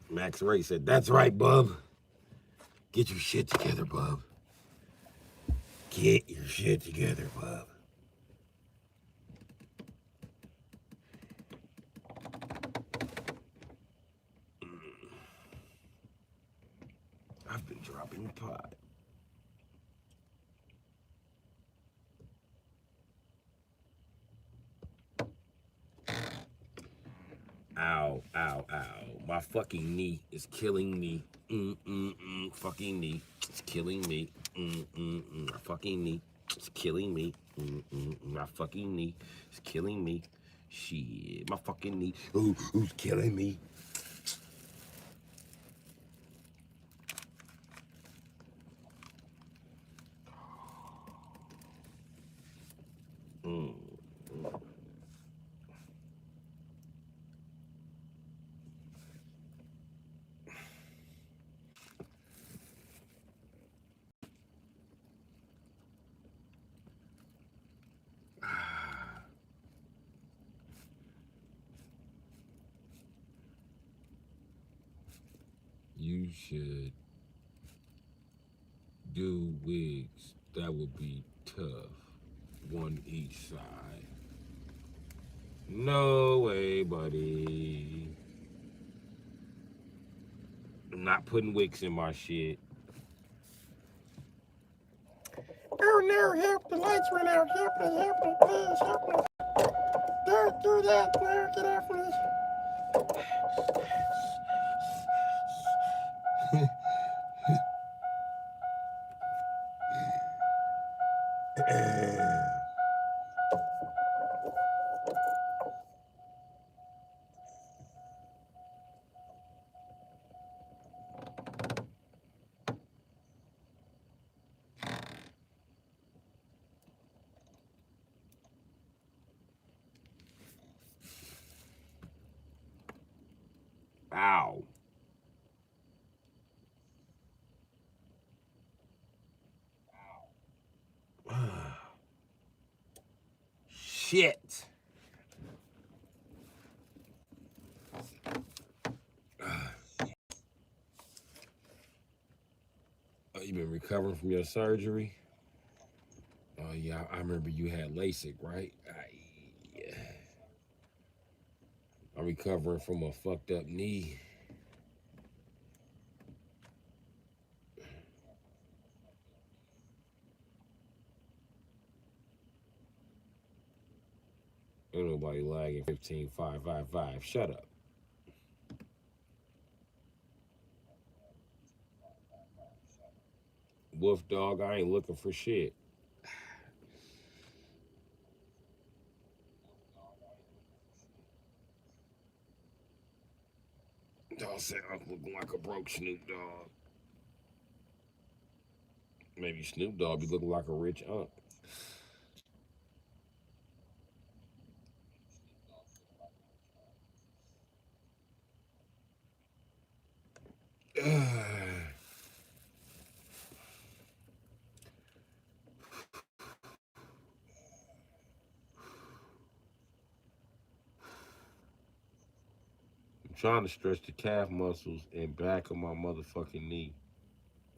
Max Ray said, that's right, bub. Get your shit together, bub. Get your shit together, bub. I've been dropping the pot. Ow, ow, ow. My fucking knee is killing me. Fucking knee. It's killing me. My fucking knee. It's killing me. My fucking knee. It's killing me. Shit. My fucking knee. Who's killing me? You should do wigs. That would be tough. One each side. No way, buddy. I'm not putting wigs in my shit. Oh no, help, the lights went out. Help me, please, help me. Don't do that, no, get off me. Ow. Shit. Oh, you been recovering from your surgery? Oh yeah, I remember you had LASIK, right? Yeah. I'm recovering from a fucked up knee. Ain't nobody lagging 15.555. Shut up. Wolf dog, I ain't looking for shit. Dog said I'm looking like a broke Snoop Dogg. Maybe Snoop Dogg be looking like a rich unk. I'm trying to stretch the calf muscles and back of my motherfucking knee.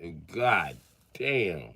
And god damn.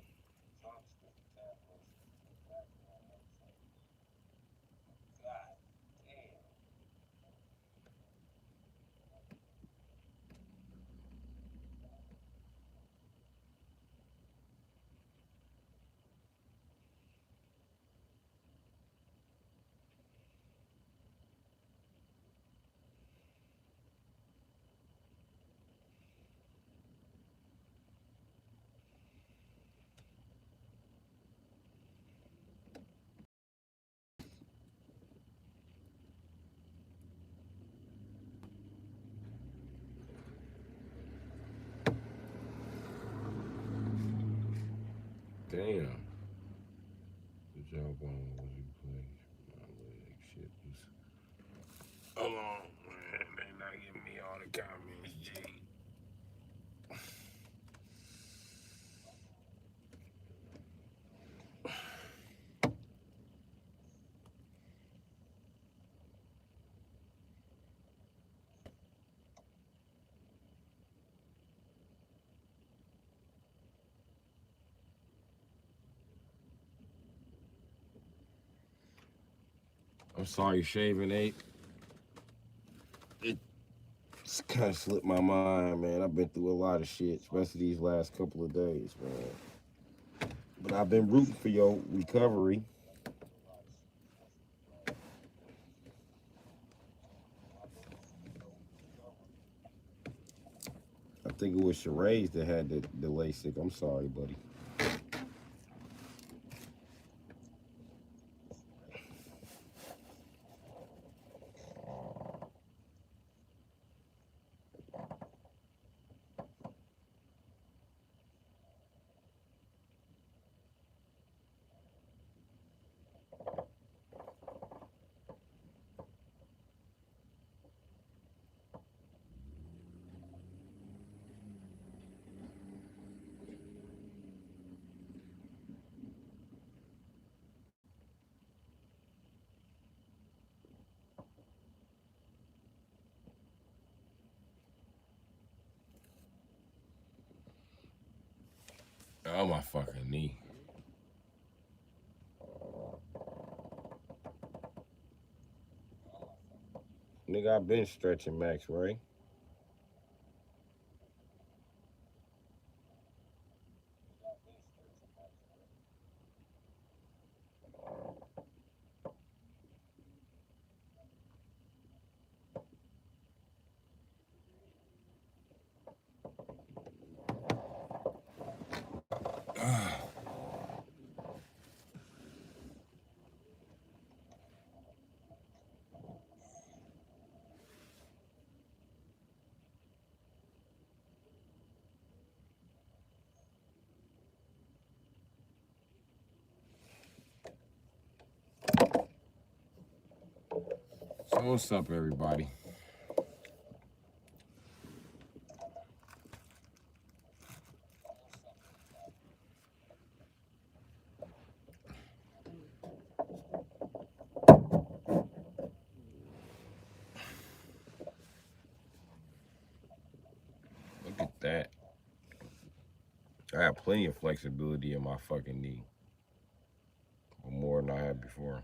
Damn. Good job on what you play. My leg shit was. Hold on, man. They not giving me all the comments, G. I'm sorry, shaving ape. It kind of slipped my mind, man. I've been through a lot of shit, especially these last couple of days, man. But I've been rooting for your recovery. I think it was Sheray's that had the LASIK. I'm sorry, buddy. Oh, my fucking knee. Nigga, I been stretching, Max, right? So what's up, everybody? Look at that. I have plenty of flexibility in my fucking knee. More than I had before.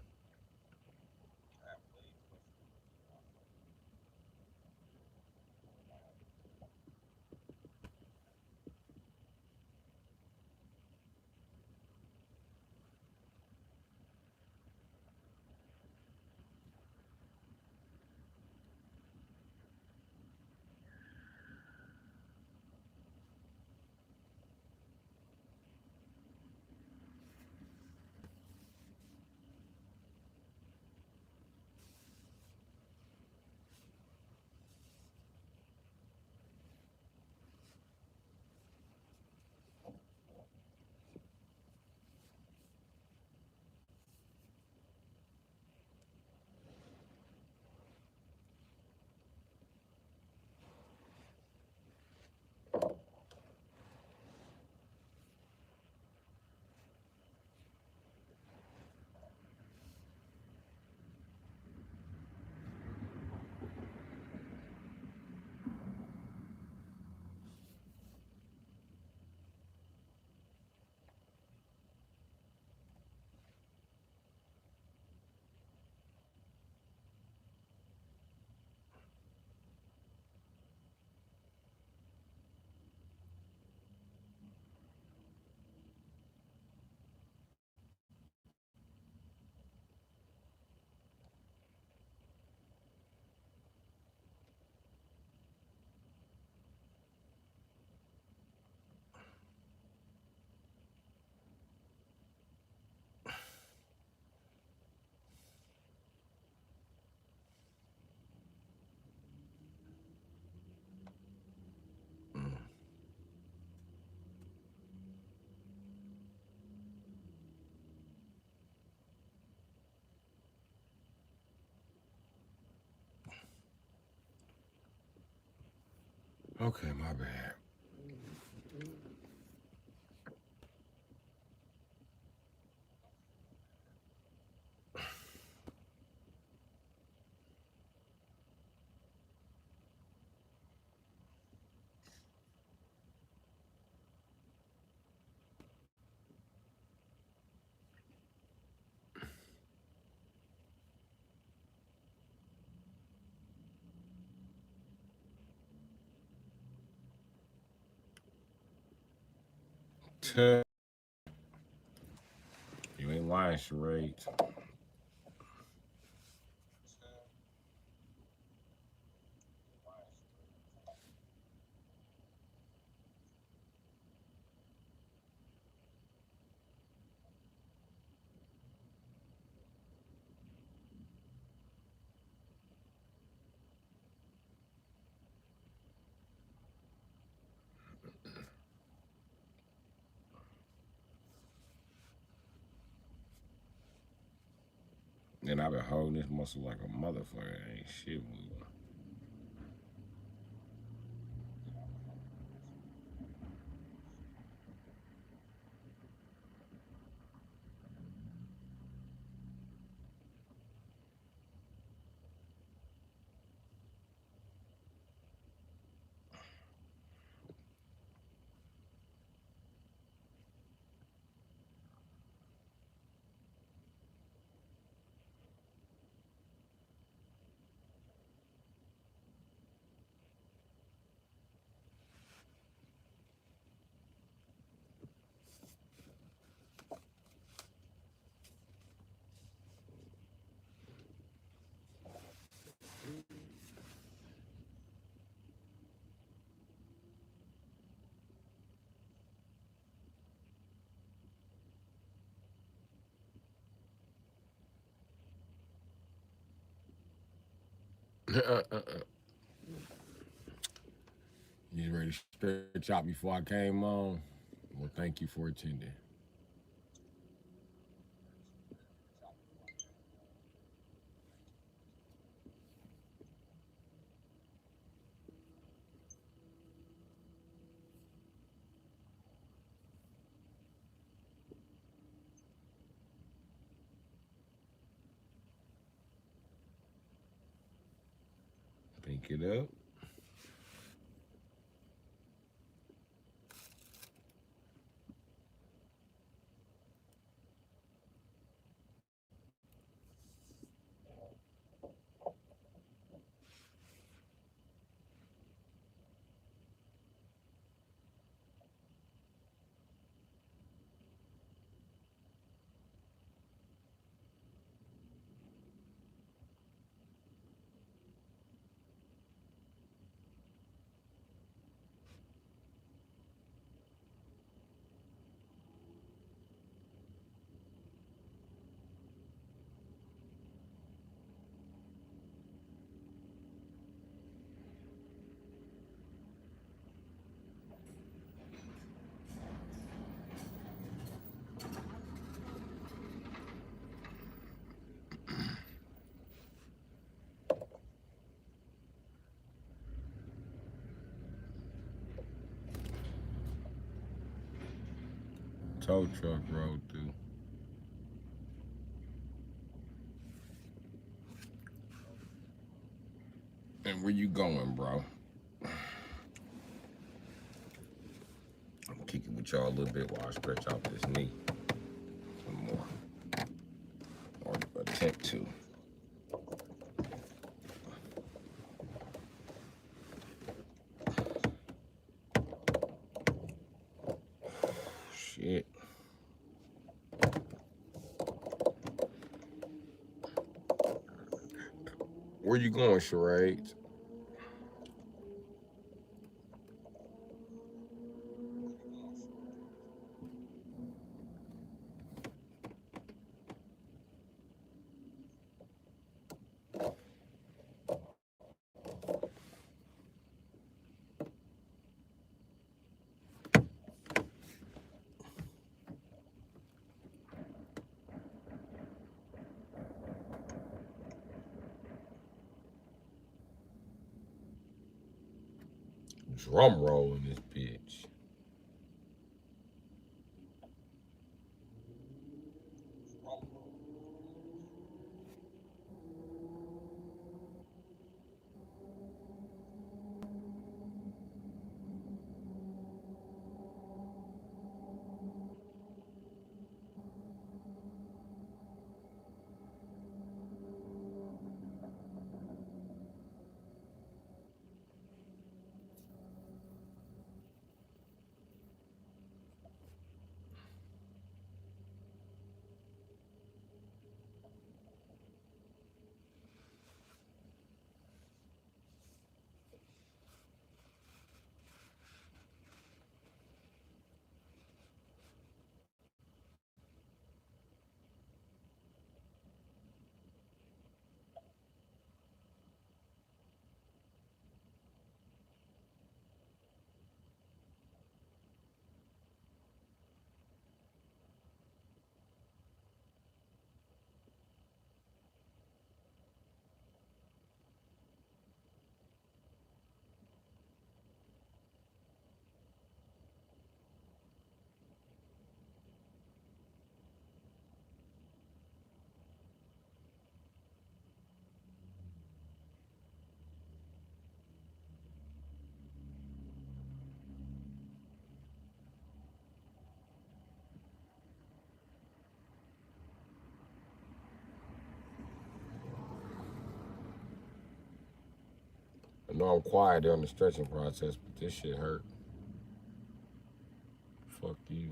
Okay, my bad. You ain't lying, charades. And I've been holding this muscle like a motherfucker. Ain't shit moving. You ready to stretch out before I came on? Well, thank you for attending. Pick it up. Tow truck rolled through. And where you going, bro? I'm kicking with y'all a little bit while I stretch out this knee some more, or attempt to. Shit. Where you going, Charades? Drum roll in this bitch. I know I'm quiet during the stretching process, but this shit hurt. Fuck you.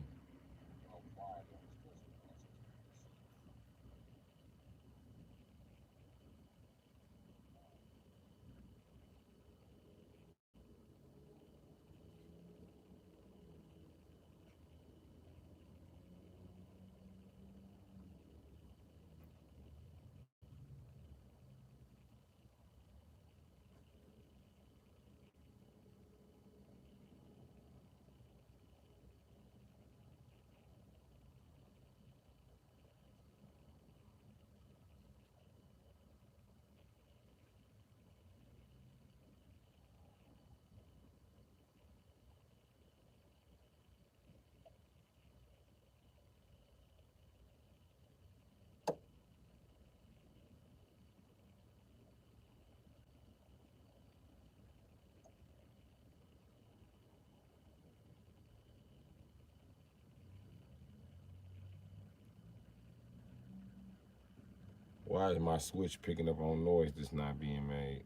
Why is my switch picking up on noise that's not being made?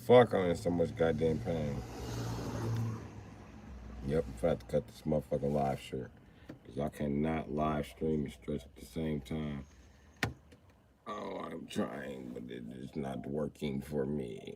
Fuck, I'm in so much goddamn pain. Yep, I'm gonna have to cut this motherfucking live short. Because y'all cannot live stream and stretch at the same time. Oh, I'm trying, but it is not working for me.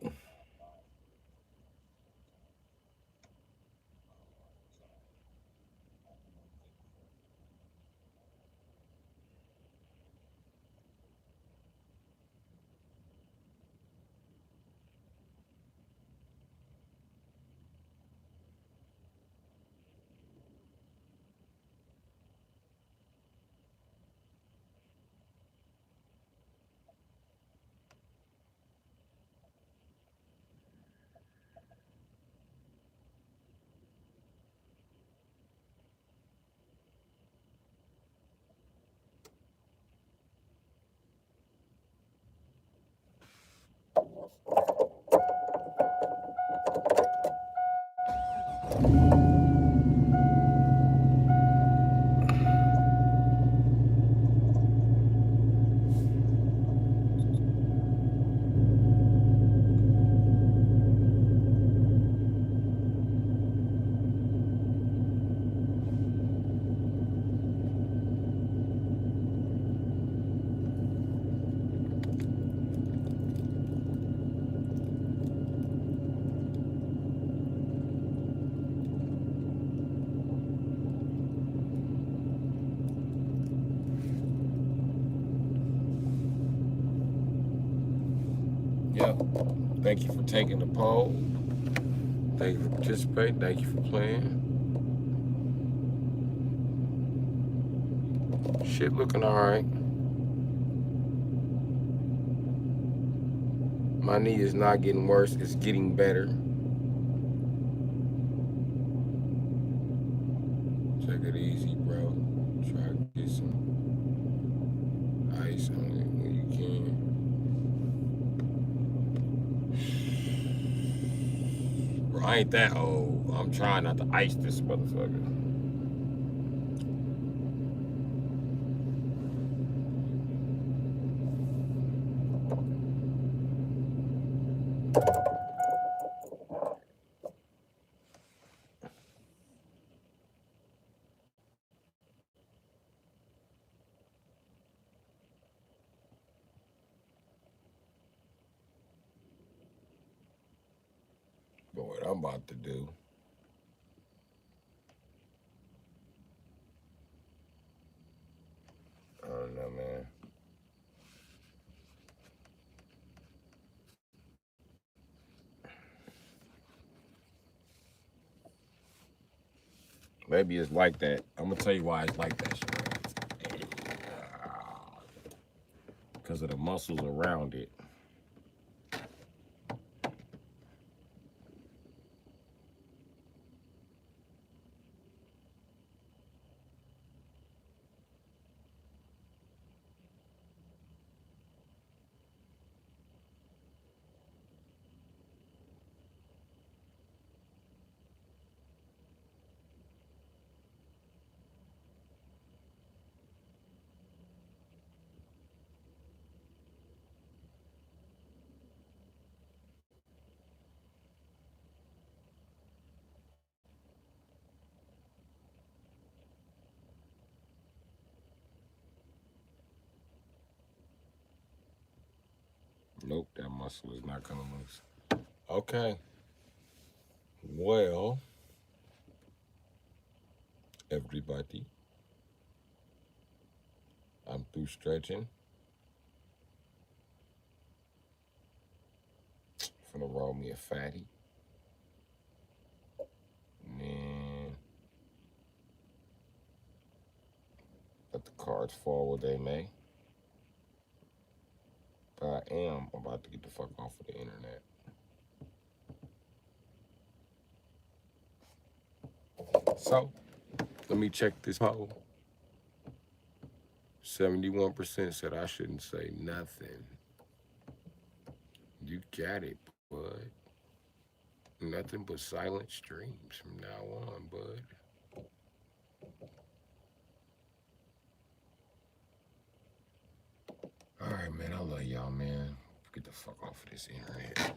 Thank you for taking the poll. Thank you for participating. Thank you for playing. Shit looking all right. My knee is not getting worse. It's getting better. Take it easy, bro. Try to get some ice on it when you can. Bro, I ain't that old. I'm trying not to ice this motherfucker. But what I'm about to do, I don't know, man. Maybe it's like that. I'm gonna tell you why it's like that shit. Because of the muscles around it. Nope, that muscle is not coming loose. Okay. Well, everybody, I'm through stretching. Finna roll me a fatty. And then let the cards fall where they may. But I am about to get the fuck off of the internet. So, let me check this poll. 71% said I shouldn't say nothing. You got it, bud. Nothing but silent streams from now on, bud. All right, man. I love y'all, man. Get the fuck off of this internet.